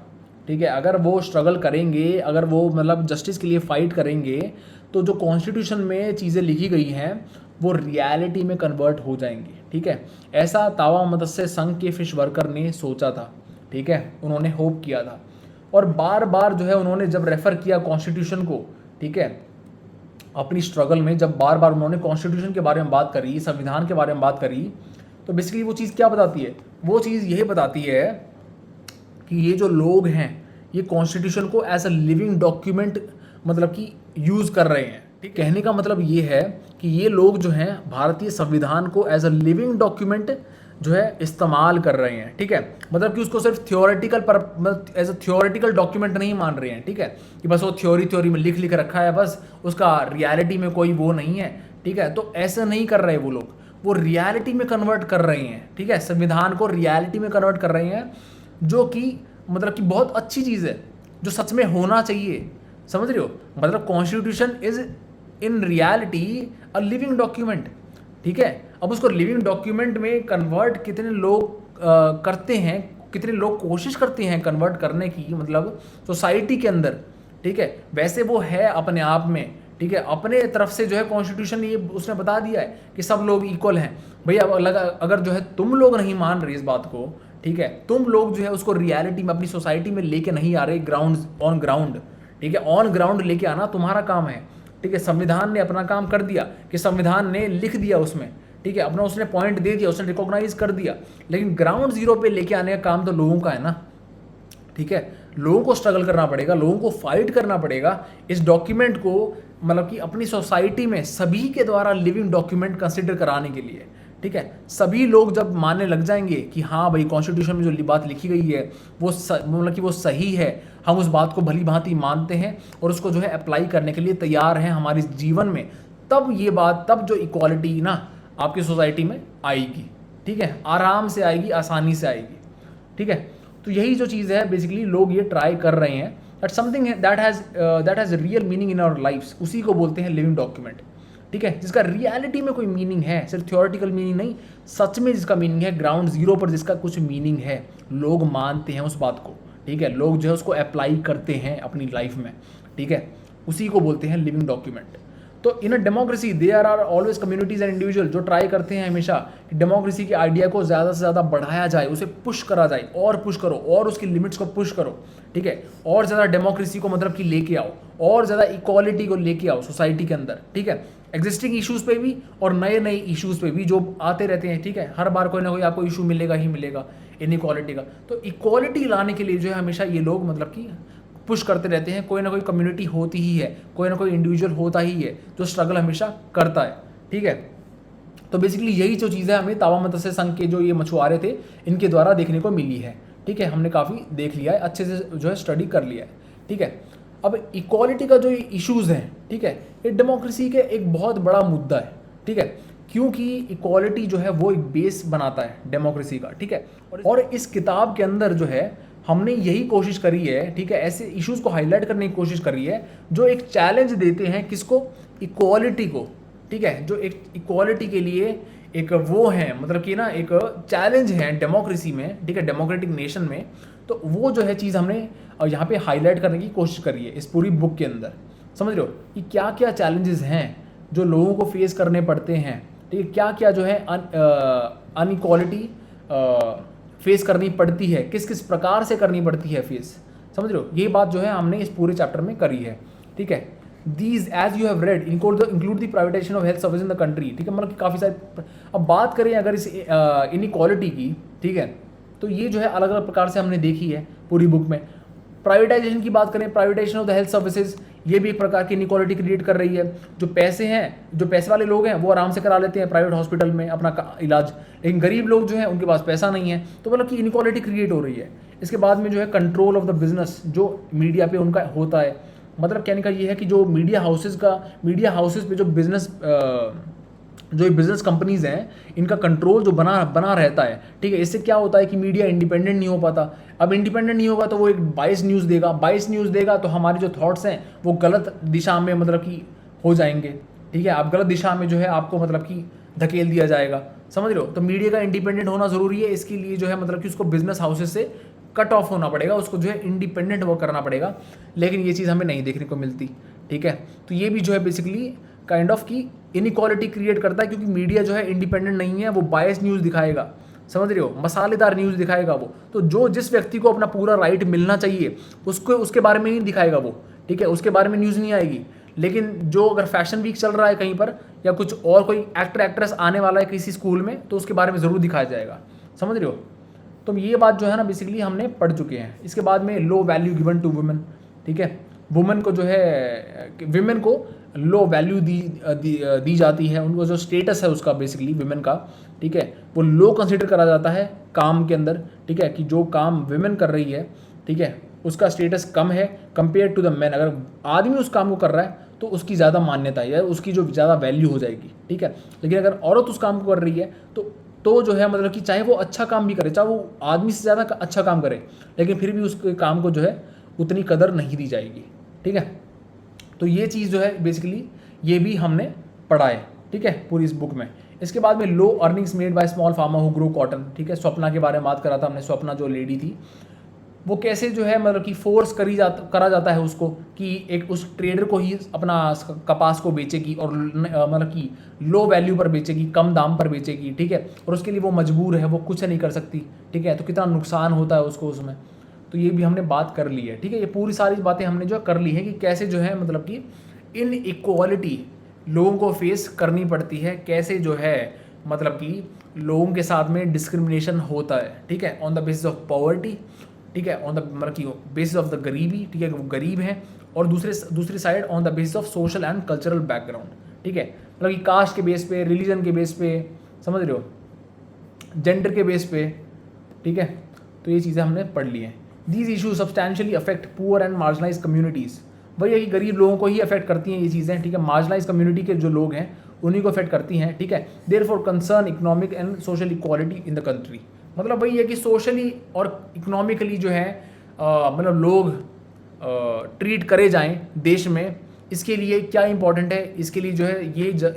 [SPEAKER 1] ठीक है। अगर वो स्ट्रगल करेंगे, अगर वो मतलब जस्टिस के लिए फाइट करेंगे, तो जो कॉन्स्टिट्यूशन में चीज़ें लिखी गई हैं वो रियलिटी में कन्वर्ट हो जाएंगी, ठीक है। ऐसा तावा मत्स्य संघ के फिश वर्कर ने सोचा था, ठीक है, उन्होंने होप किया था, और बार बार जो है उन्होंने जब रेफ़र किया कॉन्स्टिट्यूशन को, ठीक है, अपनी स्ट्रगल में जब बार बार उन्होंने कॉन्स्टिट्यूशन के बारे में बात करी, संविधान के बारे में बात करी, तो बेसिकली वो चीज़ क्या बताती है, वो चीज़ यही बताती है कि ये जो लोग हैं ये कॉन्स्टिट्यूशन को एज अ लिविंग डॉक्यूमेंट मतलब कि यूज़ कर रहे हैं, ठीक। कहने का मतलब ये है कि ये लोग जो हैं भारतीय संविधान को एज अ लिविंग डॉक्यूमेंट जो है इस्तेमाल कर रहे हैं, ठीक है। मतलब कि उसको सिर्फ थियोरेटिकल पर एज अ थियोरेटिकल डॉक्यूमेंट नहीं मान रहे हैं, ठीक है, कि बस वो थ्योरी में लिख रखा है, बस उसका रियलिटी में कोई वो नहीं है, ठीक है। तो ऐसा नहीं कर रहे वो लोग, वो रियलिटी में कन्वर्ट कर रहे हैं, ठीक है, संविधान को रियलिटी में कन्वर्ट कर रहे हैं, जो कि मतलब कि बहुत अच्छी चीज़ है, जो सच में होना चाहिए, समझ रहे हो। मतलब constitution is in reality a living document, ठीक है। अब उसको लिविंग डॉक्यूमेंट में कन्वर्ट कितने लोग करते हैं, कितने लोग कोशिश करते हैं कन्वर्ट करने की, मतलब सोसाइटी के अंदर, ठीक है, वैसे वो है अपने आप में, ठीक है। अपने तरफ से जो है कॉन्स्टिट्यूशन ये उसने बता दिया है कि सब लोग इक्वल हैं भैया। अगर जो है तुम लोग नहीं मान रहे इस बात को, ठीक है, तुम लोग जो है उसको रियलिटी में अपनी सोसाइटी में लेके नहीं आ रहे, ऑन ग्राउंड, ठीक है, ऑन ग्राउंड लेके आना तुम्हारा काम है, ठीक है। संविधान ने अपना काम कर दिया कि संविधान ने लिख दिया उसमें, ठीक है, अपना उसने पॉइंट दे दिया, उसने रिकॉग्नाइज कर दिया, लेकिन ग्राउंड जीरो पे लेके आने का काम तो लोगों का है ना, ठीक है। लोगों को स्ट्रगल करना पड़ेगा, लोगों को फाइट करना पड़ेगा इस डॉक्यूमेंट को मतलब कि अपनी सोसाइटी में सभी के द्वारा लिविंग डॉक्यूमेंट कंसिडर कराने के लिए, ठीक है। सभी लोग जब मानने लग जाएंगे कि हाँ भाई कॉन्स्टिट्यूशन में जो बात लिखी गई है वो मतलब कि वो सही है, हम उस बात को भली भांति मानते हैं और उसको जो है अप्लाई करने के लिए तैयार हैं हमारे जीवन में, तब जो इक्वालिटी ना आपकी सोसाइटी में आएगी, ठीक है, आराम से आएगी, आसानी से आएगी, ठीक है। तो यही जो चीज़ है बेसिकली लोग ये ट्राई कर रहे हैं, that something that has real meaning in our lifes, उसी को बोलते हैं लिविंग डॉक्यूमेंट, ठीक है, जिसका रियलिटी में कोई मीनिंग है, सिर्फ थ्योरेटिकल मीनिंग नहीं, सच में जिसका मीनिंग है, ग्राउंड जीरो पर जिसका कुछ मीनिंग है, लोग मानते हैं उस बात को, ठीक है, लोग जो है उसको अप्लाई करते हैं अपनी लाइफ में, ठीक है। उसी को बोलते हैं लिविंग डॉक्यूमेंट। तो in a democracy there are always communities and individual जो ट्राई करते हैं हमेशा कि डेमोक्रेसी के आइडिया को ज़्यादा से ज़्यादा बढ़ाया जाए, उसे पुश करा जाए, और पुश करो और उसकी लिमिट्स को पुश करो, ठीक है, और ज़्यादा डेमोक्रेसी को मतलब कि लेके आओ, और ज़्यादा इक्वालिटी को लेके आओ सोसाइटी के अंदर, ठीक है, एग्जिस्टिंग इश्यूज़ पे भी और नए नए इश्यूज़ पे भी जो आते रहते हैं, ठीक है, हर बार कोई ना कोई आपको इशू मिलेगा ही मिलेगा इनइक्वालिटी का। तो इक्वालिटी लाने के लिए जो है हमेशा ये लोग मतलब कि पुश करते रहते हैं, कोई ना कोई कम्युनिटी होती ही है, कोई ना कोई इंडिविजुअल होता ही है जो स्ट्रगल हमेशा करता है, ठीक है। तो बेसिकली यही जो चीज़ है हमें तावा मतस्य संघ के जो ये मछुआरे थे इनके द्वारा देखने को मिली है, ठीक है, हमने काफ़ी देख लिया है, अच्छे से जो है स्टडी कर लिया है, ठीक है। अब इक्वालिटी का जो इश्यूज़ हैं, ठीक है, ये डेमोक्रेसी के एक बहुत बड़ा मुद्दा है, ठीक है, क्योंकि इक्वालिटी जो है वो एक बेस बनाता है डेमोक्रेसी का, ठीक है। और इस किताब के अंदर जो है हमने यही कोशिश करी है, ठीक है, ऐसे इश्यूज़ को हाईलाइट करने की कोशिश करी है जो एक चैलेंज देते हैं किसको, इक्वालिटी को, ठीक है, जो एक इक्वालिटी के लिए एक वो है मतलब कि ना एक चैलेंज है डेमोक्रेसी में, ठीक है, डेमोक्रेटिक नेशन में। तो वो जो है चीज़ हमने यहाँ पे हाईलाइट करने की कोशिश करी है इस पूरी बुक के अंदर, समझ रहे हो कि क्या क्या चैलेंजेस हैं जो लोगों को फेस करने पड़ते हैं, ठीक है, क्या क्या जो है अनइक्वालिटी फेस करनी पड़ती है, किस किस प्रकार से करनी पड़ती है फेस, समझ रहे हो, ये बात जो है हमने इस पूरे चैप्टर में करी है, ठीक है। These as you have read include the privatisation of health service in the country, ठीक है, मतलब कि काफ़ी सारे। अब बात करें अगर इस इनइक्वालिटी की, ठीक है, तो ये जो है अलग अलग प्रकार से हमने देखी है पूरी बुक में। प्राइवेटाइजेशन की बात करें, privatisation of the health services, ये भी एक प्रकार की इनइक्वालिटी क्रिएट कर रही है। जो पैसे हैं, जो पैसे वाले लोग हैं वो आराम से करा लेते हैं प्राइवेट हॉस्पिटल में अपना इलाज, लेकिन गरीब लोग जो हैं उनके पास पैसा नहीं है, तो मतलब कि इनइक्वालिटी क्रिएट हो रही है। इसके बाद में जो है कंट्रोल ऑफ द बिजनेस जो मीडिया पे उनका होता है, मतलब कहने का ये है कि जो मीडिया हाउसेज पे जो बिज़नेस कंपनीज़ हैं इनका कंट्रोल जो बना रहता है, ठीक है। इससे क्या होता है कि मीडिया इंडिपेंडेंट नहीं हो पाता। अब इंडिपेंडेंट नहीं होगा तो वो एक बाइस न्यूज़ देगा तो हमारे जो थॉट्स हैं वो गलत दिशा में मतलब कि हो जाएंगे, ठीक है। आप गलत दिशा में जो है आपको मतलब कि धकेल दिया जाएगा, समझ रहे हो। तो मीडिया का इंडिपेंडेंट होना ज़रूरी है। इसके लिए जो है मतलब कि उसको बिजनेस हाउसेज से कट ऑफ होना पड़ेगा, उसको जो है इंडिपेंडेंट वो करना पड़ेगा, लेकिन ये चीज़ हमें नहीं देखने को मिलती, ठीक है। तो ये भी जो है बेसिकली काइंड ऑफ की इनइक्वालिटी क्रिएट करता है, क्योंकि मीडिया जो है इंडिपेंडेंट नहीं है, वो बायस न्यूज़ दिखाएगा, समझ रहे हो, मसालेदार न्यूज़ दिखाएगा वो। तो जो जिस व्यक्ति को अपना पूरा राइट मिलना चाहिए उसको उसके बारे में नहीं दिखाएगा वो, ठीक है, उसके बारे में न्यूज़ नहीं आएगी। लेकिन जो अगर फैशन वीक चल रहा है कहीं पर या कुछ और कोई एक्टर एक्ट्रेस आने वाला है किसी स्कूल में तो उसके बारे में ज़रूर दिखाया जाएगा, समझ रहे हो। तो ये बात जो है ना बेसिकली हमने पढ़ चुके हैं। इसके बाद में low value given to women, ठीक है, वुमेन को जो है विमेन को लो वैल्यू दी जाती है, उनको जो स्टेटस है उसका बेसिकली विमेन का, ठीक है, वो लो कंसिडर करा जाता है काम के अंदर, ठीक है, कि जो काम विमेन कर रही है, ठीक है, उसका स्टेटस कम है कंपेयर टू द मैन। अगर आदमी उस काम को कर रहा है तो उसकी ज़्यादा मान्यता है, उसकी जो ज़्यादा वैल्यू हो जाएगी, ठीक है। लेकिन अगर औरत उस काम को कर रही है तो जो है मतलब कि चाहे वो अच्छा काम भी करे, चाहे वो आदमी से ज़्यादा अच्छा काम करे, लेकिन फिर भी उसके काम को जो है उतनी कदर नहीं दी जाएगी, ठीक है। तो ये चीज़ जो है बेसिकली ये भी हमने पढ़ा है, ठीक है, पूरी इस बुक में। इसके बाद में low earnings made by small farmer who grow cotton, ठीक है, स्वप्ना के बारे में बात करा था हमने। स्वप्ना जो लेडी थी वो कैसे जो है मतलब कि फोर्स करा जाता है उसको कि एक उस ट्रेडर को ही अपना कपास को बेचेगी और मतलब कि लो वैल्यू पर बेचेगी, कम दाम पर बेचेगी, ठीक है, और उसके लिए वो मजबूर है, वो कुछ नहीं कर सकती, ठीक है। तो कितना नुकसान होता है उसको उसमें, तो ये भी हमने बात कर ली है, ठीक है। ये पूरी सारी बातें हमने जो कर ली है कि कैसे जो है मतलब कि इनइक्वालिटी लोगों को फेस करनी पड़ती है, कैसे जो है मतलब कि लोगों के साथ में डिस्क्रिमिनेशन होता है, ठीक है, on the basis of poverty, ठीक है, ऑन द मतलब कि बेसिस ऑफ द गरीबी, ठीक है, वो गरीब हैं, और दूसरी side on the basis of social and cultural background, ठीक है, मतलब कि कास्ट के बेस पे, रिलीजन के बेस पे, समझ रहे हो, जेंडर के बेस पे, ठीक है। तो ये चीज़ें हमने पढ़ ली हैं। These issues substantially affect poor and marginalise communities, वही है कि गरीब लोगों को ही अफेक्ट करती हैं ये चीज़ें, ठीक है, मार्जिनलाइज कम्युनिटी के जो लोग हैं उन्हीं को अफेक्ट करती हैं, ठीक है। Therefore concern economic and social equality in the country, मतलब वही है कि सोशली और इकोनॉमिकली जो है मतलब लोग ट्रीट करे जाएं देश में, इसके लिए क्या इंपॉर्टेंट है, इसके लिए जो है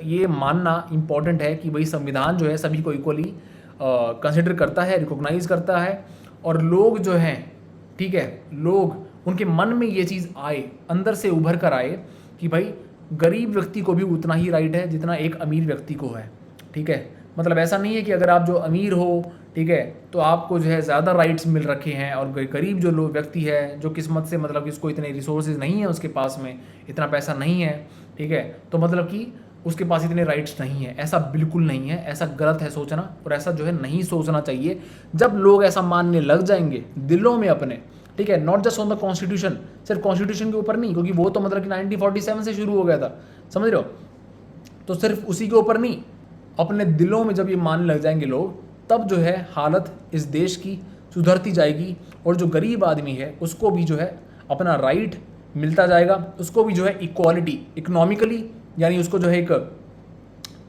[SPEAKER 1] ये मानना इंपॉर्टेंट है कि भाई संविधान जो है सभी को इक्वली कंसिडर करता है, रिकॉग्नाइज करता है, और लोग जो हैं, ठीक है, लोग उनके मन में ये चीज़ आए, अंदर से उभर कर आए कि भाई गरीब व्यक्ति को भी उतना ही राइट है जितना एक अमीर व्यक्ति को है, ठीक है। मतलब ऐसा नहीं है कि अगर आप जो अमीर हो, ठीक है, तो आपको जो है ज़्यादा राइट्स मिल रखे हैं, और गरीब जो लोग व्यक्ति है, जो किस्मत से मतलब कि उसको इतने रिसोर्सेज नहीं है, उसके पास में इतना पैसा नहीं है, ठीक है, तो मतलब कि उसके पास इतने राइट्स नहीं है। ऐसा बिल्कुल नहीं है, ऐसा गलत है सोचना, और ऐसा जो है नहीं सोचना चाहिए। जब लोग ऐसा मानने लग जाएंगे दिलों में अपने, ठीक है, not just on the constitution, सिर्फ कॉन्स्टिट्यूशन के ऊपर नहीं, क्योंकि वो तो मतलब कि 1947 से शुरू हो गया था, समझ रहे हो, तो सिर्फ उसी के ऊपर नहीं, अपने दिलों में जब ये मानने लग जाएंगे लोग, तब जो है हालत इस देश की सुधरती जाएगी, और जो गरीब आदमी है उसको भी जो है अपना राइट मिलता जाएगा, उसको भी जो है इक्वालिटी इकोनॉमिकली, यानी उसको जो है एक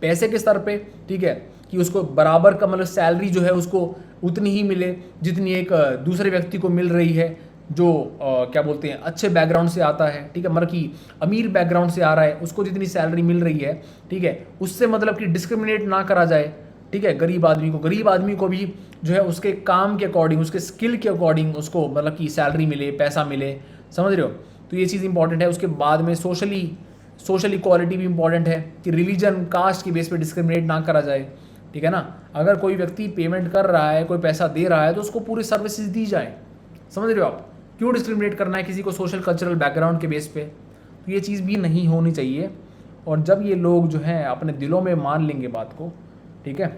[SPEAKER 1] पैसे के स्तर पे, ठीक है, कि उसको बराबर का मतलब सैलरी जो है उसको उतनी ही मिले जितनी एक दूसरे व्यक्ति को मिल रही है जो क्या बोलते हैं अच्छे बैकग्राउंड से आता है, ठीक है, मतलब कि अमीर बैकग्राउंड से आ रहा है, उसको जितनी सैलरी मिल रही है, ठीक है, उससे मतलब कि डिस्क्रिमिनेट ना करा जाए, ठीक है। गरीब आदमी को भी जो है उसके काम के अकॉर्डिंग, उसके स्किल के अकॉर्डिंग उसको मतलब कि सैलरी मिले, पैसा मिले, समझ रहे हो। तो ये चीज़ इंपॉर्टेंट है। उसके बाद में सोशल इक्वालिटी भी इंपॉर्टेंट है कि रिलीजन कास्ट की बेस पे डिस्क्रिमिनेट ना करा जाए, ठीक है ना। अगर कोई व्यक्ति पेमेंट कर रहा है, कोई पैसा दे रहा है, तो उसको पूरी सर्विसेज दी जाए, समझ रहे हो आप। क्यों डिस्क्रिमिनेट करना है किसी को सोशल कल्चरल बैकग्राउंड के बेस पे, तो ये चीज़ भी नहीं होनी चाहिए। और जब ये लोग जो हैं अपने दिलों में मान लेंगे बात को, ठीक है,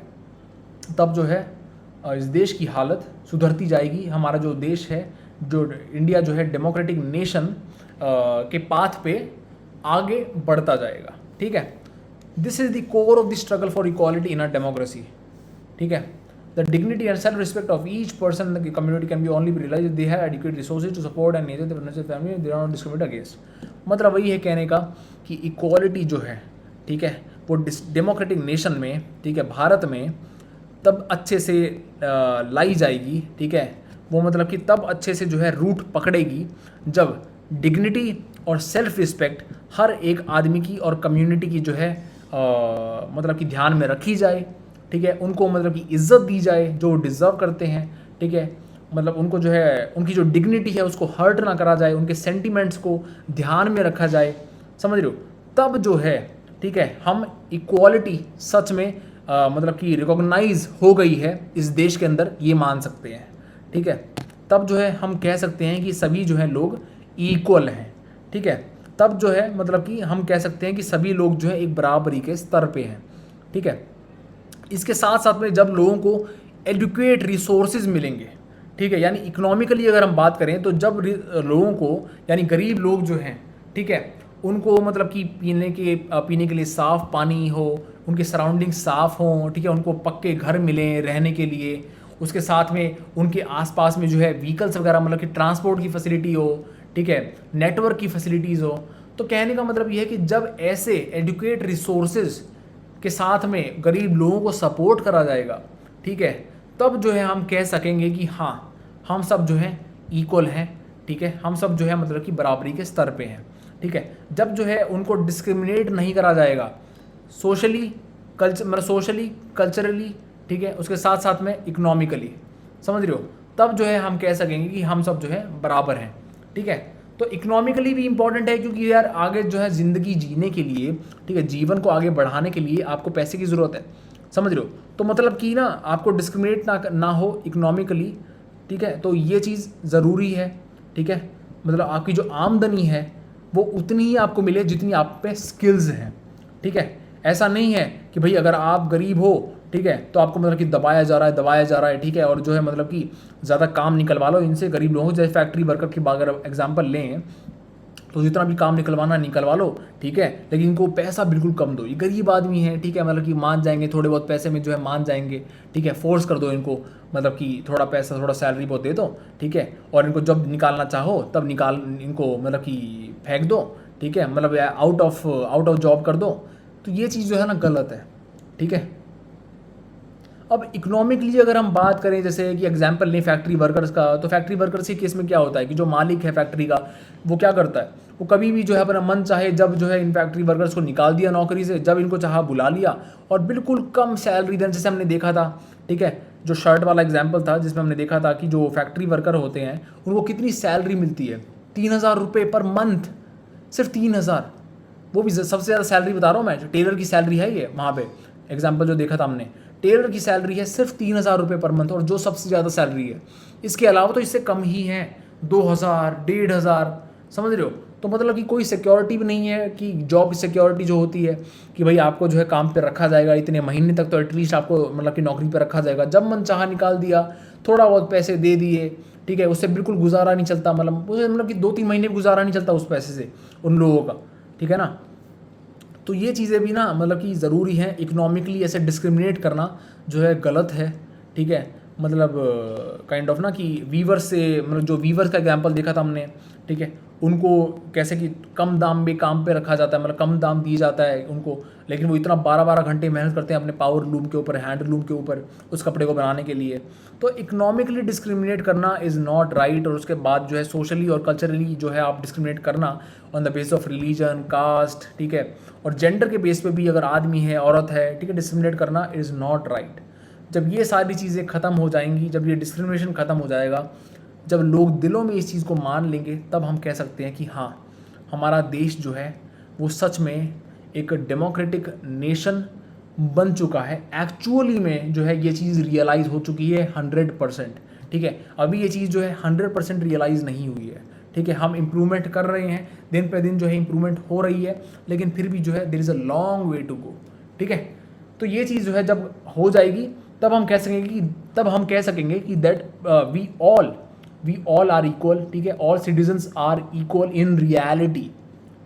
[SPEAKER 1] तब जो है इस देश की हालत सुधरती जाएगी। हमारा जो देश है, जो इंडिया जो है डेमोक्रेटिक नेशन के पाथ पे आगे बढ़ता जाएगा, ठीक है। This is the core of the struggle for equality in a democracy, ठीक है। The dignity and self respect of each person in the community can be only realise they have adequate resources to support and nurture the family they are not discriminate against. मतलब वही है कहने का कि equality जो है, ठीक है, वो डेमोक्रेटिक नेशन में, ठीक है, भारत में तब अच्छे से लाई जाएगी, ठीक है, वो मतलब कि तब अच्छे से जो है रूट पकड़ेगी जब डिग्निटी और सेल्फ रिस्पेक्ट हर एक आदमी की और कम्युनिटी की जो है मतलब कि ध्यान में रखी जाए, ठीक है। उनको मतलब कि इज्जत दी जाए जो डिज़र्व करते हैं, ठीक है, मतलब उनको जो है उनकी जो डिग्निटी है उसको हर्ट ना करा जाए, उनके सेंटिमेंट्स को ध्यान में रखा जाए, समझ रहे हो। तब जो है, ठीक है, हम इक्वालिटी सच में मतलब कि रिकॉग्नाइज हो गई है इस देश के अंदर, ये मान सकते हैं, ठीक है। तब जो है हम कह सकते हैं कि सभी जो है लोग इक्वल हैं, ठीक है। तब जो है मतलब कि हम कह सकते हैं कि सभी लोग जो है एक बराबरी के स्तर पे हैं, ठीक है। इसके साथ साथ में जब लोगों को एडुकेट रिसोर्सेज मिलेंगे, ठीक है, यानी इकोनॉमिकली अगर हम बात करें तो जब लोगों को, यानी गरीब लोग जो हैं, ठीक है, उनको मतलब कि पीने के लिए साफ़ पानी हो, उनके सराउंडिंग साफ़ हों, ठीक है, उनको पक्के घर मिलें रहने के लिए, उसके साथ में उनके आसपास में जो है व्हीकल्स वगैरह मतलब कि ट्रांसपोर्ट की फैसिलिटी हो, ठीक है, नेटवर्क की फैसिलिटीज़ हो। तो कहने का मतलब ये है कि जब ऐसे एडुकेट रिसोर्सेज के साथ में गरीब लोगों को सपोर्ट करा जाएगा, ठीक है, तब जो है हम कह सकेंगे कि हाँ, हम सब जो है इक्वल हैं, ठीक है, हम सब जो है मतलब कि बराबरी के स्तर पे हैं, ठीक है। जब जो है उनको डिस्क्रिमिनेट नहीं करा जाएगा सोशली कल्चरली, ठीक है, उसके साथ साथ में इकोनॉमिकली, समझ रहे हो, तब जो है हम कह सकेंगे कि हम सब जो है बराबर हैं, ठीक है। तो इकोनॉमिकली भी इंपॉर्टेंट है क्योंकि यार आगे जो है ज़िंदगी जीने के लिए, ठीक है, जीवन को आगे बढ़ाने के लिए आपको पैसे की ज़रूरत है, समझ रहे हो। तो मतलब कि ना आपको डिस्क्रिमिनेट ना हो इकोनॉमिकली, ठीक है, तो ये चीज़ ज़रूरी है, ठीक है। मतलब आपकी जो आमदनी है वो उतनी ही आपको मिले जितनी आप पे स्किल्स हैं, ठीक है। ऐसा नहीं है कि भाई अगर आप गरीब हो, ठीक है, तो आपको मतलब कि दबाया जा रहा है, ठीक है, और जो है मतलब कि ज़्यादा काम निकलवा लो इनसे गरीब लोगों, जैसे फैक्ट्री वर्कर की अगर एग्जांपल लें तो जितना भी काम निकलवा लो, ठीक है, लेकिन इनको पैसा बिल्कुल कम दो। ये गरीब आदमी है, ठीक है, मतलब कि मान जाएंगे थोड़े बहुत पैसे में जो है मान जाएंगे, ठीक है, फोर्स कर दो इनको, मतलब कि थोड़ा पैसा थोड़ा सैलरी बहुत दे दो, ठीक है, और इनको जब निकालना चाहो तब इनको मतलब कि फेंक दो, ठीक है, मतलब आउट ऑफ जॉब कर दो। तो ये चीज़ जो है ना गलत है, ठीक है। अब इकोनॉमिकली अगर हम बात करें, जैसे कि एग्जांपल लें फैक्ट्री वर्कर्स का, तो फैक्ट्री वर्कर्स के केस में क्या होता है कि जो मालिक है फैक्ट्री का वो क्या करता है, वो कभी भी जो है अपना मन चाहे जब जो है इन फैक्ट्री वर्कर्स को निकाल दिया नौकरी से, जब इनको चाहा बुला लिया और बिल्कुल कम सैलरी देने, जैसे हमने देखा था, ठीक है, जो शर्ट वाला एग्जाम्पल था जिसमें हमने देखा था कि जो फैक्ट्री वर्कर होते हैं उनको कितनी सैलरी मिलती है, 3,000 रुपये पर मंथ, सिर्फ 3,000, वो भी सबसे ज़्यादा सैलरी बता रहा हूँ मैं, जो टेलर की सैलरी है ये वहाँ पे एग्जाम्पल जो देखा था हमने, टेलर की सैलरी है सिर्फ 3,000 रुपये पर मंथ, और जो सबसे ज़्यादा सैलरी है। इसके अलावा तो इससे कम ही है, 2,000, 1,500, समझ रहे हो। तो मतलब कि कोई सिक्योरिटी भी नहीं है, कि जॉब सिक्योरिटी जो होती है कि भाई आपको जो है काम पे रखा जाएगा इतने महीने तक, तो एटलीस्ट आपको मतलब कि नौकरी पे रखा जाएगा। जब मन चाहा निकाल दिया, थोड़ा बहुत पैसे दे दिए, ठीक है, उससे बिल्कुल गुजारा नहीं चलता, मतलब कि 2-3 महीने भी गुजारा नहीं चलता उस पैसे से उन लोगों का, ठीक है ना। तो ये चीज़ें भी ना मतलब कि ज़रूरी हैं। इकोनॉमिकली ऐसे डिस्क्रिमिनेट करना जो है गलत है, ठीक है। मतलब काइंड ऑफ ना कि वीवर से, मतलब जो वीवर्स का एग्जाम्पल देखा था हमने, ठीक है, उनको कैसे कि कम दाम में काम पे रखा जाता है, मतलब कम दाम दिया जाता है उनको, लेकिन वो इतना 12-12 घंटे मेहनत करते हैं अपने पावर लूम के ऊपर, हैंड लूम के ऊपर उस कपड़े को बनाने के लिए। तो इकोनॉमिकली डिस्क्रिमिनेट करना इज़ नॉट राइट। और उसके बाद जो है सोशली और कल्चरली जो है आप डिस्क्रिमिनेट करना on the base of religion, caste, ठीक है, और जेंडर के बेस पे भी, अगर आदमी है औरत है, ठीक है, डिस्क्रिमिनेट करना इज़ नॉट राइट। जब ये सारी चीज़ें ख़त्म हो जाएंगी, जब ये डिस्क्रिमिनेशन ख़त्म हो जाएगा, जब लोग दिलों में इस चीज़ को मान लेंगे, तब हम कह सकते हैं कि हाँ, हमारा देश जो है वो सच में एक डेमोक्रेटिक नेशन बन चुका है। एक्चुअली में जो है ये चीज़ रियलाइज़ हो चुकी है 100%, ठीक है। अभी ये चीज़ जो है 100% रियलाइज़ नहीं हुई है, ठीक है। हम इम्प्रूवमेंट कर रहे हैं, दिन पे दिन जो है इम्प्रूवमेंट हो रही है, लेकिन फिर भी जो है there is a long way to go, ठीक है। तो ये चीज़ जो है जब हो जाएगी, तब हम कह सकेंगे कि that we all are equal, ठीक है, all citizens are equal in reality,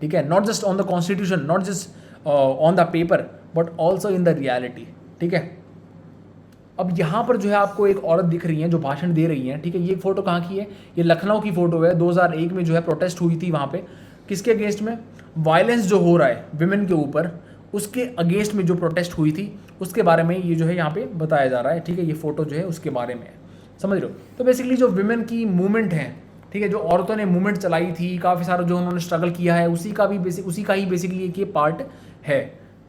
[SPEAKER 1] ठीक है, not just on the constitution, not just on the paper, but also in the reality, ठीक है। अब यहाँ पर जो है आपको एक औरत दिख रही है जो भाषण दे रही है, ठीक है। ये फोटो कहाँ की है? ये लखनऊ की फोटो है। 2001 में जो है प्रोटेस्ट हुई थी वहाँ पे, किसके अगेंस्ट में? वायलेंस जो हो रहा है विमेन के ऊपर, उसके अगेंस्ट में जो प्रोटेस्ट हुई थी, उसके बारे में ये जो है यहाँ पे बताया जा रहा है, ठीक है। ये फोटो जो है उसके बारे में है, समझ रहे हो। तो बेसिकली जो विमेन की मूवमेंट है, ठीक है, जो औरतों ने मूवमेंट चलाई थी, काफ़ी सारा जो उन्होंने स्ट्रगल किया है, उसी का ही बेसिकली एक ये पार्ट है।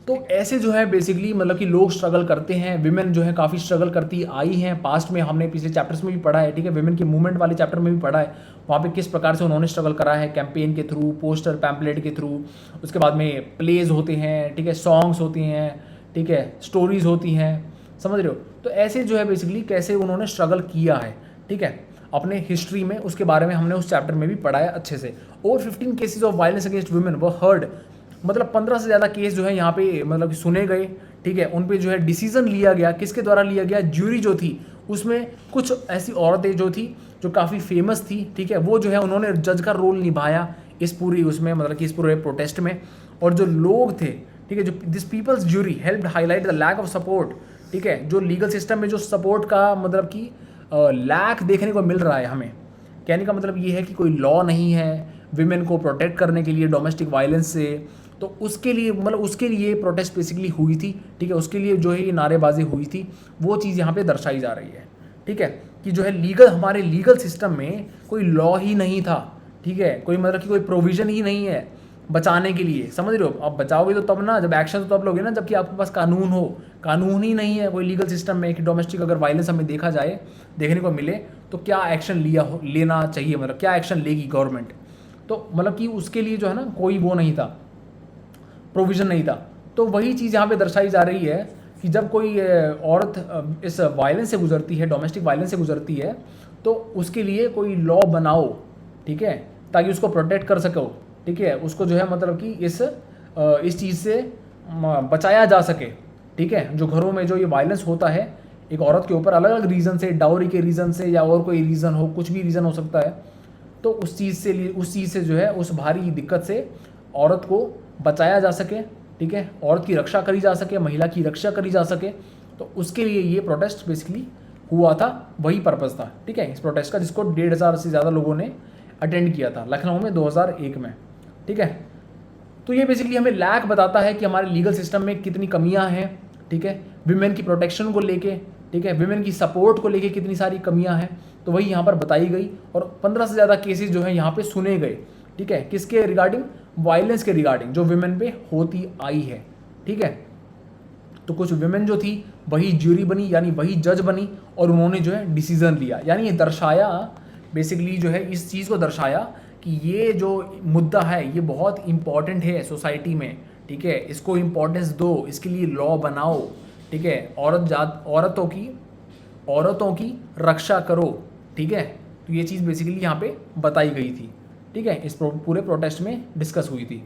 [SPEAKER 1] तो ऐसे जो है बेसिकली मतलब कि लोग स्ट्रगल करते हैं, विमेन जो है काफ़ी स्ट्रगल करती आई हैं पास्ट में, हमने पिछले चैप्टर्स में भी पढ़ा है, ठीक है, विमेन के मूवमेंट वाले चैप्टर में भी पढ़ा है, वहाँ पे किस प्रकार से उन्होंने स्ट्रगल करा है, कैंपेन के थ्रू, पोस्टर पैम्पलेट के थ्रू, उसके बाद में प्लेज होते हैं, ठीक है, सॉन्ग्स होती हैं, ठीक है, स्टोरीज होती हैं, समझ रहे हो। तो ऐसे जो है बेसिकली कैसे उन्होंने स्ट्रगल किया है, ठीक है, अपने हिस्ट्री में, उसके बारे में हमने उस चैप्टर में भी पढ़ा है अच्छे से। Over 15 cases of violence against women were heard, मतलब 15 से ज़्यादा केस जो है यहाँ पे मतलब कि सुने गए, ठीक है, उन पे जो है डिसीजन लिया गया। किसके द्वारा लिया गया? ज्यूरी जो थी, उसमें कुछ ऐसी औरतें जो थी जो काफ़ी फेमस थी, ठीक है, वो जो है उन्होंने जज का रोल निभाया इस पूरी उसमें, मतलब कि इस पूरे प्रोटेस्ट में। और जो लोग थे, ठीक है, जो this people's jury helped highlight the lack of support, ठीक है, जो लीगल सिस्टम में जो सपोर्ट का मतलब कि लैक देखने को मिल रहा है हमें। कहने का मतलब ये है कि कोई लॉ नहीं है विमेन को प्रोटेक्ट करने के लिए डोमेस्टिक वायलेंस से। तो उसके लिए प्रोटेस्ट बेसिकली हुई थी, ठीक है, उसके लिए जो है ये नारेबाजी हुई थी, वो चीज़ यहाँ पे दर्शाई जा रही है, ठीक है, कि जो है हमारे लीगल सिस्टम में कोई लॉ ही नहीं था, ठीक है, कोई मतलब कि कोई प्रोविज़न ही नहीं है बचाने के लिए, समझ रहे हो। आप बचाओगे तो तब ना, जब एक्शन तो तब लोगे ना जबकि आपके पास कानून हो। कानून ही नहीं है कोई लीगल सिस्टम में कि डोमेस्टिक अगर वायलेंस हमें देखने को मिले तो क्या एक्शन लेना चाहिए, मतलब क्या एक्शन लेगी गवर्नमेंट। तो मतलब कि उसके लिए जो है ना कोई वो नहीं था, प्रोविज़न नहीं था। तो वही चीज़ यहाँ पे दर्शाई जा रही है कि जब कोई औरत इस वायलेंस से गुजरती है, डोमेस्टिक वायलेंस से गुजरती है, तो उसके लिए कोई लॉ बनाओ, ठीक है, ताकि उसको प्रोटेक्ट कर सको, ठीक है, उसको जो है मतलब कि इस चीज़ से बचाया जा सके, ठीक है। जो घरों में जो ये वायलेंस होता है एक औरत के ऊपर, अलग अलग रीज़न से, डाउरी के रीज़न से या और कोई रीज़न हो, कुछ भी रीज़न हो सकता है, तो उस चीज़ से जो है उस भारी दिक्कत से औरत को बचाया जा सके, ठीक है, औरत की रक्षा करी जा सके, महिला की रक्षा करी जा सके। तो उसके लिए ये प्रोटेस्ट बेसिकली हुआ था, वही पर्पज़ था, ठीक है, इस प्रोटेस्ट का, जिसको 1,500 से ज़्यादा लोगों ने अटेंड किया था लखनऊ में 2001 में, ठीक है। तो ये बेसिकली हमें लैक बताता है कि हमारे लीगल सिस्टम में कितनी कमियां हैं, ठीक है, विमेन की प्रोटेक्शन को लेके, ठीक है, विमेन की सपोर्ट को लेके कितनी सारी कमियां हैं, तो वही यहाँ पर बताई गई। और 15 से ज़्यादा केसेस जो हैं यहाँ पे सुने गए, ठीक है, किसके रिगार्डिंग? वायलेंस के रिगार्डिंग, जो विमेन पे होती आई है, ठीक है। तो कुछ विमेन जो थी वही ज्यूरी बनी, यानी वही जज बनी, और उन्होंने जो है डिसीजन लिया, यानी ये दर्शाया बेसिकली जो है इस चीज़ को दर्शाया कि ये जो मुद्दा है ये बहुत इम्पॉर्टेंट है सोसाइटी में, ठीक है, इसको इम्पोर्टेंस दो, इसके लिए लॉ बनाओ, ठीक है, औरतों की रक्षा करो, ठीक है। तो ये चीज़ बेसिकली यहाँ पे बताई गई थी, ठीक है, इस पूरे प्रोटेस्ट में डिस्कस हुई थी।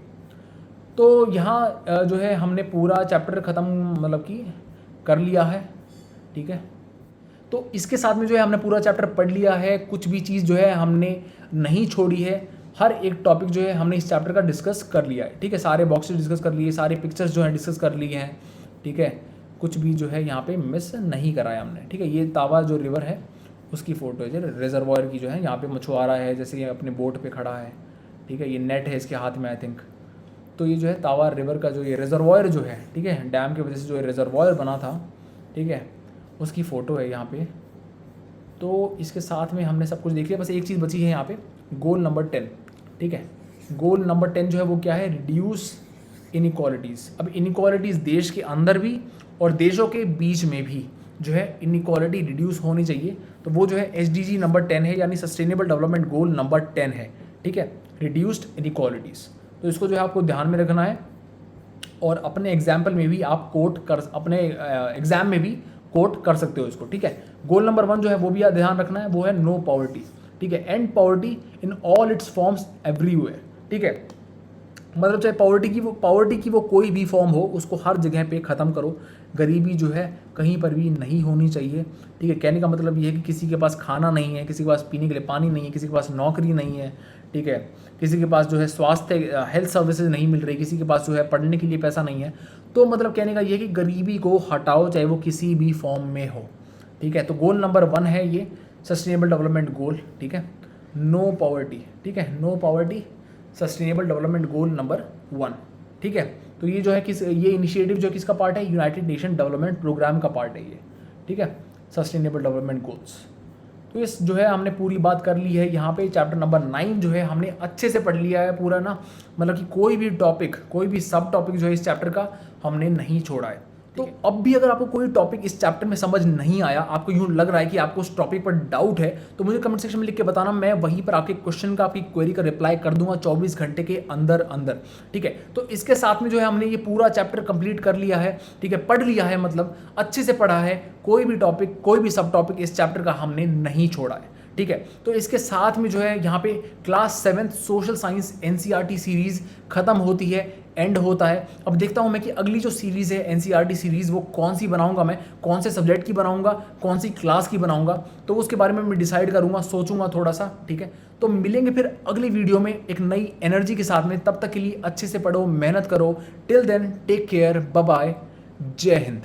[SPEAKER 1] तो यहाँ जो है हमने पूरा चैप्टर ख़त्म मतलब कि कर लिया है, ठीक है। तो इसके साथ में जो है हमने पूरा चैप्टर पढ़ लिया है, कुछ भी चीज़ जो है हमने नहीं छोड़ी है, हर एक टॉपिक जो है हमने इस चैप्टर का डिस्कस कर लिया है, ठीक है। सारे बॉक्सेस डिस्कस कर लिए, सारे पिक्चर्स जो हैं डिस्कस कर लिए हैं, ठीक है। कुछ भी जो है यहाँ पे मिस नहीं कराया हमने, ठीक है। ये तावा जो रिवर है उसकी फ़ोटो है, जो रिजर्वायर की जो है, यहाँ पे मछुआरा है जैसे ये अपने बोट पे खड़ा है, ठीक है। ये नेट है इसके हाथ में आई थिंक। तो ये जो है तावा रिवर का जो ये रिजर्वायर जो है, ठीक है, डैम की वजह से जो रिजर्वायर बना था, ठीक है, उसकी फ़ोटो है यहाँ पे। तो इसके साथ में हमने सब कुछ देख लिया, बस एक चीज़ बची है यहाँ पे, गोल नंबर 10, ठीक है। गोल नंबर 10 जो है वो क्या है, रिड्यूस इनइक्वालिटीज़। अब इनइक्वालिटीज़ देश के अंदर भी और देशों के बीच में भी जो है इनइक्वालिटी रिड्यूस होनी चाहिए। तो वो जो है SDG नंबर 10 है, यानी सस्टेनेबल डेवलपमेंट गोल नंबर 10 है, ठीक है, रिड्यूस्ड इनइक्वालिटीज़। तो इसको जो है आपको ध्यान में रखना है और अपने एग्जाम्पल में भी आप अपने एग्जाम में भी कोट कर सकते हो इसको, ठीक है। गोल नंबर 1 जो है वो भी ध्यान रखना है, वो है नो पॉवर्टी, ठीक है, and poverty in all it's forms everywhere, ठीक है। मतलब चाहे पॉवर्टी की वो कोई भी फॉर्म हो, उसको हर जगह पे ख़त्म करो। गरीबी जो है कहीं पर भी नहीं होनी चाहिए, ठीक है। कहने का मतलब ये है कि किसी के पास खाना नहीं है, किसी के पास पीने के लिए पानी नहीं है, किसी के पास नौकरी नहीं है, ठीक है, किसी के पास जो है स्वास्थ्य हेल्थ सर्विसेज नहीं मिल रही, किसी के पास जो है पढ़ने के लिए पैसा नहीं है। तो मतलब कहने का ये है कि गरीबी को हटाओ, चाहे वो किसी भी फॉर्म में हो, ठीक है। तो गोल नंबर 1 है ये सस्टेनेबल डेवलपमेंट गोल, ठीक है, नो पॉवर्टी, ठीक है, no poverty sustainable development goal number 1, ठीक है। तो ये जो है ये इनिशिएटिव जो किसका पार्ट है, यूनाइटेड नेशन डेवलपमेंट प्रोग्राम का पार्ट है ये, ठीक है, सस्टेनेबल डेवलपमेंट गोल्स। तो इस जो है हमने पूरी बात कर ली है। यहाँ पे चैप्टर नंबर 9 जो है हमने अच्छे से पढ़ लिया है पूरा ना, मतलब कि कोई भी टॉपिक, कोई भी सब टॉपिक जो है इस चैप्टर का हमने नहीं छोड़ा है। तो अब भी अगर आपको कोई टॉपिक इस चैप्टर में समझ नहीं आया, आपको यूँ लग रहा है कि आपको उस टॉपिक पर डाउट है, तो मुझे कमेंट सेक्शन में लिख के बताना, मैं वहीं पर आपके क्वेश्चन का, आपकी क्वेरी का रिप्लाई कर दूंगा 24 घंटे के अंदर अंदर, ठीक है। तो इसके साथ में जो है हमने ये पूरा चैप्टर कंप्लीट कर लिया है, ठीक है, पढ़ लिया है, मतलब अच्छे से पढ़ा है, कोई भी टॉपिक, कोई भी सब टॉपिक इस चैप्टर का हमने नहीं छोड़ा है, ठीक है। तो इसके साथ में जो है यहाँ पे class 7 social science NCERT series ख़त्म होती है, एंड होता है। अब देखता हूँ मैं कि अगली जो सीरीज़ है NCERT सीरीज़ वो कौन सी बनाऊंगा, मैं कौन से सब्जेक्ट की बनाऊंगा, कौन सी क्लास की बनाऊंगा, तो उसके बारे में मैं डिसाइड करूँगा, सोचूंगा थोड़ा सा, ठीक है। तो मिलेंगे फिर अगली वीडियो में एक नई एनर्जी के साथ में, तब तक के लिए अच्छे से पढ़ो, मेहनत करो। Till then take care, bye bye, जय हिंद।